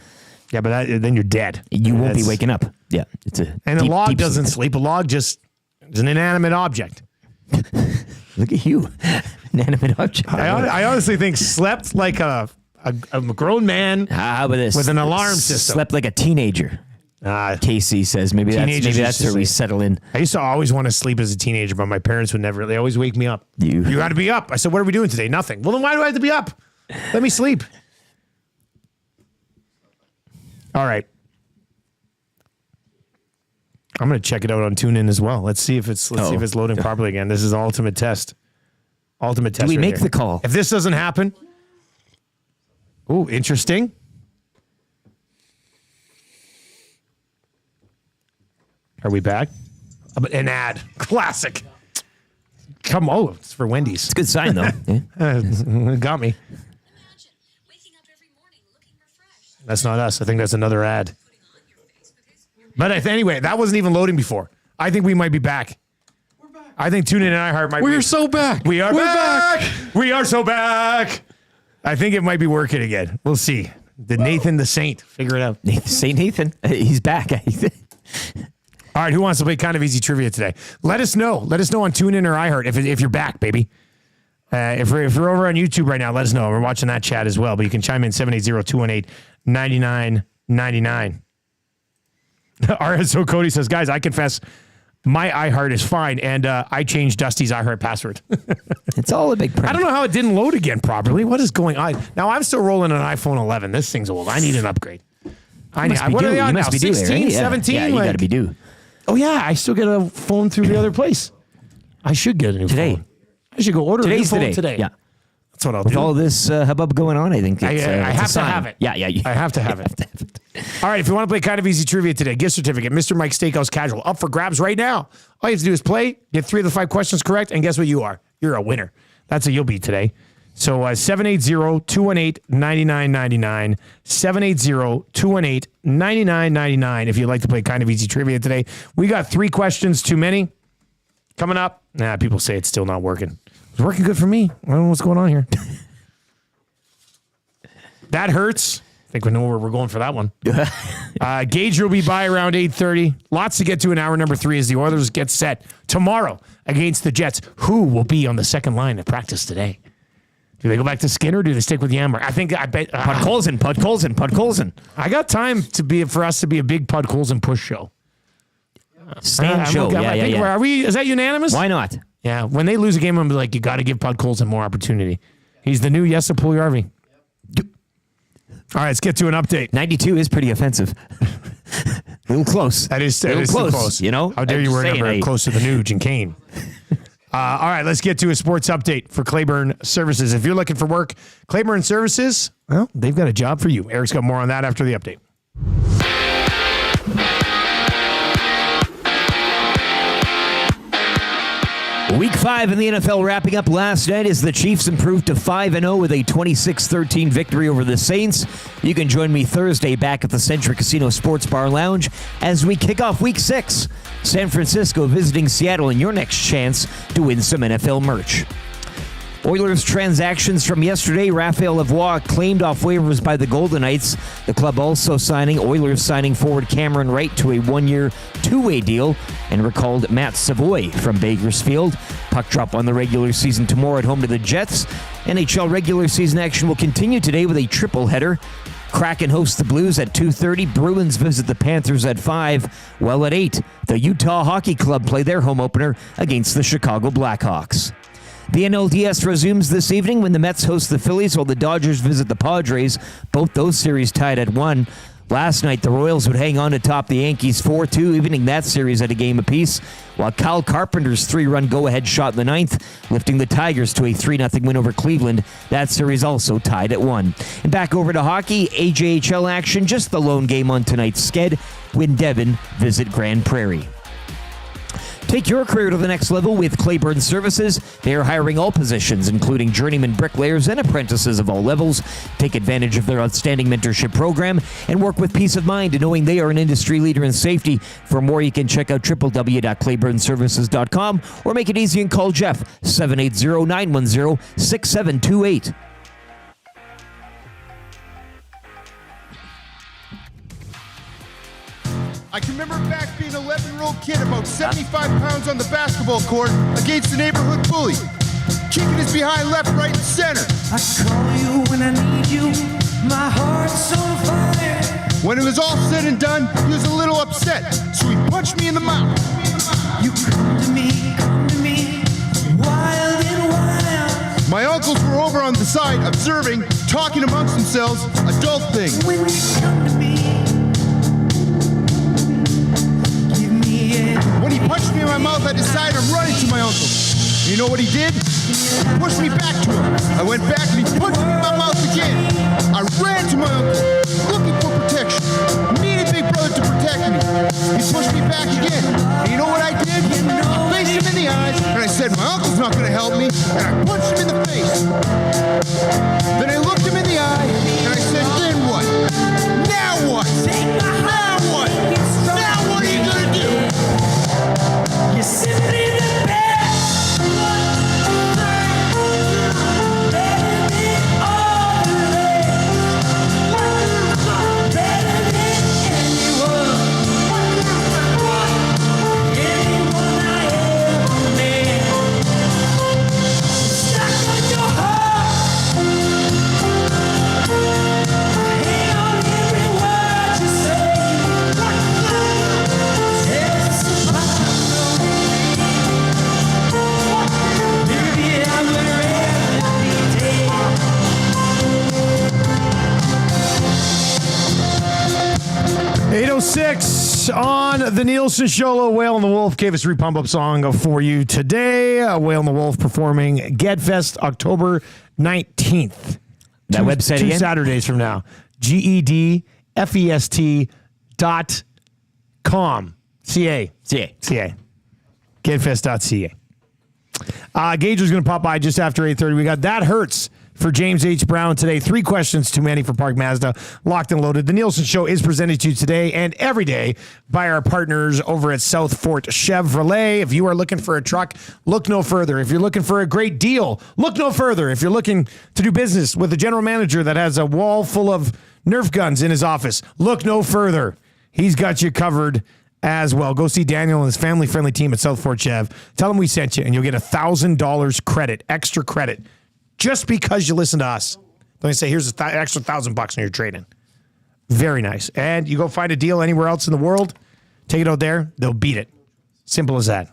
Yeah, but then you're dead. You won't be waking up. Yeah, it's a a log doesn't sleep. A log just is an inanimate object. Look at you, inanimate object. I honestly think slept like a grown man. How about this? With an alarm system. Slept like a teenager. Casey says maybe that's where we settle in. I used to always want to sleep as a teenager, but my parents would never. They always wake me up. You got to be up. I said, "What are we doing today?" Nothing. Well, then why do I have to be up? Let me sleep. All right. I'm going to check it out on TuneIn as well. Let's see if it's loading properly again. This is ultimate test. Ultimate test. Do we make the call? If this doesn't happen, ooh, interesting. Are we back? An ad. Classic. It's for Wendy's. It's a good sign, though. Yeah. Got me. That's not us. I think that's another ad. But anyway, that wasn't even loading before. I think we might be back. I think TuneIn and iHeart might be. We're so back. We are back. We are so back. I think it might be working again. We'll see. Did Nathan the Saint figure it out? Saint Nathan. He's back. All right, who wants to play kind of easy trivia today? Let us know. Let us know on TuneIn or iHeart if you're back, baby. If we're over on YouTube right now, let us know. We're watching that chat as well, but you can chime in 780-218-9999. RSO Cody says, guys, I confess my iHeart is fine, and I changed Dusty's iHeart password. It's all a big prank. I don't know how it didn't load again properly. What is going on? Now, I'm still rolling an iPhone 11. This thing's old. I need an upgrade. What are they on now? 16, 17? Yeah, you got to be due. Oh, yeah, I still get a phone through the other place. I should get a new phone. I should go order a new phone today. Yeah. That's what I'll With do. all this hubbub going on, I think I have to have it. Yeah. I have to have it. All right, if you want to play kind of easy trivia today, gift certificate, Mr. Mike Steakhouse Casual, up for grabs right now. All you have to do is play, get 3 of the 5 questions correct, and guess what you are? You're a winner. That's what you'll be today. So 780-218-9999, 780-218-9999 if you'd like to play kind of easy trivia today. We got 3 questions too many coming up. People say it's still not working. It's working good for me. I don't know what's going on here. That hurts. I think we know where we're going for that one. Gage will be by around 8:30. Lots to get to in hour number 3 as the Oilers get set tomorrow against the Jets. Who will be on the second line at practice today? Do they go back to Skinner or do they stick with Yammer? I bet Podkolzin. I got time for us to be a big Podkolzin push show. Stand show. Yeah. Are we? Is that unanimous? Why not? Yeah. When they lose a game, I'm gonna be like, you got to give Podkolzin more opportunity. He's the new Jesse Puljujärvi. All right, let's get to an update. 92 is pretty offensive. A little close. That is close. You know? How dare you wear a number close to the Nuge and Kane. All right, let's get to a sports update for Claiborne Services. If you're looking for work, Claiborne Services, well, they've got a job for you. Eric's got more on that after the update. Week 5 in the NFL wrapping up last night as the Chiefs improved to 5-0 with a 26-13 victory over the Saints. You can join me Thursday back at the Century Casino Sports Bar Lounge as we kick off Week 6. San Francisco visiting Seattle and your next chance to win some NFL merch. Oilers transactions from yesterday. Raphael Lavoie claimed off waivers by the Golden Knights. The club also Oilers signing forward Cameron Wright to a 1-year, 2-way deal and recalled Matt Savoy from Bakersfield. Puck drop on the regular season tomorrow at home to the Jets. NHL regular season action will continue today with a triple header. Kraken hosts the Blues at 2:30. Bruins visit the Panthers at 5. Well, at 8, the Utah Hockey Club play their home opener against the Chicago Blackhawks. The NLDS resumes this evening when the Mets host the Phillies while the Dodgers visit the Padres. Both those series tied at 1. Last night, the Royals would hang on to top the Yankees 4-2, evening that series at a game apiece, while Kyle Carpenter's 3-run go-ahead shot in the 9th, lifting the Tigers to a 3-0 win over Cleveland. That series also tied at 1. And back over to hockey, AJHL action, just the lone game on tonight's sked, when Devon visit Grand Prairie. Take your career to the next level with Claiborne Services. They are hiring all positions, including journeyman bricklayers and apprentices of all levels. Take advantage of their outstanding mentorship program and work with peace of mind knowing they are an industry leader in safety. For more, you can check out www.claiborneservices.com or make it easy and call Jeff, 780-910-6728. I can remember back being an 11-year-old kid, about 75 pounds on the basketball court against the neighborhood bully, kicking his behind left, right, and center. I call you when I need you, my heart's on fire. When it was all said and done, he was a little upset, so he punched me in the mouth. You come to me, wild and wild. My uncles were over on the side, observing, talking amongst themselves, adult things. When you come to me, when he punched me in my mouth, I decided I'm running to my uncle. You know what he did? He pushed me back to him. I went back and he punched me in my mouth again. I ran to my uncle, looking for protection. Needed Big Brother to protect me. He pushed me back again. And you know what I did? I faced him in the eyes and I said, my uncle's not 9:06 on the Nielson Show. Whale and the Wolf gave us a pump up song for you today. Whale and the Wolf performing Gedfest October 19th. That website two again? Saturdays from now. GEDFEST.com. CA. Gedfest.ca. Gage was going to pop by just after 8:30. We got That Hurts for James H. Brown today. 3 questions too many for Park Mazda. Locked and loaded. The Nielsen Show is presented to you today and every day by our partners over at South Fort Chevrolet. If you are looking for a truck, look no further. If you're looking for a great deal, look no further. If you're looking to do business with a general manager that has a wall full of Nerf guns in his office, look no further. He's got you covered as well. Go see Daniel and his family-friendly team at South Fort Chev. Tell them we sent you, and you'll get $1,000 credit, extra credit, just because you listen to us. Let me say, here's an extra $1,000 on your trade-in. Very nice. And you go find a deal anywhere else in the world, take it out there, they'll beat it. Simple as that.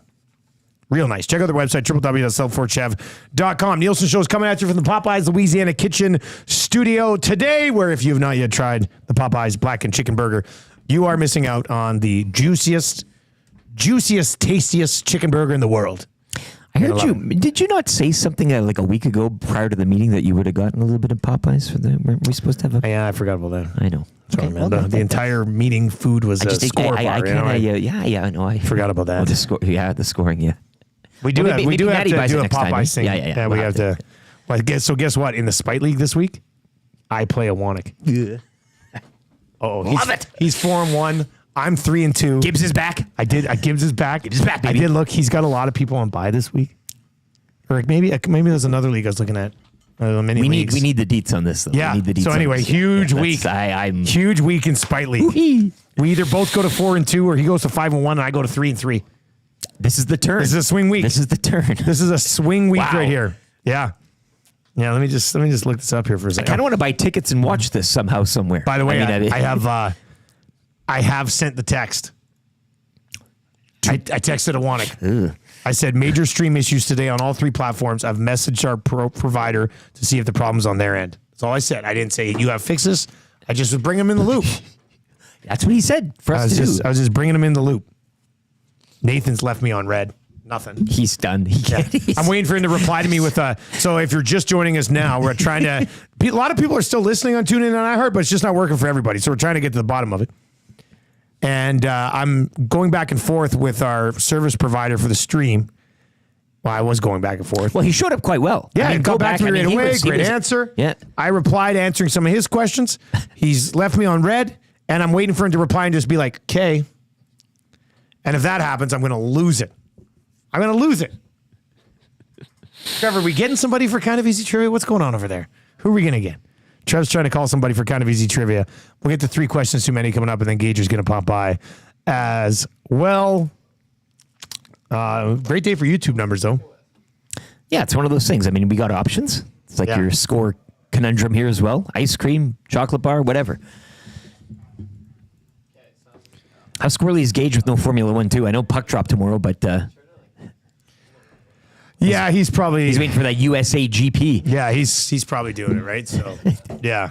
Real nice. Check out their website, www.southfortchev.com. Nielsen Show is coming at you from the Popeyes Louisiana Kitchen Studio today, where if you have not yet tried the Popeyes Blackened Chicken Burger, you are missing out on the juiciest, tastiest chicken burger in the world. I heard you. Did you not say something like a week ago prior to the meeting that you would have gotten a little bit of Popeyes for the? Weren't we supposed to have a? Yeah, I forgot about that. I know. Sorry, man. The entire meeting food was a score bar. I know. I forgot about that. Oh, the scoring. Yeah. We do have to do a Popeyes thing. Yeah. We have to. Well, guess what? In the Spite League this week, I play a Wannick. Yeah. Oh, love it. He's 4-1. I'm 3-2. Gibbs is back. Gibbs is back. Gibbs is back, baby. I did look. He's got a lot of people on bye this week. Or maybe there's another league I was looking at. Many leagues. We need the deets on this, though. Yeah. We need the deets so anyway, huge week. Huge week in Spite League. Woo-hee. We either both go to 4-2, or he goes to 5-1, and I go to 3-3. This is the turn. This is a swing week. This is the turn. This is a swing week right here. Yeah. Yeah, let me just look this up here for a second. I kind of want to buy tickets and watch this somehow, somewhere. By the way, I have sent the text. I texted a Wannick. I said, major stream issues today on all 3 platforms. I've messaged our provider to see if the problem's on their end. That's all I said. I didn't say you have fixes. I just was bringing him in the loop. That's what he said for us to do. I was just bringing him in the loop. Nathan's left me on red. Nothing. He's done. I'm waiting for him to reply to me with so if you're just joining us now, we're trying to, a lot of people are still listening on TuneIn and iHeart, but it's just not working for everybody. So we're trying to get to the bottom of it. And I'm going back and forth with our service provider for the stream. Well, I was going back and forth. Well, he showed up quite well. Yeah, he got back to me right away. Great answer. Yeah. I replied answering some of his questions. He's left me on red, and I'm waiting for him to reply and just be like, okay. And if that happens, I'm going to lose it. Trevor, are we getting somebody for Kind of Easy Trivia? What's going on over there? Who are we going to get? Trev's trying to call somebody for Kind of Easy Trivia. We'll get to 3 questions too many coming up, and then Gage is going to pop by as well. Great day for YouTube numbers, though. Yeah, it's one of those things. I mean, we got options. It's like your score conundrum here as well. Ice cream, chocolate bar, whatever. How squirrely is Gage with no Formula 1 too? I know puck drop tomorrow, but yeah, he's waiting for that USA GP. Yeah, he's probably doing it, right? So yeah.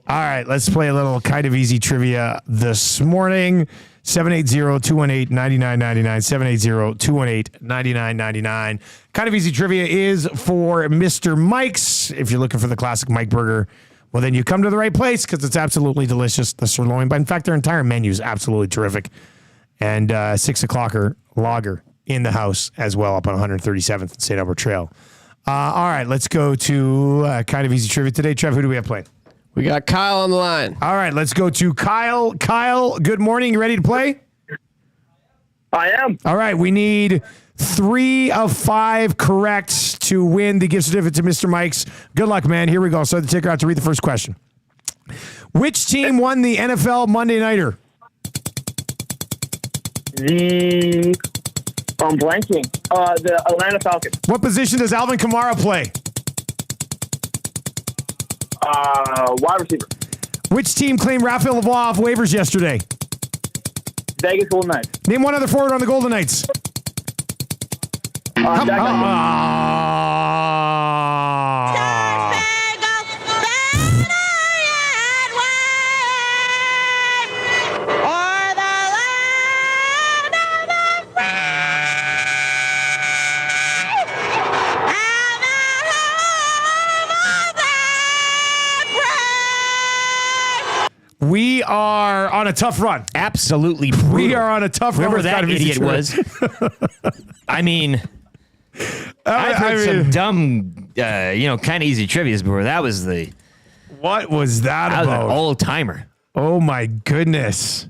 All right, let's play a little Kind of Easy Trivia this morning. 780-218-9999. 780-218-9999. Kind of Easy Trivia is for Mr. Mike's. If you're looking for the classic Mike burger, well, then you come to the right place because it's absolutely delicious. The sirloin, but in fact, their entire menu is absolutely terrific. And 6 o'clocker lager in the house as well up on 137th and St. Albert Trail. All right, let's go to Kind of Easy Trivia today. Trev, who do we have playing? We got Kyle on the line. All right, let's go to Kyle. Kyle, good morning. You ready to play? I am. All right, we need 3 of 5 correct to win the gift certificate to Mr. Mike's. Good luck, man. Here we go. Start the ticker out to read the first question. Which team won the NFL Monday Nighter? I'm blanking. The Atlanta Falcons. What position does Alvin Kamara play? Wide receiver. Which team claimed Rafael Lavoie off waivers yesterday? Vegas Golden Knights. Name one other forward on the Golden Knights. We are on a tough run. Absolutely brutal. We are on a tough run. Whoever that idiot was. I mean, I've heard some dumb, kind of easy trivias before. That was What was that about? Was an all-timer. Oh, my goodness.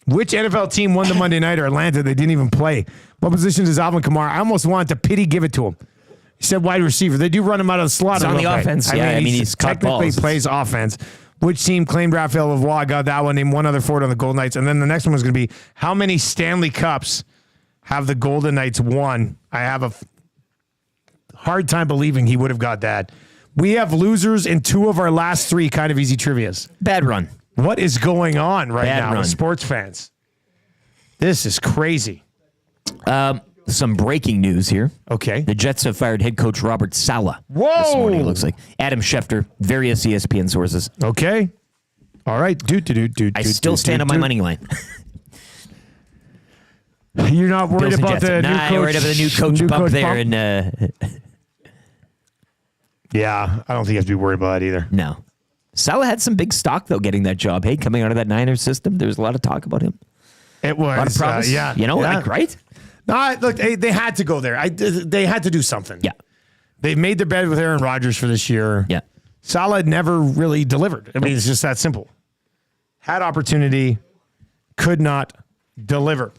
Which NFL team won the Monday Nighter? Atlanta. They didn't even play. What position does Alvin Kamara? I almost wanted to pity give it to him. He said wide receiver. They do run him out of the slot. It's on the offense. He's caught technically balls. plays offense. Which team claimed Raphael Lavoie? I got that one. Name one other forward on the Golden Knights. And then the next one was going to be, how many Stanley Cups have the Golden Knights won? I have a hard time believing he would have got that. We have losers in 2 of our last 3 kind of easy trivias. Bad run. What is going on right Bad now run. with sports fans? This is crazy. Some breaking news here. Okay. The Jets have fired head coach Robert Saleh. Whoa! This morning, it looks like. Adam Schefter, various ESPN sources. Okay. All right. I still stand on my money line. You're not worried Bills and about Jets. the new I'm coach? worried about the new coach bump there. And yeah, I don't think you have to be worried about that either. No. Saleh had some big stock, though, getting that job. Hey, coming out of that Niners system, there was a lot of talk about him. It was. A lot of promise. Yeah. Right? No, look, they had to go there. They had to do something. Yeah. They made their bed with Aaron Rodgers for this year. Yeah. Saleh never really delivered. I mean, it's just that simple. Had opportunity, could not deliver.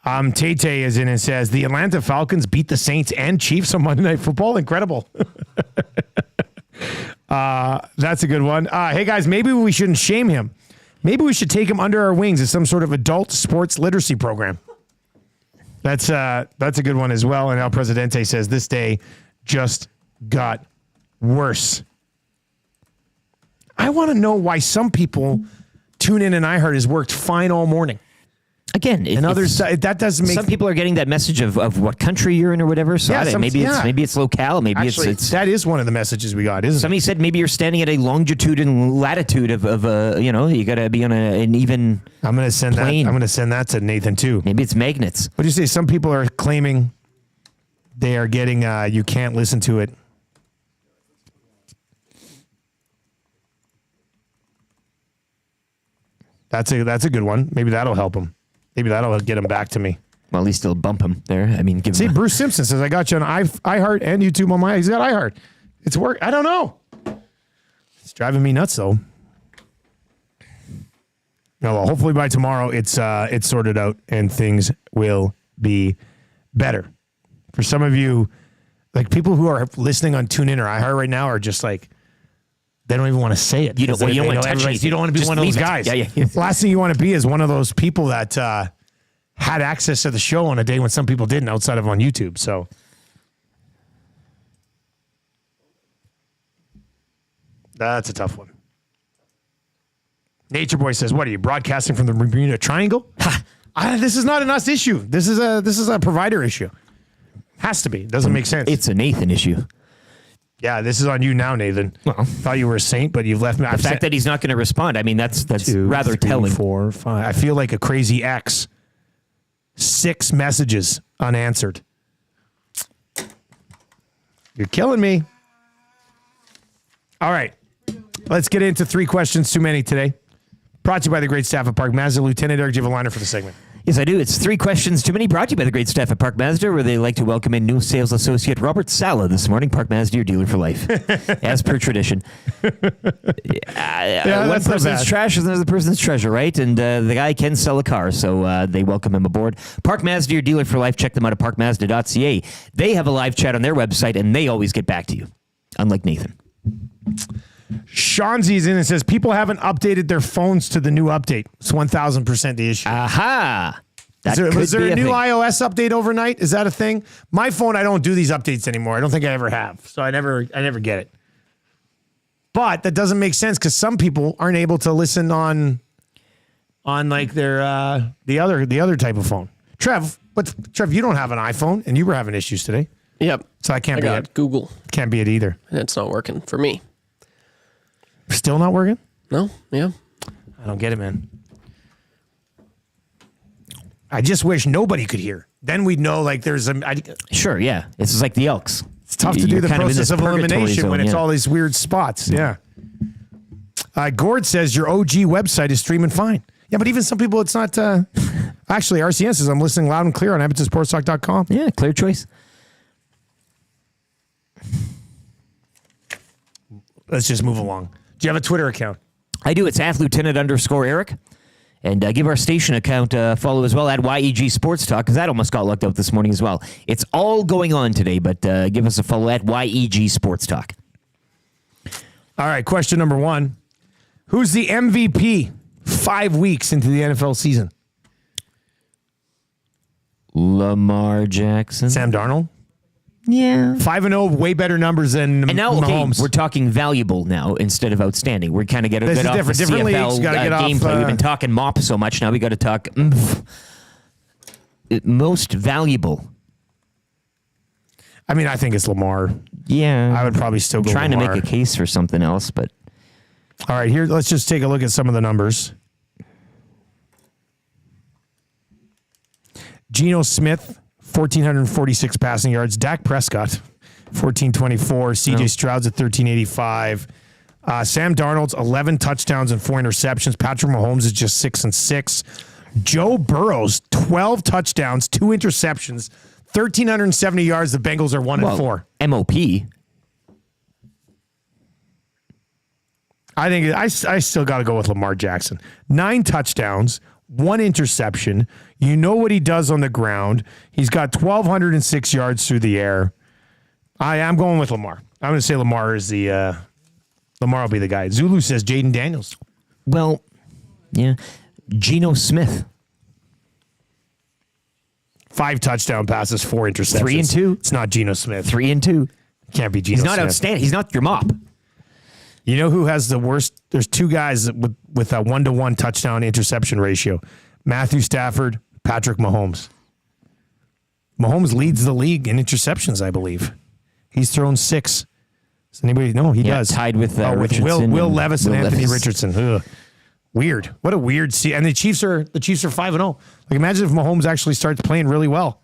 Tate is in and says, the Atlanta Falcons beat the Saints and Chiefs on Monday Night Football. Incredible. That's a good one. Hey, guys, maybe we shouldn't shame him. Maybe we should take him under our wings as some sort of adult sports literacy program. That's a good one as well. And El Presidente says, this day just got worse. I want to know why some people tune in and iHeart has worked fine all morning. Again, and others, that doesn't make... Some people are getting that message of what country you're in or whatever. So maybe it's locale. Maybe actually, it's that is one of the messages we got, isn't somebody it? said maybe you're standing at a longitude and latitude of you got to be on an even I'm going to send plane. that. I'm going to send that to Nathan too. Maybe it's magnets. What do you say? Some people are claiming they are getting you can't listen to it. That's a good one. Maybe that'll help him. Maybe that'll get him back to me. Well, at least he'll bump him there. I mean, See, Bruce Simpson says, I got you on iHeart and YouTube on my... He's got iHeart. It's work. I don't know. It's driving me nuts, though. No, well, hopefully by tomorrow it's sorted out and things will be better. For some of you, like people who are listening on TuneIn or iHeart right now are just like, they don't even want to say it. You don't want to touch anything. You don't want to be Just one of those leave it. guys. Yeah. Last thing you want to be is one of those people that had access to the show on a day when some people didn't outside of on YouTube. So that's a tough one. Nature Boy says, what are you broadcasting from the Bermuda Triangle? This is not an us issue. This is a provider issue. Has to be. Doesn't make sense. It's a Nathan issue. Yeah, this is on you now, Nathan. Well, thought you were a saint, but you've left me. The fact that he's not going to respond, I mean, that's 2, rather 3, telling. 4, 5. I feel like a crazy ex. 6 messages unanswered. You're killing me. All right. Let's get into 3 questions too many today. Brought to you by the great staff at Park Mazda. Lieutenant Eric, do you have a liner for the segment? Yes, I do. It's 3 questions too many, brought to you by the great staff at Park Mazda, where they like to welcome in new sales associate Robert Saleh this morning. Park Mazda, your dealer for life, as per tradition. One person's trash is another person's treasure, right? And the guy can sell a car, so they welcome him aboard. Park Mazda, your dealer for life. Check them out at parkmazda.ca. They have a live chat on their website, and they always get back to you, unlike Nathan. Shanzi's in and says, people haven't updated their phones to the new update. It's 1,000% the issue. Aha. Was there a new iOS update overnight? Is that a thing? My phone, I don't do these updates anymore. I don't think I ever have. So I never get it. But that doesn't make sense because some people aren't able to listen on like their the other type of phone. Trev, you don't have an iPhone and you were having issues today. Yep. So I can't be it. Google. Can't be it either. And it's not working for me. Still not working? No. Yeah. I don't get it, man. I just wish nobody could hear. Then we'd know like there's a... Sure, yeah. It's like the Elks. It's tough to do the process of elimination when it's all these weird spots. Yeah. Gord says your OG website is streaming fine. Yeah, but even some people, it's not. Actually, RCN says I'm listening loud and clear on EdmontonSportsTalk.com. Yeah, clear choice. Let's just move along. Do you have a Twitter account? I do. It's @Lieutenant_Eric. And give our station account a follow as well at YEG Sports Talk, because that almost got locked out this morning as well. It's all going on today, but give us a follow at YEG Sports Talk. All right, question number 1. Who's the MVP 5 weeks into the NFL season? Lamar Jackson. Sam Darnold? Yeah. 5-0, way better numbers than and now, Mahomes. We're talking valuable now instead of outstanding. We're kind of getting This is off different. the Different CFL leagues, gotta get off, gameplay. We've been talking mop so much. Now we got to talk most valuable. I mean, I think it's Lamar. Yeah. I would probably still go trying Lamar. to make a case for something else, but. All right, here, let's just take a look at some of the numbers. Geno Smith, 1,446 passing yards. Dak Prescott, 1,424. CJ Stroud's at 1,385. Sam Darnold's 11 touchdowns and 4 interceptions. Patrick Mahomes is just 6-6. Joe Burrow's 12 touchdowns, 2 interceptions, 1,370 yards. The Bengals are 1-4. MOP. I think I still got to go with Lamar Jackson. 9 touchdowns, 1 interception. You know what he does on the ground. He's got 1,206 yards through the air. I'm going with Lamar. I'm going to say Lamar is the Lamar will be the guy. Zulu says Jaden Daniels. Well, yeah. Geno Smith. 5 touchdown passes, 4 interceptions. 3 and 2. It's not Geno Smith. 3 and 2. Can't be Geno Smith. He's not outstanding. He's not your mop. You know who has the worst? There's 2 guys with a 1-to-1 touchdown interception ratio. Matthew Stafford, Patrick Mahomes. Mahomes leads the league in interceptions, I believe. He's thrown 6. Does anybody know? He does. Tied with Will Levis and Anthony Levis. Richardson. Ugh. Weird. What a weird and the Chiefs are 5-0. Like, imagine if Mahomes actually starts playing really well.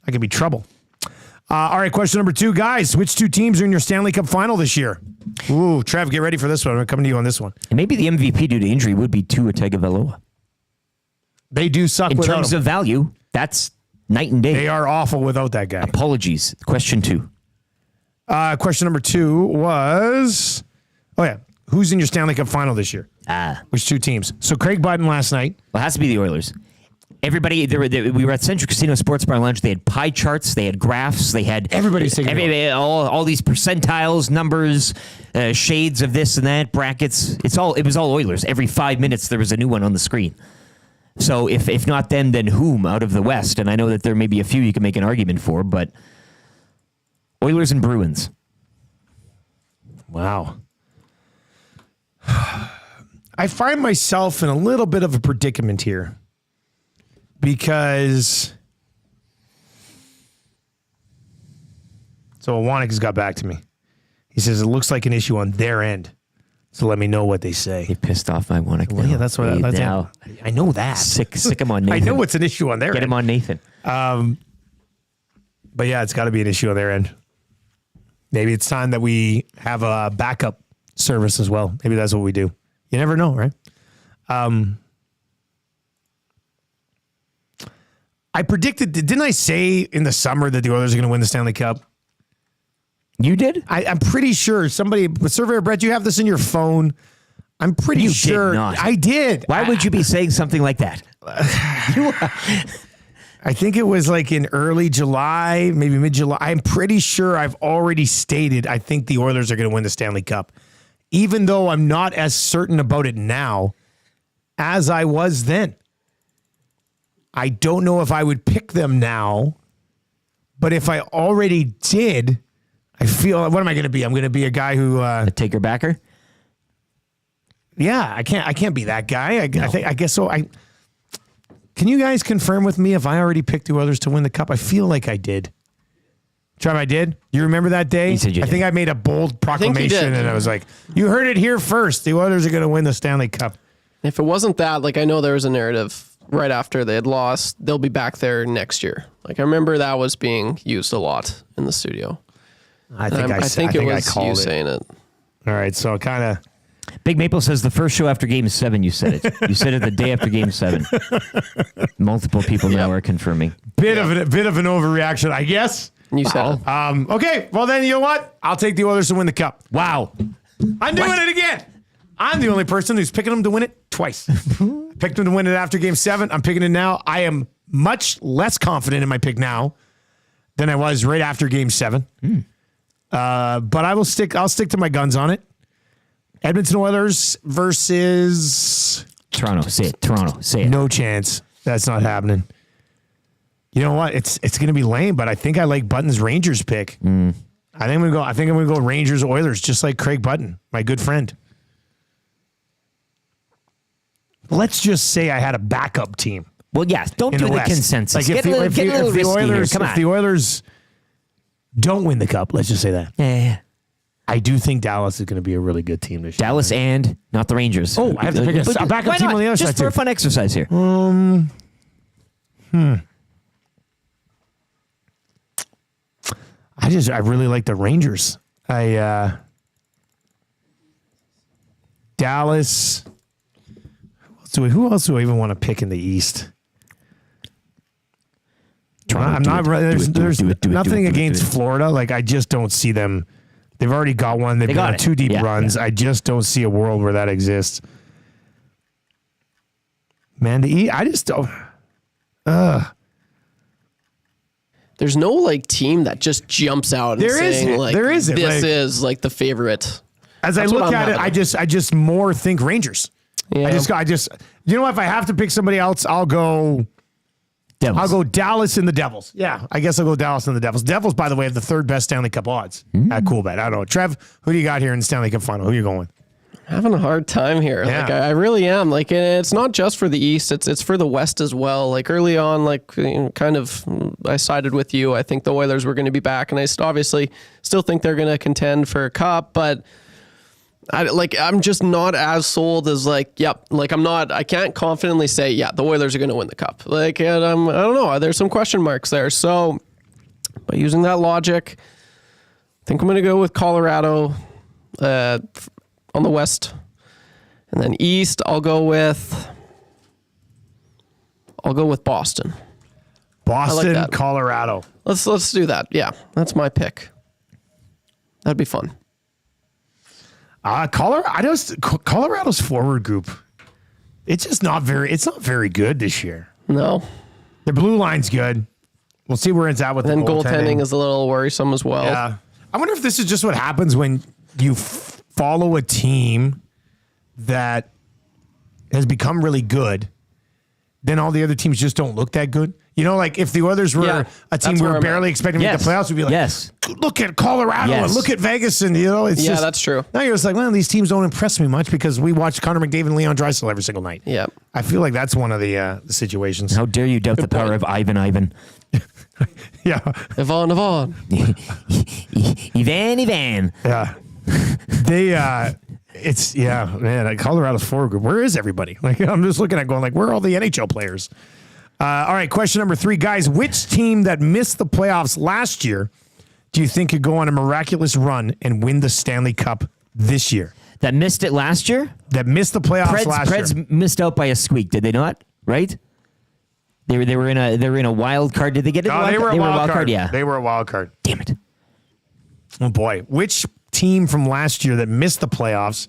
That could be trouble. All right, question number 2, guys. Which 2 teams are in your Stanley Cup final this year? Ooh, Trev, get ready for this one. I'm coming to you on this one. And maybe the MVP due to injury would be Tua Tagovailoa. They do suck in without terms him. of value. That's night and day. They are awful without that guy. Apologies. Question 2. Question number 2 was, who's in your Stanley Cup final this year? Which 2 teams? So Craig Button last night. Well, it has to be the Oilers. Everybody, we were at Central Casino Sports Bar Lounge. They had pie charts, they had graphs, they had all these percentiles, numbers, shades of this and that, brackets. It was all Oilers. Every 5 minutes there was a new one on the screen. So if not them, then whom out of the West? And I know that there may be a few you can make an argument for, but Oilers and Bruins. Wow. I find myself in a little bit of a predicament here because Awanik has got back to me. He says it looks like an issue on their end. So let me know what they say. He pissed off Iwanek. Well, yeah, that's what I know that. Sick him on Nathan. I know it's an issue on their end. Get him on Nathan. But yeah, it's got to be an issue on their end. Maybe it's time that we have a backup service as well. Maybe that's what we do. You never know, right? I predicted, didn't I say in the summer that the Oilers are going to win the Stanley Cup? You did? I'm pretty sure somebody, Surveyor Brett, you have this in your phone. I'm pretty sure. Did not. I did. Why would you be saying something like that? I think it was like in early July, maybe mid-July. I'm pretty sure I've already stated I think the Oilers are going to win the Stanley Cup. Even though I'm not as certain about it now as I was then. I don't know if I would pick them now, but if I already did, I feel, what am I going to be? I'm going to be a guy who... a taker-backer? Yeah, I can't be that guy. I guess so. Can you guys confirm with me if I already picked the Oilers to win the Cup? I feel like I did. Trav, I did? You remember that day? You said you I think did. I made a bold proclamation and I was like, you heard it here first. The Oilers are going to win the Stanley Cup. If it wasn't that, like, I know there was a narrative right after they had lost, they'll be back there next year. Like, I remember that was being used a lot in the studio. I think it was you saying it. All right, so kind of Big Maple says the first show after Game 7, you said it. You said it the day after Game 7. Multiple people now are confirming. Bit of an overreaction, I guess. You said it. Okay, well then, you know what? I'll take the Oilers to win the Cup. Wow. I'm doing it again. I'm the only person who's picking them to win it twice. Picked them to win it after Game 7. I'm picking it now. I am much less confident in my pick now than I was right after Game 7. But I'll stick to my guns on it. Edmonton Oilers versus Toronto. Say it. Toronto. Say it. No chance. That's not happening. You know what? It's going to be lame, but I think I like Button's Rangers pick. I think I'm going to go Rangers Oilers, just like Craig Button, my good friend. Let's just say I had a backup team. Well, yes. Don't do the consensus. Like get a little risky here. Come on. If the Oilers don't win the Cup, let's just say that. Yeah. I do think Dallas is going to be a really good team this year. Dallas and not the Rangers. Oh, I have to pick a backup team on the other side, just for a fun exercise here. I really like the Rangers. Dallas. Who else do I even want to pick in the East? There's nothing against Florida. Like, I just don't see them. They've already got one. They've been on 2 deep runs. I just don't see a world where that exists. Man, the East, I just don't. There's no like team that just jumps out and There saying isn't. like There isn't. this Like- is like the favorite. As That's I what look I'm at it, having. I just more think Rangers. Yeah. I just you know what? If I have to pick somebody else, I'll go Devils. I'll go Dallas and the Devils. Yeah, I guess I'll go Dallas and the Devils. Devils, by the way, have the 3rd best Stanley Cup odds. Cool bet. I don't know. Trev, who do you got here in the Stanley Cup final? Who are you going? Having a hard time here. Yeah. Like I really am. Like it's not just for the East, it's for the West as well. Like early on, like kind of I sided with you. I think the Oilers were going to be back, and I obviously still think they're going to contend for a cup, but I'm just not as sold as like, yep. Like I can't confidently say, yeah, the Oilers are going to win the cup. Like, and I don't know. There's some question marks there. So by using that logic, I think I'm going to go with Colorado on the West, and then East. I'll go with Boston. Boston, that. Colorado. Let's do that. Yeah, that's my pick. That'd be fun. Colorado's forward group. It's not very good this year. No. Their blue line's good. We'll see where it's at with And then the goaltending is a little worrisome as well. Yeah. I wonder if this is just what happens when you follow a team that has become really good, then all the other teams just don't look that good. You know, like if the Oilers were a team we were barely expecting to make the playoffs, we'd be like, look at Colorado and look at Vegas. And, you know, it's that's true. Now you're just like, well, these teams don't impress me much because we watch Connor McDavid and Leon Draisaitl every single night. Yeah. I feel like that's one of the situations. How dare you doubt the power of Ivan? Yeah. Ivan. Ivan. Yeah. Man, Colorado's forward group. Where is everybody? Like, I'm just looking at going like, where are all the NHL players? All right, question number 3, guys. Which team that missed the playoffs last year do you think could go on a miraculous run and win the Stanley Cup this year? That missed it last year? That missed the playoffs last year. Preds missed out by a squeak, did they not? Right? They were in a wild card. Did they get it? No, they were a wild card. Yeah, they were a wild card. Damn it! Oh boy, which team from last year that missed the playoffs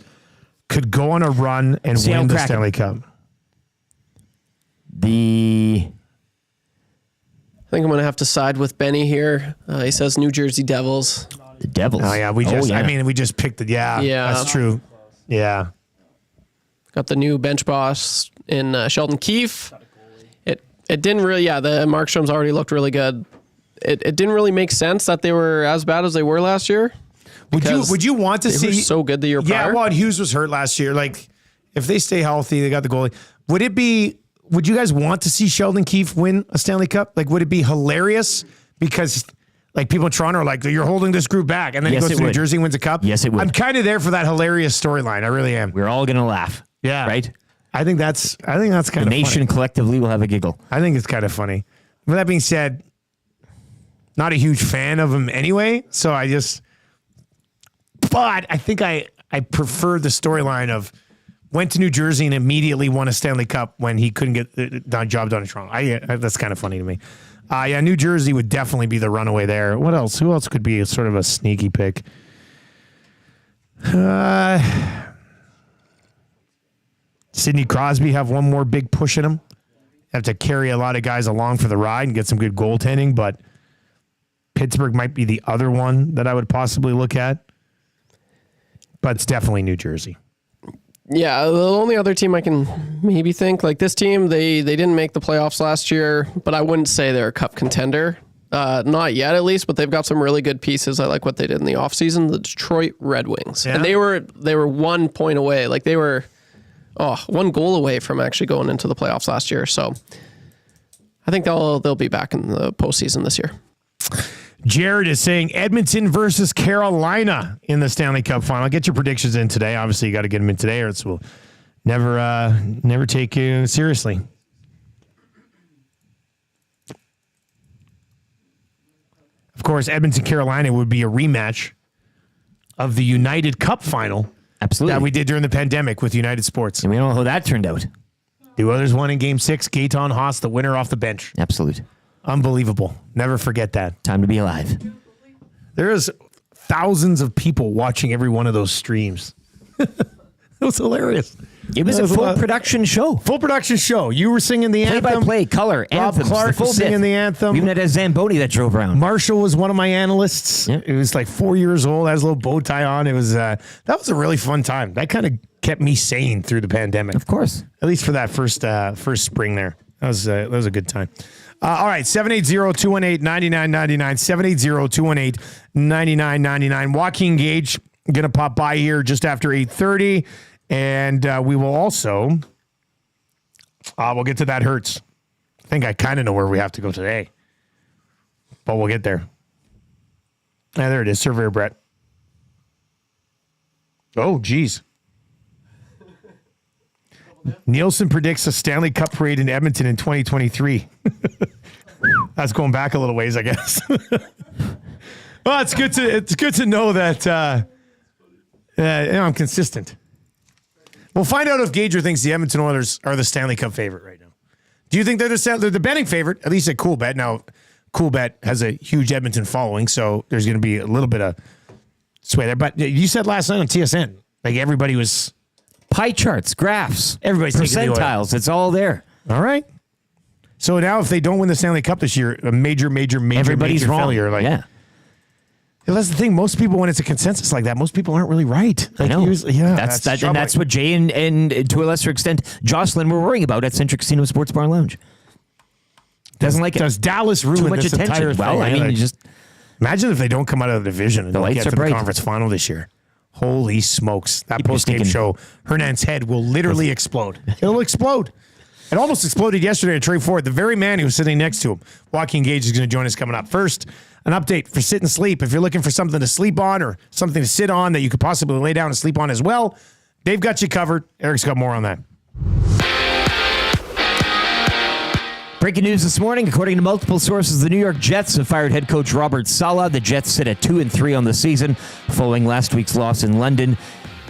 could go on a run and win the Stanley Cup? I think I'm going to have to side with Benny here. He says New Jersey Devils. The Devils. Oh yeah, we just picked it. Yeah, that's true. Yeah. Got the new bench boss in Sheldon Keefe. It didn't really, the Markstrom's already looked really good. It didn't really make sense that they were as bad as they were last year. Would you want to see were so good the year prior? Yeah, well, Hughes was hurt last year. Like, if they stay healthy, they got the goalie. Would you guys want to see Sheldon Keefe win a Stanley Cup? Like, would it be hilarious? Because, like, people in Toronto are like, you're holding this group back. And then he goes to New Jersey and wins a cup. Yes, it would. I'm kind of there for that hilarious storyline. I really am. We're all going to laugh. Yeah. Right? I think that's kind of funny. The nation collectively will have a giggle. I think it's kind of funny. With that being said, not a huge fan of him anyway. So but I think I I prefer the storyline of went to New Jersey and immediately won a Stanley Cup when he couldn't get the job done in Toronto. That's kind of funny to me. Yeah, New Jersey would definitely be the runaway there. What else? Who else could be sort of a sneaky pick? Sidney Crosby have one more big push in him. Have to carry a lot of guys along for the ride and get some good goaltending, but Pittsburgh might be the other one that I would possibly look at. But it's definitely New Jersey. Yeah, the only other team I can maybe think, like this team, they didn't make the playoffs last year, but I wouldn't say they're a cup contender. Not yet, at least, but they've got some really good pieces. I like what they did in the offseason, the Detroit Red Wings. Yeah. And they were 1 point away. Like they were 1 goal away from actually going into the playoffs last year. So I think they'll be back in the postseason this year. Jared is saying Edmonton versus Carolina in the Stanley Cup final. Get your predictions in today. Obviously, you got to get them in today, or else we'll never take you seriously. Of course, Edmonton, Carolina would be a rematch of the United Cup final. Absolutely. That we did during the pandemic with United Sports. And we don't know how that turned out. The others won in Game 6. Gaetan Haas, the winner off the bench. Absolute. Unbelievable. Never forget that. Time to be alive. There is thousands of people watching every one of those streams. It was hilarious. It was a full production show. Full production show. You were singing the anthem. Play-by-play, color, Rob anthems, Clark the full was singing bit. the anthem. We even had a Zamboni that drove around. Marshall was one of my analysts. Yep. It was like 4 years old. Has a little bow tie on. It was that was a really fun time. That kind of kept me sane through the pandemic. Of course. At least for that first spring there. That was a good time. All right, 780-218-9999, 780-218-9999. Joaquin Gage going to pop by here just after 8:30, and we will also, we'll get to that hurts. I think I kind of know where we have to go today, but we'll get there. Yeah, there it is, Surveyor Brett. Oh, geez. Nielsen predicts a Stanley Cup parade in Edmonton in 2023. That's going back a little ways, I guess. Well, it's good to know that I'm consistent. We'll find out if Gager thinks the Edmonton Oilers are the Stanley Cup favorite right now. Do you think they're the betting favorite? At least at CoolBet. Now, CoolBet has a huge Edmonton following, so there's going to be a little bit of sway there. But you said last night on TSN, like everybody was. Pie charts, graphs, everybody's percentiles. It's all there. All right. So now, if they don't win the Stanley Cup this year, a major Everybody's wrong. failure. Like, yeah. That's the thing. Most people, when it's a consensus like that, most people aren't really right. Like, I know. That's what Jay and to a lesser extent Jocelyn were worrying about at Centric Casino Sports Bar and Lounge. Doesn't like it. Does Dallas ruin too much this attention? entire thing? Well, I mean, you just imagine if they don't come out of the division and the don't lights get are to bright. the conference final this year. Holy smokes. That People post-game thinking- show, Hernan's head will literally explode. It'll explode. It almost exploded yesterday at Trey Ford. The very man who was sitting next to him, Joaquin Gage, is going to join us coming up. First, an update for sit and sleep. If you're looking for something to sleep on or something to sit on that you could possibly lay down and sleep on as well, they've got you covered. Eric's got more on that. Breaking news this morning, according to multiple sources, the New York Jets have fired head coach Robert Saleh. The Jets sit at 2-3 on the season, following last week's loss in London.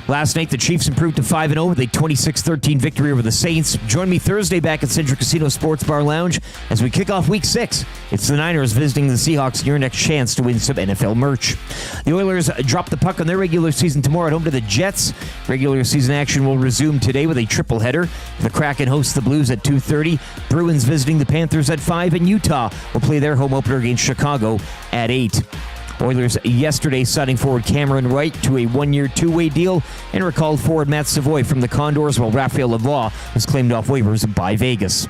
Last night, the Chiefs improved to 5-0 with a 26-13 victory over the Saints. Join me Thursday back at Centric Casino Sports Bar Lounge as we kick off Week 6. It's the Niners visiting the Seahawks and your next chance to win some NFL merch. The Oilers drop the puck on their regular season tomorrow at home to the Jets. Regular season action will resume today with a triple header. The Kraken hosts the Blues at 2:30. Bruins visiting the Panthers at 5, and Utah will play their home opener against Chicago at 8. Oilers yesterday signing forward Cameron Wright to a one-year, two-way deal and recalled forward Matt Savoy from the Condors, while Raphael Lavoie was claimed off waivers by Vegas.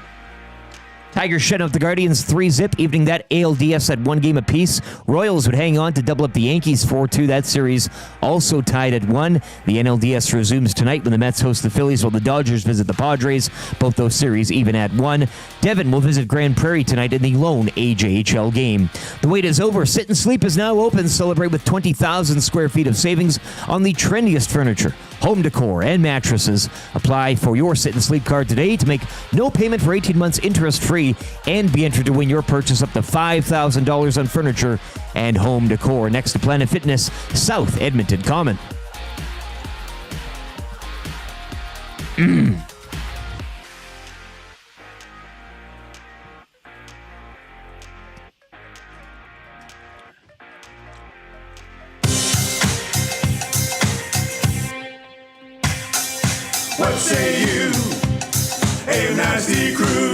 Tigers shut out the Guardians 3-0, evening that ALDS at 1 game apiece. Royals would hang on to double up the Yankees 4-2. That series also tied at 1. The NLDS resumes tonight when the Mets host the Phillies, while the Dodgers visit the Padres. Both those series even at 1. Devon will visit Grand Prairie tonight in the lone AJHL game. The wait is over. Sit and Sleep is now open. Celebrate with 20,000 square feet of savings on the trendiest furniture, home decor, and mattresses. Apply for your Sit and Sleep card today to make no payment for 18 months interest-free and be entered to win your purchase up to $5,000 on furniture and home decor. Next to Planet Fitness, South Edmonton Common. What say you? Hey, nasty crew.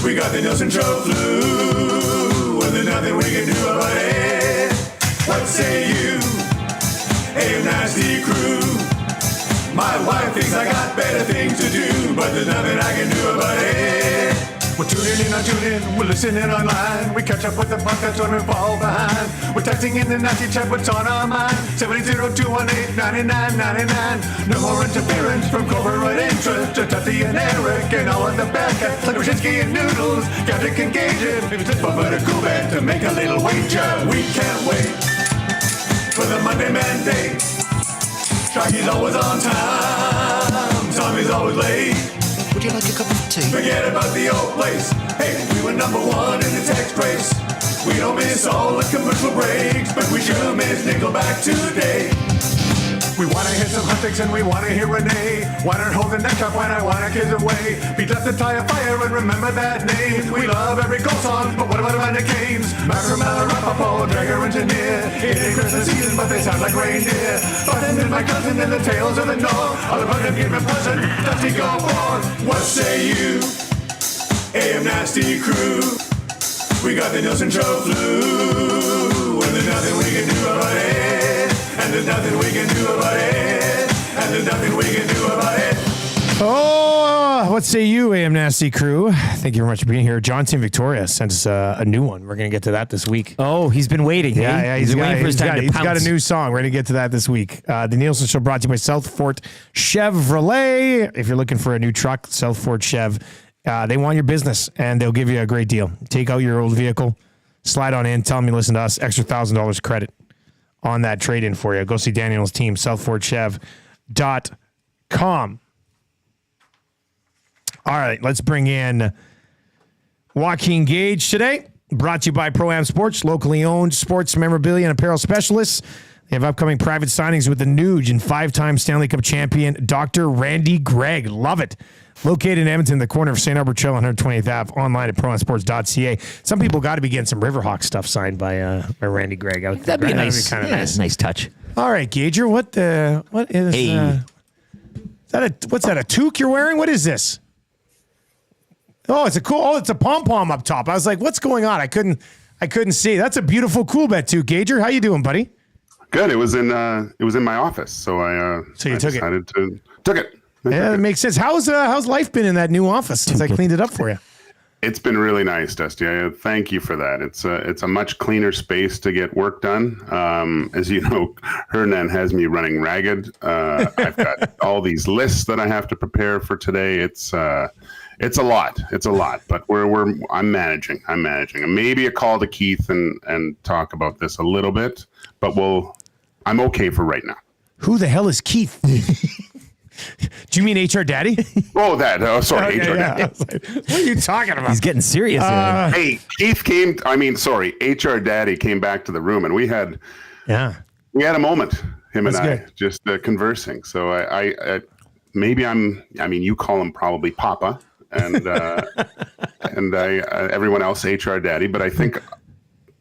We got the Nielson Show flu. Well, there's nothing we can do about it. What say you? Hey, nasty crew. My wife thinks I got better things to do, but there's nothing I can do about it. We're tuning in on TuneIn, we're listening online. We catch up with the podcast when we fall behind. We're texting in the nasty chat, what's on our mind? 780-218-9999. No more interference from corporate interest. Just Dusty and Eric and all of the bad cats like Brzezinski and Noodles. Gadget can gauge it. Maybe it's but a cool bet to make a little wager. We can't wait for the Monday mandate. Shaggy's always on time. Tommy's always late. Would you like a cup of tea? Forget about the old place. Hey, we were number one in the text race. We don't miss all the commercial breaks, but we sure miss Nickelback today. We want to hit some hot takes and we want to hear Renee. Why not hold the neck up when I want our kids away? Beat left the tie of fire and remember that name. We love every goal song, but what about Amanda Canes? Macramella, Rapapo, Dragger, Engineer. It ain't Christmas season, but they sound like reindeer. Button and my cousin and the tales of the North. All about him, give him a present. Dusty, go forth. What say you? AM Nasty Crew. We got the Nielson Show flu. And there's nothing we can do about it. And there's nothing we can do about it. And there's nothing we can do about it. Oh, what say you, AM Nasty Crew? Thank you very much for being here. Johnson Victoria sent us a new one. We're going to get to that this week. Oh, he's been waiting. Yeah, he's waiting for his time to He's pounce. got a new song. We're going to get to that this week. The Nielsen Show brought to you by Southfort Chevrolet. If you're looking for a new truck, Southfort Chev, they want your business, and they'll give you a great deal. Take out your old vehicle, slide on in, tell them you listen to us, extra $1,000 credit on that trade-in for you. Go see Daniel's team, southfortchev.com. All right, let's bring in Joaquin Gage today. Brought to you by Pro-Am Sports, locally owned sports memorabilia and apparel specialists. They have upcoming private signings with the Nuge and 5-time Stanley Cup champion, Dr. Randy Gregg. Love it. Located in Edmonton, the corner of St. Albert Trail and 128th Ave, online at proamsports.ca. Some people got to be getting some Riverhawk stuff signed by Randy Gregg out there. That'd be That'd be kind of nice. Nice touch. All right, Gager, what is Hey. what's that, a toque you're wearing? What is this? Oh, it's a pom-pom up top. I was like, what's going on? I couldn't see. That's a beautiful cool bet too, Gager. How you doing, buddy? Good. It was in my office, so I decided to took it. Yeah, that makes sense. How's life been in that new office since I cleaned it up for you? It's been really nice, Dusty. Thank you for that. It's a much cleaner space to get work done. As you know, Hernan has me running ragged. I've got all these lists that I have to prepare for today. It's a lot. It's a lot, but I'm managing. And maybe a call to Keith and talk about this a little bit, but I'm okay for right now. Who the hell is Keith? Do you mean HR Daddy? Oh, that. Oh, sorry, Okay, HR yeah. Daddy. I was like, what are you talking about? He's getting serious. Hey, Keith HR Daddy came back to the room, and we had a moment, him That's and I, good. just conversing. So I maybe you call him probably Papa, and and everyone else HR Daddy, but I think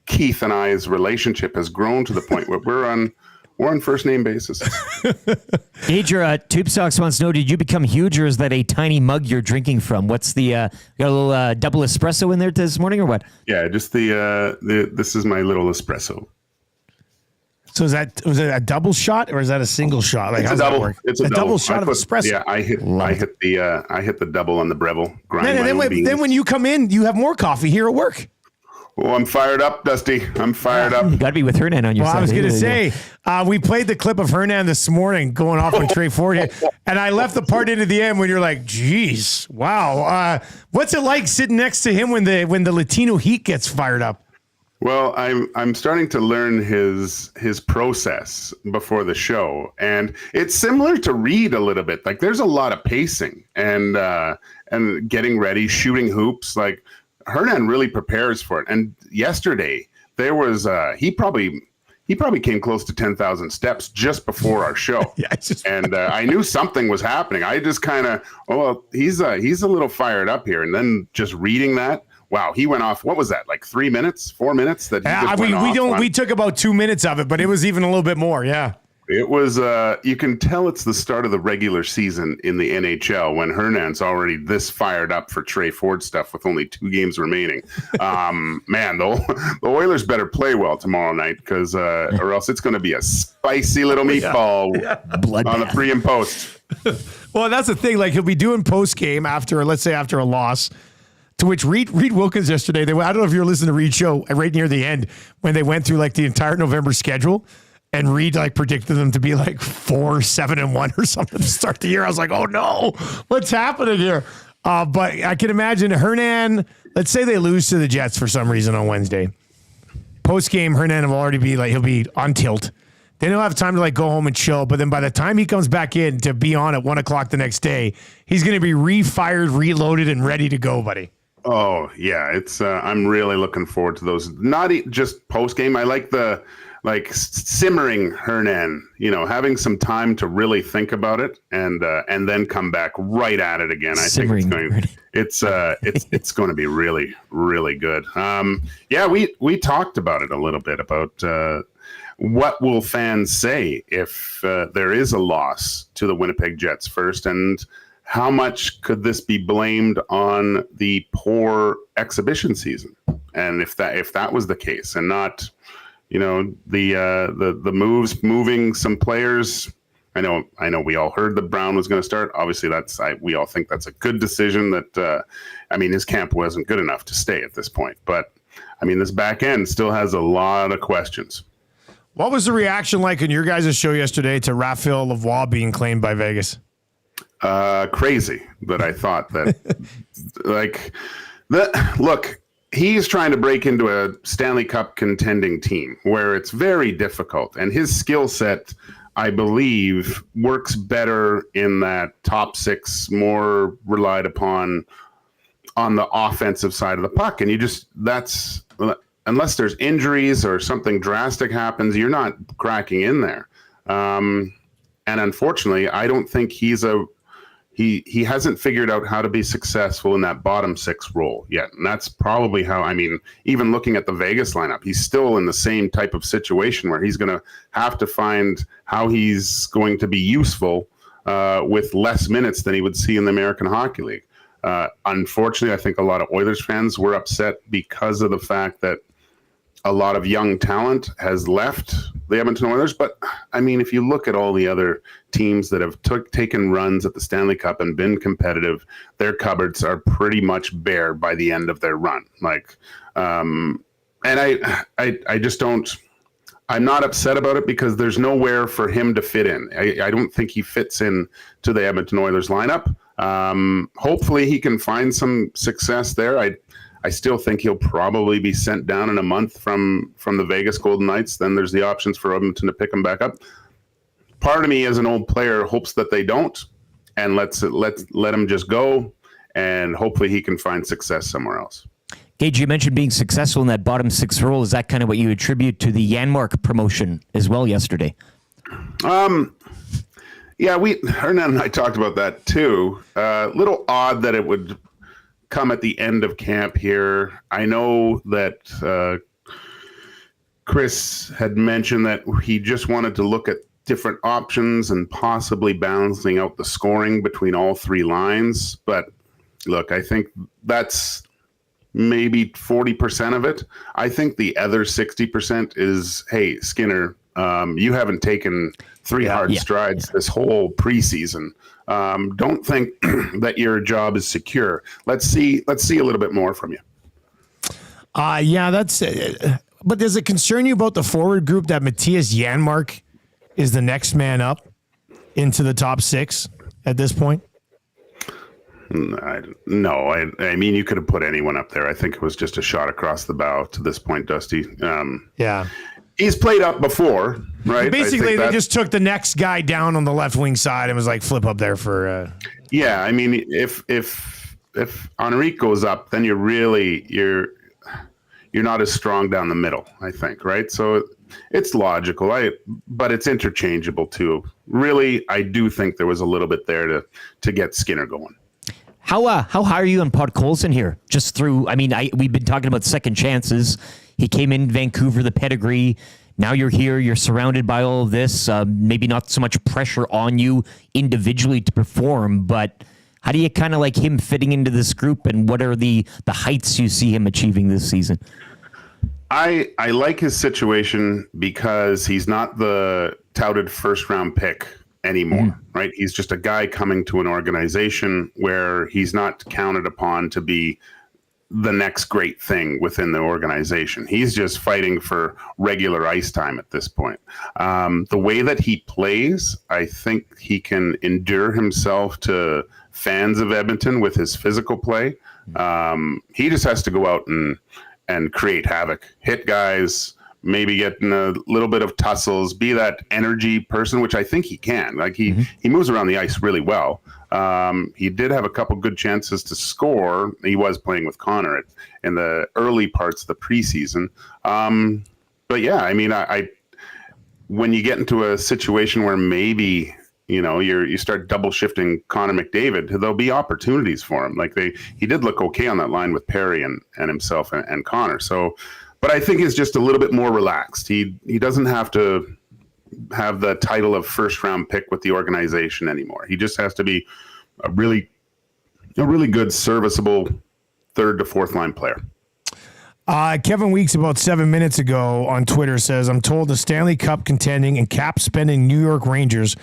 Keith and I's relationship has grown to the point where we're on first name basis. Gager, Tube Socks wants to know, did you become huge, or is that a tiny mug you're drinking from? What's the, got a little double espresso in there this morning, or what? Yeah, just this is my little espresso. So was it a double shot or is that a single shot? Like, It's how a does that double. work? It's a double shot of espresso. Yeah, I hit the double on the Breville. Then when you come in, you have more coffee here at work. Oh, I'm fired up, Dusty. I'm fired up. You got to be with Hernan on your side. Well, I was going to say, we played the clip of Hernan this morning going off on Trey Ford, and I left the part into the end when you're like, geez, wow. What's it like sitting next to him when the Latino heat gets fired up? Well, I'm starting to learn his process before the show, and it's similar to Reed a little bit. Like, there's a lot of pacing and getting ready, shooting hoops. Like, Hernan really prepares for it. And yesterday there was he he probably came close to 10,000 steps just before our show. And I knew something was happening. I just kind of, he's a little fired up here. And then just reading that, wow, he went off. What was that? Like 3 minutes, 4 minutes? That we took about 2 minutes of it, but it was even a little bit more. Yeah. It was, you can tell it's the start of the regular season in the NHL when Hernan's already this fired up for Trey Ford stuff with only 2 games remaining. Man, the Oilers better play well tomorrow night because, or else it's going to be a spicy little meatball on the pre and post. Well, that's the thing. Like he'll be doing post game after, let's say, after a loss. To which Reed Wilkins yesterday, I don't know if you're listening to Reed's show right near the end when they went through like the entire November schedule. And Reed like predicted them to be like 4-7-1 or something to start the year. I was like, oh no, what's happening here? But I can imagine Hernan, let's say they lose to the Jets for some reason on Wednesday. Post game, Hernan will already be like, he'll be on tilt. Then he'll have time to like go home and chill. But then by the time he comes back in to be on at 1:00 the next day, he's going to be refired, reloaded, and ready to go, buddy. Oh yeah. It's, I'm really looking forward to those. Not just post game. I like the, simmering Hernan, having some time to really think about it and then come back right at it again. I think it's going to be really, really good. We talked about it a little bit about what will fans say if there is a loss to the Winnipeg Jets first, and how much could this be blamed on the poor exhibition season? And if that was the case, and not the moves, moving some players. I know we all heard that Brown was going to start. Obviously, we all think that's a good decision. That his camp wasn't good enough to stay at this point. But this back end still has a lot of questions. What was the reaction like on your guys' show yesterday to Raphael Lavoie being claimed by Vegas? Crazy. But I thought that look. He's trying to break into a Stanley Cup contending team where it's very difficult. And his skill set, I believe, works better in that top 6, more relied upon on the offensive side of the puck. And unless there's injuries or something drastic happens, you're not cracking in there. And unfortunately, I don't think he hasn't figured out how to be successful in that bottom 6 role yet. And that's probably how, even looking at the Vegas lineup, he's still in the same type of situation where he's going to have to find how he's going to be useful with less minutes than he would see in the American Hockey League. Unfortunately, I think a lot of Oilers fans were upset because of the fact that a lot of young talent has left the Edmonton Oilers. But if you look at all the other teams that have taken runs at the Stanley Cup and been competitive, their cupboards are pretty much bare by the end of their run. And I just don't. I'm not upset about it because there's nowhere for him to fit in. I don't think he fits in to the Edmonton Oilers lineup. Hopefully he can find some success there. I still think he'll probably be sent down in a month from the Vegas Golden Knights. Then there's the options for Edmonton to pick him back up. Part of me as an old player hopes that they don't, and let him just go, and hopefully he can find success somewhere else. Gage, you mentioned being successful in that bottom 6 role. Is that kind of what you attribute to the Janmark promotion as well yesterday? Yeah, Hernan and I talked about that too. Little odd that it would come at the end of camp here. I know that Chris had mentioned that he just wanted to look at different options and possibly balancing out the scoring between all 3 lines. But look, I think that's maybe 40% of it. I think the other 60% is, hey, Skinner, you haven't taken 3 hard strides this whole preseason. Don't think that your job is secure. Let's see a little bit more from you. That's but does it concern you about the forward group that Matthias Janmark is the next man up into the top 6 at this point? No, you could have put anyone up there. I think it was just a shot across the bow to this point, Dusty. Yeah. He's played up before, right? Basically, they just took the next guy down on the left wing side and was like, flip up there for. Yeah, if Henrique goes up, then you're not as strong down the middle, I think, right? So It's logical, but it's interchangeable too. Really, I do think there was a little bit there to get Skinner going. How high are you on Podkolzin here? Just through, we've been talking about second chances. He came in Vancouver, the pedigree. Now you're here. You're surrounded by all of this. Maybe not so much pressure on you individually to perform, but how do you kind of like him fitting into this group, and what are the heights you see him achieving this season? I like his situation because he's not the touted first round pick anymore, right? He's just a guy coming to an organization where he's not counted upon to be the next great thing within the organization. He's just fighting for regular ice time at this point. The way that he plays, I think he can endure himself to fans of Edmonton with his physical play. He just has to go out and create havoc, hit guys, maybe get in a little bit of tussles, be that energy person, which I think he can. Like he moves around the ice really well. He did have a couple good chances to score. He was playing with Connor in the early parts of the preseason. But yeah, I when you get into a situation where maybe you start double shifting Connor McDavid, there'll be opportunities for him. Like he did look okay on that line with Perry and himself and Connor. So. But I think he's just a little bit more relaxed. He doesn't have to have the title of first round pick with the organization anymore. He just has to be a really good, serviceable third to fourth line player. Kevin Weeks about 7 minutes ago on Twitter says, I'm told the Stanley Cup contending and cap spending New York Rangers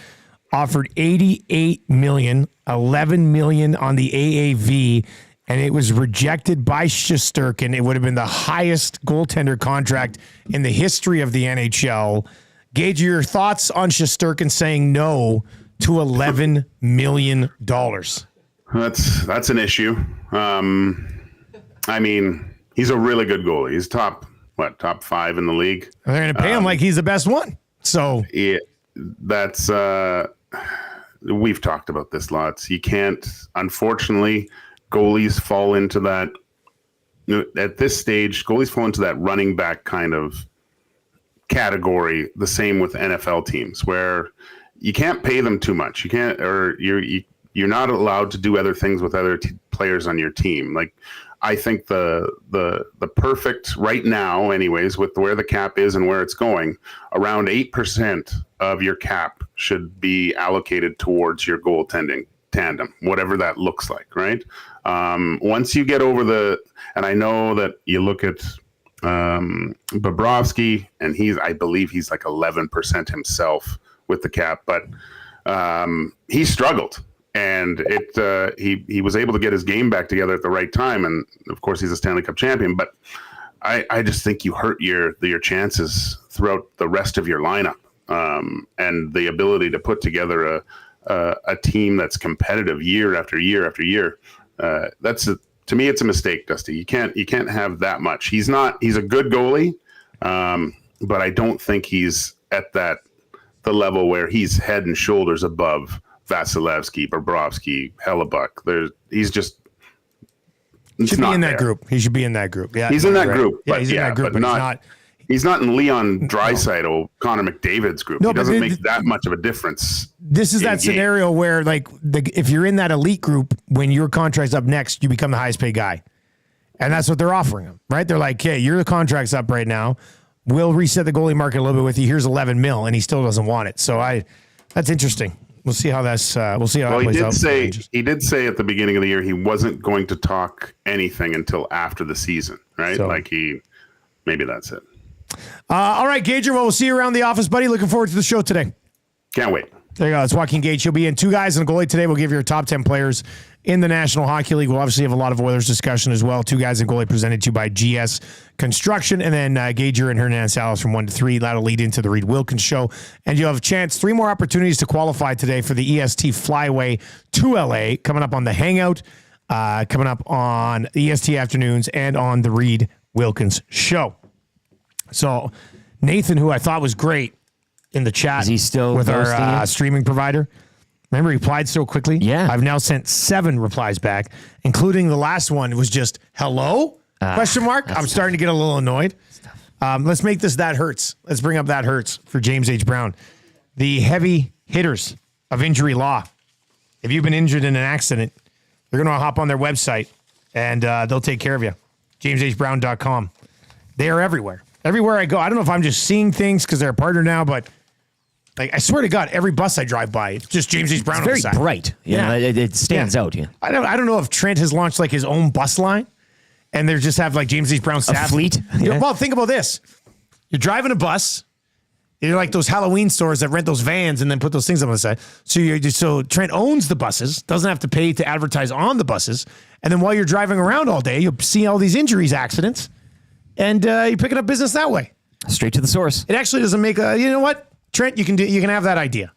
offered $88 million, $11 million on the AAV, and it was rejected by Shesterkin. It would have been the highest goaltender contract in the history of the NHL. Gage, your thoughts on Shesterkin saying no to $11 million? That's an issue. He's a really good goalie. He's top 5 in the league. And they're going to pay him like he's the best one. So yeah, that's we've talked about this lots. You can't, unfortunately. Goalies fall into that, at this stage, goalies fall into that running back kind of category, the same with NFL teams, where you can't pay them too much. You can't, or you're not allowed to do other things with other players on your team. Like, I think the perfect, right now anyways, with where the cap is and where it's going, around 8% of your cap should be allocated towards your goaltending tandem, whatever that looks like, right? Once you get over and I know that you look at Bobrovsky, and I believe he's like 11% himself with the cap, but he struggled, and he was able to get his game back together at the right time, and of course he's a Stanley Cup champion. But I just think you hurt your chances throughout the rest of your lineup, and the ability to put together a team that's competitive year after year after year. To me, it's a mistake, Dusty. You can't have that much. He's a good goalie, but I don't think he's at the level where he's head and shoulders above Vasilevsky, Bobrovsky, Hellebuck. He's just should be in that group. He should be in that group. Yeah, he's in that group. Yeah, he's in that group, but he's not. He's not in Leon Draisaitl, Connor McDavid's group. No, he doesn't make that much of a difference. This is that scenario where, like, if you're in that elite group, when your contract's up next, you become the highest paid guy. And that's what they're offering him, right? They're like, hey, your contract's up right now. We'll reset the goalie market a little bit with you. Here's 11 mil, and he still doesn't want it. So that's interesting. We'll see how that plays out. He did say at the beginning of the year he wasn't going to talk anything until after the season, right? So, maybe that's it. All right, Gager. Well, we'll see you around the office, buddy. Looking forward to the show today. Can't wait. There you go. It's Joaquin Gage. He'll be in. 2 guys and a goalie today. We'll give you our top 10 players in the National Hockey League. We'll obviously have a lot of Oilers discussion as well. 2 guys and goalie presented to you by GS Construction. And then Gager and Hernan Salas from 1 to 3. That'll lead into the Reed Wilkins Show. And you'll have a chance, 3 more opportunities to qualify today for the EST Flyway to LA, coming up on the Hangout, coming up on EST Afternoons, and on the Reed Wilkins Show. So Nathan, who I thought was great in the chat, is he still with our streaming provider? Remember, he replied so quickly? Yeah. I've now sent 7 replies back, including the last one was just, hello? Question mark. I'm starting to get a little annoyed. Let's make this That Hurts. Let's bring up That Hurts for James H. Brown. The heavy hitters of injury law. If you've been injured in an accident, they're going to hop on their website and they'll take care of you. JamesHBrown.com. They are everywhere. Everywhere I go. I don't know if I'm just seeing things because they're a partner now, but like I swear to God, every bus I drive by, it's just James H. Brown. It's very on the side. bright. Yeah, it stands out. Yeah. I don't know if Trent has launched like his own bus line, and they just have like James H. Brown staff. A fleet. Yeah. Well, think about this: you're driving a bus. You're like those Halloween stores that rent those vans and then put those things on the side. So Trent owns the buses, doesn't have to pay to advertise on the buses, and then while you're driving around all day, you'll see all these injuries, accidents, and you're picking up business that way. Straight to the source. It actually doesn't make a. You know what, Trent? You can have that idea.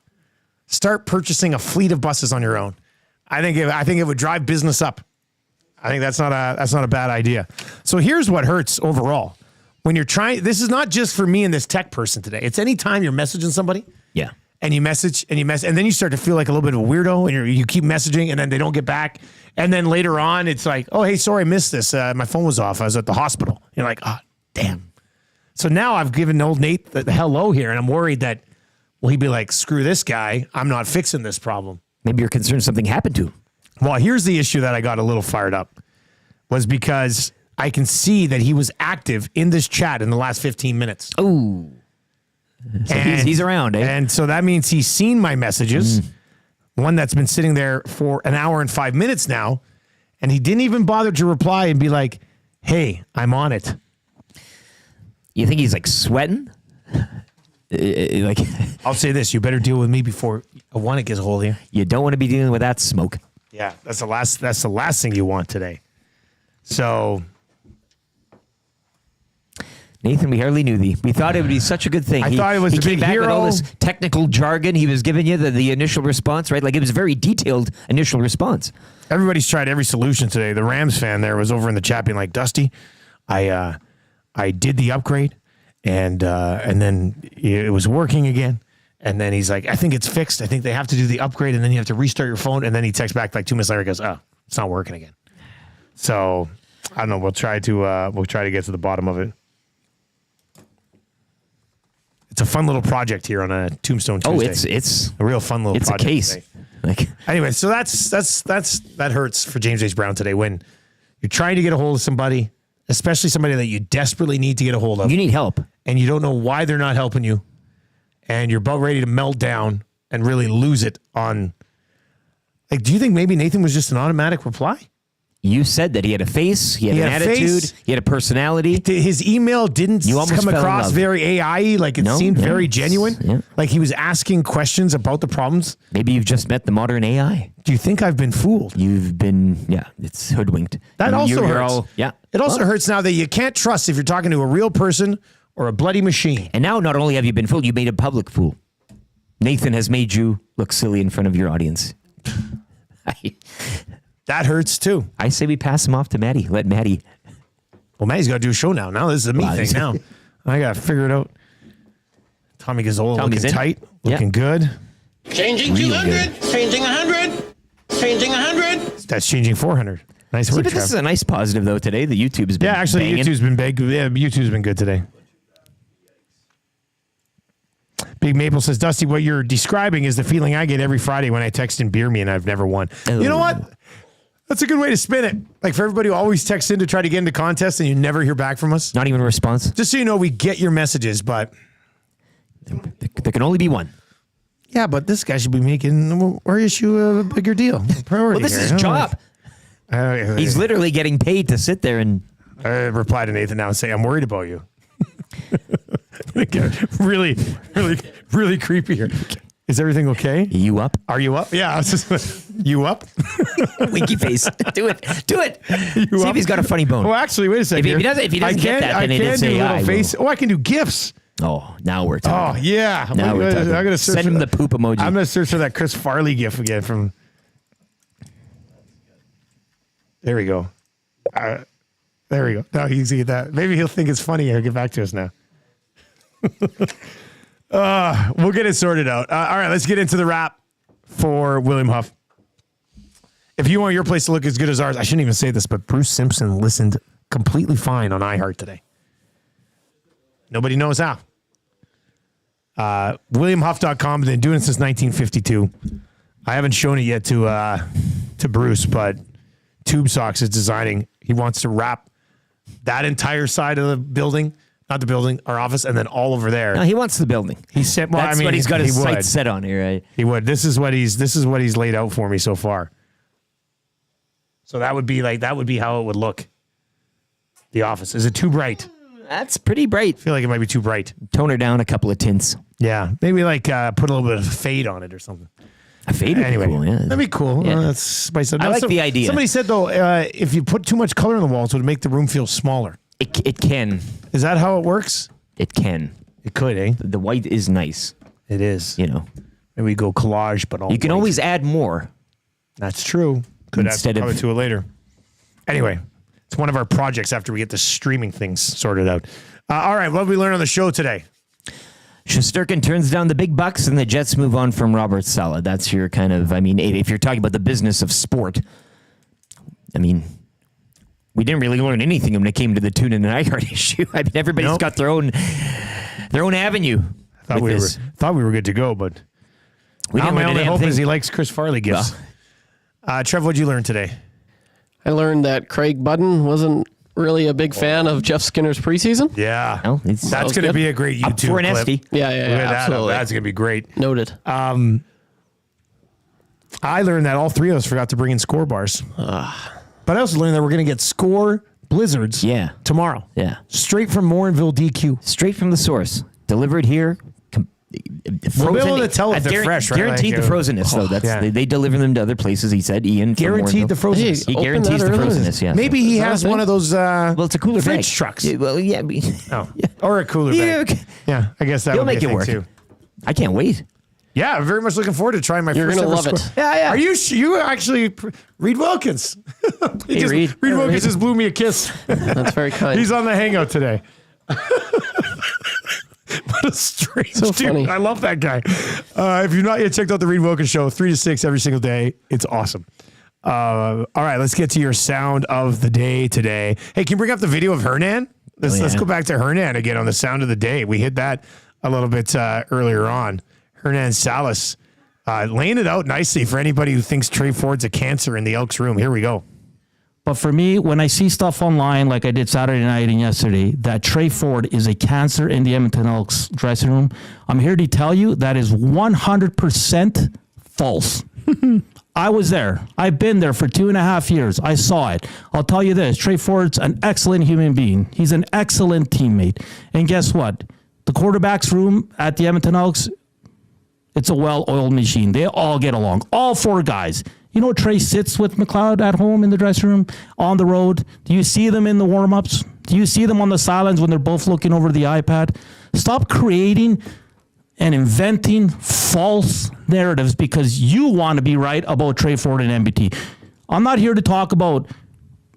Start purchasing a fleet of buses on your own. I think it would drive business up. I think that's not a bad idea. So here's what hurts overall. When you're trying, this is not just for me and this tech person today. It's anytime you're messaging somebody. Yeah. And you message, and then you start to feel like a little bit of a weirdo, and you keep messaging, and then they don't get back. And then later on, it's like, oh, hey, sorry, I missed this. My phone was off. I was at the hospital. You're like, oh, damn. So now I've given old Nate the hello here, and I'm worried that, well, he'd be like, screw this guy. I'm not fixing this problem. Maybe you're concerned something happened to him. Well, here's the issue that I got a little fired up, was because I can see that he was active in this chat in the last 15 minutes. Oh. So he's around, eh? And so that means he's seen my messages, one that's been sitting there for an hour and 5 minutes now, and he didn't even bother to reply and be like, hey, I'm on it. You think he's like sweating? Like, I'll say this, you better deal with me before a one gets a hold of you. You don't want to be dealing with that smoke. Yeah, that's the last thing you want today. So Nathan, we hardly knew thee. We thought it would be such a good thing. I thought it was he a came big back hero. with all this technical jargon he was giving you, the initial response, right? Like it was a very detailed initial response. Everybody's tried every solution today. The Rams fan there was over in the chat being like, Dusty, I did the upgrade and then it was working again. And then he's like, I think it's fixed. I think they have to do the upgrade and then you have to restart your phone. And then he texts back like 2 minutes later, he goes, oh, it's not working again. So I don't know. We'll try to get to the bottom of it. It's a fun little project here on a Tombstone Tuesday. Oh, it's a real fun little project. It's a case. Today. Like, anyway, so that hurts for James H. Brown today when you're trying to get a hold of somebody, especially somebody that you desperately need to get a hold of. You need help. And you don't know why they're not helping you. And you're about ready to melt down and really lose it on. Like, do you think maybe Nathan was just an automatic reply? You said that he had a face, he had an attitude, he had a personality. His email didn't come across very AI, like it seemed very genuine. Yeah. Like he was asking questions about the problems. Maybe you've just met the modern AI. Do you think I've been fooled? You've been, it's hoodwinked. That also hurts. Yeah. It also hurts now that you can't trust if you're talking to a real person or a bloody machine. And now not only have you been fooled, you made a public fool. Nathan has made you look silly in front of your audience. That hurts too. I say we pass him off to Maddie. Let Maddie. Well, Maddie's got to do a show now. Now this is a me thing now. I got to figure it out. Tommy Gazzola looking tight, looking good. Changing 200, changing 100, changing 100. That's changing 400. Nice work, but this is a nice positive though today. The YouTube's been banging. YouTube's been big. Yeah, YouTube's been good today. Big Maple says, Dusty, what you're describing is the feeling I get every Friday when I text in beer me and I've never won. You know what? That's a good way to spin it. Like for everybody who always texts in to try to get into contests and you never hear back from us. Not even a response. Just so you know, we get your messages, but there can only be one. Yeah, but this guy should be making our issue a bigger deal. Priority. Well, this is his job. He's literally getting paid to sit there and reply to Nathan now and say, I'm worried about you. really, really, really creepy here. Is everything okay? You up? Are you up? Yeah. I was just, you up? Winky face. Do it. See if he's got a funny bone. Well, actually, wait a second. If he doesn't get that, then it is AI. Face. Oh, I can do GIFs. Oh, now we're talking. Oh, yeah. Now we're talking. I'm gonna search Send him the poop emoji. I'm going to search for that Chris Farley GIF again from. There we go. There we go. Now you can see that. Maybe he'll think it's funny. He'll get back to us now. We'll get it sorted out. All right, let's get into the wrap for William Huff. If you want your place to look as good as ours, I shouldn't even say this, but Bruce Simpson listened completely fine on iHeart today. Nobody knows how. WilliamHuff.com, been doing it since 1952. I haven't shown it yet to Bruce, but Tube Socks is designing. He wants to wrap that entire side of the building, not the building, our office, and then all over there. No, he wants the building. He said, well, That's what he's got his sights set on here, right? He would. This is what he's laid out for me so far. So that would be how it would look. The office. Is it too bright? That's pretty bright. I feel like it might be too bright. Tone her down a couple of tints. Yeah. Maybe like put a little bit of fade on it or something. A fade would anyway, be cool, yeah. That'd be cool. Yeah. That's spice. I like the idea. Somebody said, though, if you put too much color on the walls, it would make the room feel smaller. It can. Is that how it works? It can. It could, eh? The white is nice. It is. You know. Maybe we go collage, but all you can white. always add more. That's true. Could Instead add of to it later. Anyway, it's one of our projects after we get the streaming things sorted out. All right, what did we learn on the show today? Shesterkin turns down the big bucks and the Jets move on from Robert Saleh. That's your kind of, I mean, if you're talking about the business of sport, I mean, we didn't really learn anything when it came to the Tune and iHeart issue. I mean, everybody's got their own avenue. Thought we were good to go, but my only hope is he likes Chris Farley gifts. Trev, what'd you learn today? I learned that Craig Budden wasn't really a big fan of Jeff Skinner's preseason. Yeah. Well, that's going to be a great YouTube up for an clip. Esty. Yeah, absolutely. That's going to be great. Noted. I learned that all three of us forgot to bring in score bars. But I also learned that we're going to get score blizzards tomorrow. Yeah. Straight from Morinville DQ. Straight from the source. Delivered here. We'll be able to tell if they're fresh, right? Guaranteed the frozenness, though. They deliver them to other places. He said, Ian. Guaranteed the frozenness. He guarantees the frozenness, yeah. Maybe he has one of those well, it's a cooler fridge bag. trucks. Yeah, well, yeah. Or a cooler bag. Yeah, I guess that He'll would make be a it thing work. too. I can't wait. Yeah, I'm very much looking forward to trying my You're first gonna ever love score. it. Yeah. Are you actually Reed Wilkins? Reed. Reed Wilkins just blew me a kiss. That's very kind. He's on the hangout today. What a strange dude. funny. I love that guy. If you've not yet checked out the Reed Wilkins Show, 3 to 6 every single day. It's awesome. All right, let's get to your sound of the day today. Hey, can you bring up the video of Hernan? Let's go back to Hernan again on the sound of the day. We hit that a little bit earlier on. Hernan Salas laying it out nicely for anybody who thinks Trey Ford's a cancer in the Elks room. Here we go. But for me, when I see stuff online, like I did Saturday night and yesterday, that Trey Ford is a cancer in the Edmonton Elks dressing room, I'm here to tell you that is 100% false. I was there. I've been there for 2.5 years. I saw it. I'll tell you this, Trey Ford's an excellent human being. He's an excellent teammate. And guess what? The quarterback's room at the Edmonton Elks, it's a well-oiled machine. They all get along. All 4 guys. You know, Trey sits with McLeod at home in the dressing room, on the road. Do you see them in the warm-ups? Do you see them on the sidelines when they're both looking over the iPad? Stop creating and inventing false narratives because you want to be right about Trey Ford and MBT. I'm not here to talk about,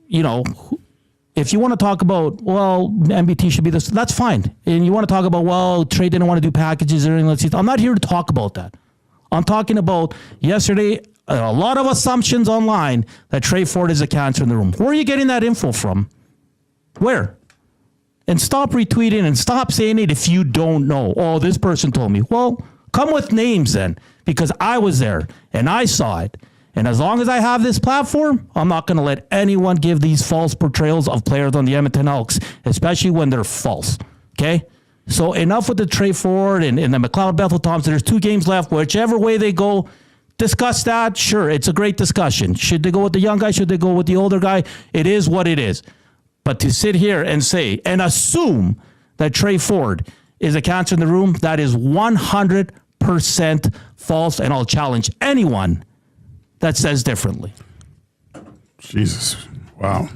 you know, if you want to talk about, well, MBT should be this, that's fine. And you want to talk about, well, Trey didn't want to do packages or anything. Let's see. I'm not here to talk about that. I'm talking about yesterday, a lot of assumptions online that Trey Ford is a cancer in the room. Where are you getting that info from? Where? And stop retweeting and stop saying it if you don't know. Oh, this person told me. Well, come with names then, because I was there and I saw it. And as long as I have this platform, I'm not going to let anyone give these false portrayals of players on the Edmonton Elks, especially when they're false. Okay? So enough with the Trey Ford and the McLeod Bethel Thompson. There's 2 games left. Whichever way they go, discuss that. Sure, it's a great discussion. Should they go with the young guy? Should they go with the older guy? It is what it is. But to sit here and say and assume that Trey Ford is a cancer in the room, that is 100% false, and I'll challenge anyone that says differently. Jesus. Wow.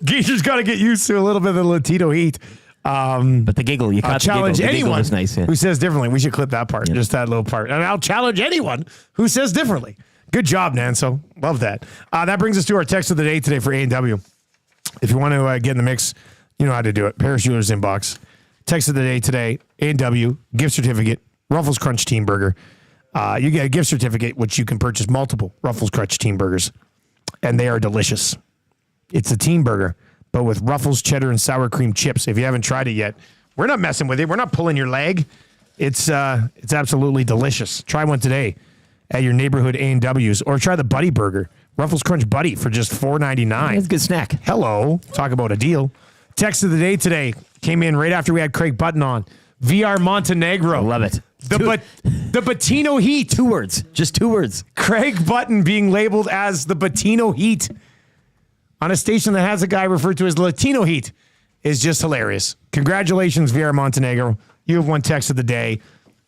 Geezer's got to get used to a little bit of the Latino heat. But the giggle, you caught challenge the giggle. The giggle anyone was nice, who says differently. We should clip that part, just that little part. And I'll challenge anyone who says differently. Good job, Nanso. Love that. That brings us to our text of the day today for A&W. If you want to get in the mix, you know how to do it. Paris Jewelers inbox. Text of the day today, A&W, gift certificate, Ruffles Crunch Team Burger. You get a gift certificate, which you can purchase multiple Ruffles Crunch Team Burgers, and they are delicious. It's a team burger, but with Ruffles, cheddar, and sour cream chips. If you haven't tried it yet, we're not messing with it. We're not pulling your leg. It's absolutely delicious. Try one today at your neighborhood A&W's, or try the Buddy Burger. Ruffles Crunch Buddy for just $4.99. That's a good snack. Hello. Talk about a deal. Text of the day today came in right after we had Craig Button on. VR Montenegro. I love it. The Bettino Heat. 2 words. Just 2 words. Craig Button being labeled as the Bettino Heat on a station that has a guy referred to as Latino Heat is just hilarious. Congratulations, VR Montenegro. You have won text of the day.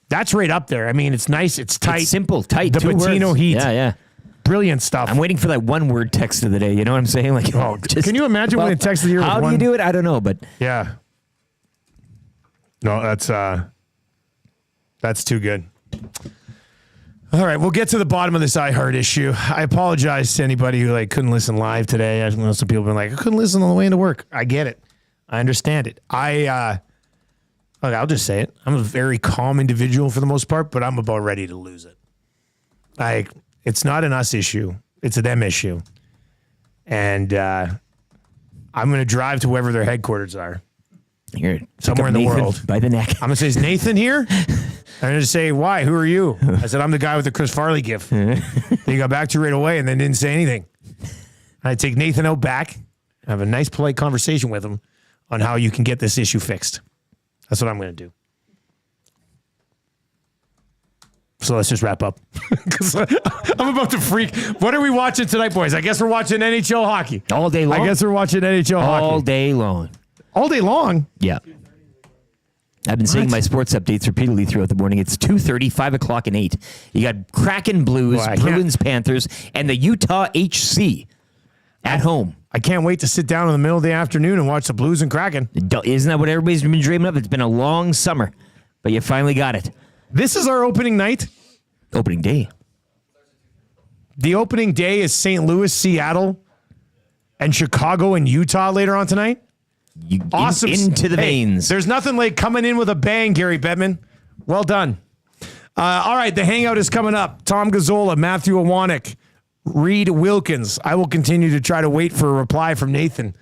That's right up there. I mean, it's nice. It's tight. It's simple, tight. The 2 Bettino words. Heat. Yeah. Brilliant stuff. I'm waiting for that 1 word text of the day. You know what I'm saying? Like, can you imagine when a text of the year was how one? do you do it? I don't know, but yeah. No, that's too good. All right, we'll get to the bottom of this iHeart issue. I apologize to anybody who couldn't listen live today. I know some people have been like, I couldn't listen on the way into work. I get it. I understand it. I'll just say it. I'm a very calm individual for the most part, but I'm about ready to lose it. It's not an us issue. It's a them issue. And I'm going to drive to wherever their headquarters are. Here, somewhere in the Nathan world. By the neck. I'm going to say, is Nathan here? I'm going to say, why? Who are you? I said, I'm the guy with the Chris Farley gift. They got back to you right away and then didn't say anything. I take Nathan out back, have a nice, polite conversation with him on how you can get this issue fixed. That's what I'm going to do. So let's just wrap up. I'm about to freak. What are we watching tonight, boys? I guess we're watching NHL hockey. All day long? I guess we're watching NHL hockey. All day long. All day long? Yeah. I've been saying my sports updates repeatedly throughout the morning. It's 2:30, 5 o'clock, and 8. You got Kraken Blues, Bruins Panthers, and the Utah HC at home. I can't wait to sit down in the middle of the afternoon and watch the Blues and Kraken. Isn't that what everybody's been dreaming of? It's been a long summer, but you finally got it. This is our opening night? Opening day. The opening day is St. Louis, Seattle, and Chicago and Utah later on tonight? Awesome. Into the veins. There's nothing like coming in with a bang, Gary Bettman. Well done. All right, the hangout is coming up. Tom Gazzola, Matthew Awanek, Reed Wilkins. I will continue to try to wait for a reply from Nathan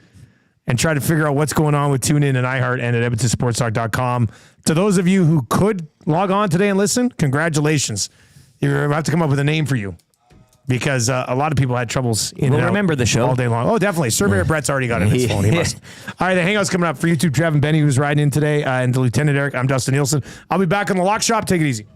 and try to figure out what's going on with TuneIn and iHeart and at EdmontonSportsTalk.com. To those of you who could log on today and listen, congratulations. You have to come up with a name for you because a lot of people had troubles in and out remember the show all day long. Oh, definitely. Surveyor Brett's already got it in his phone. He must. All right, the hangout's coming up for YouTube. Trev and Benny, who's riding in today, and the Lieutenant Eric. I'm Dustin Nielsen. I'll be back on the Lock Shop. Take it easy.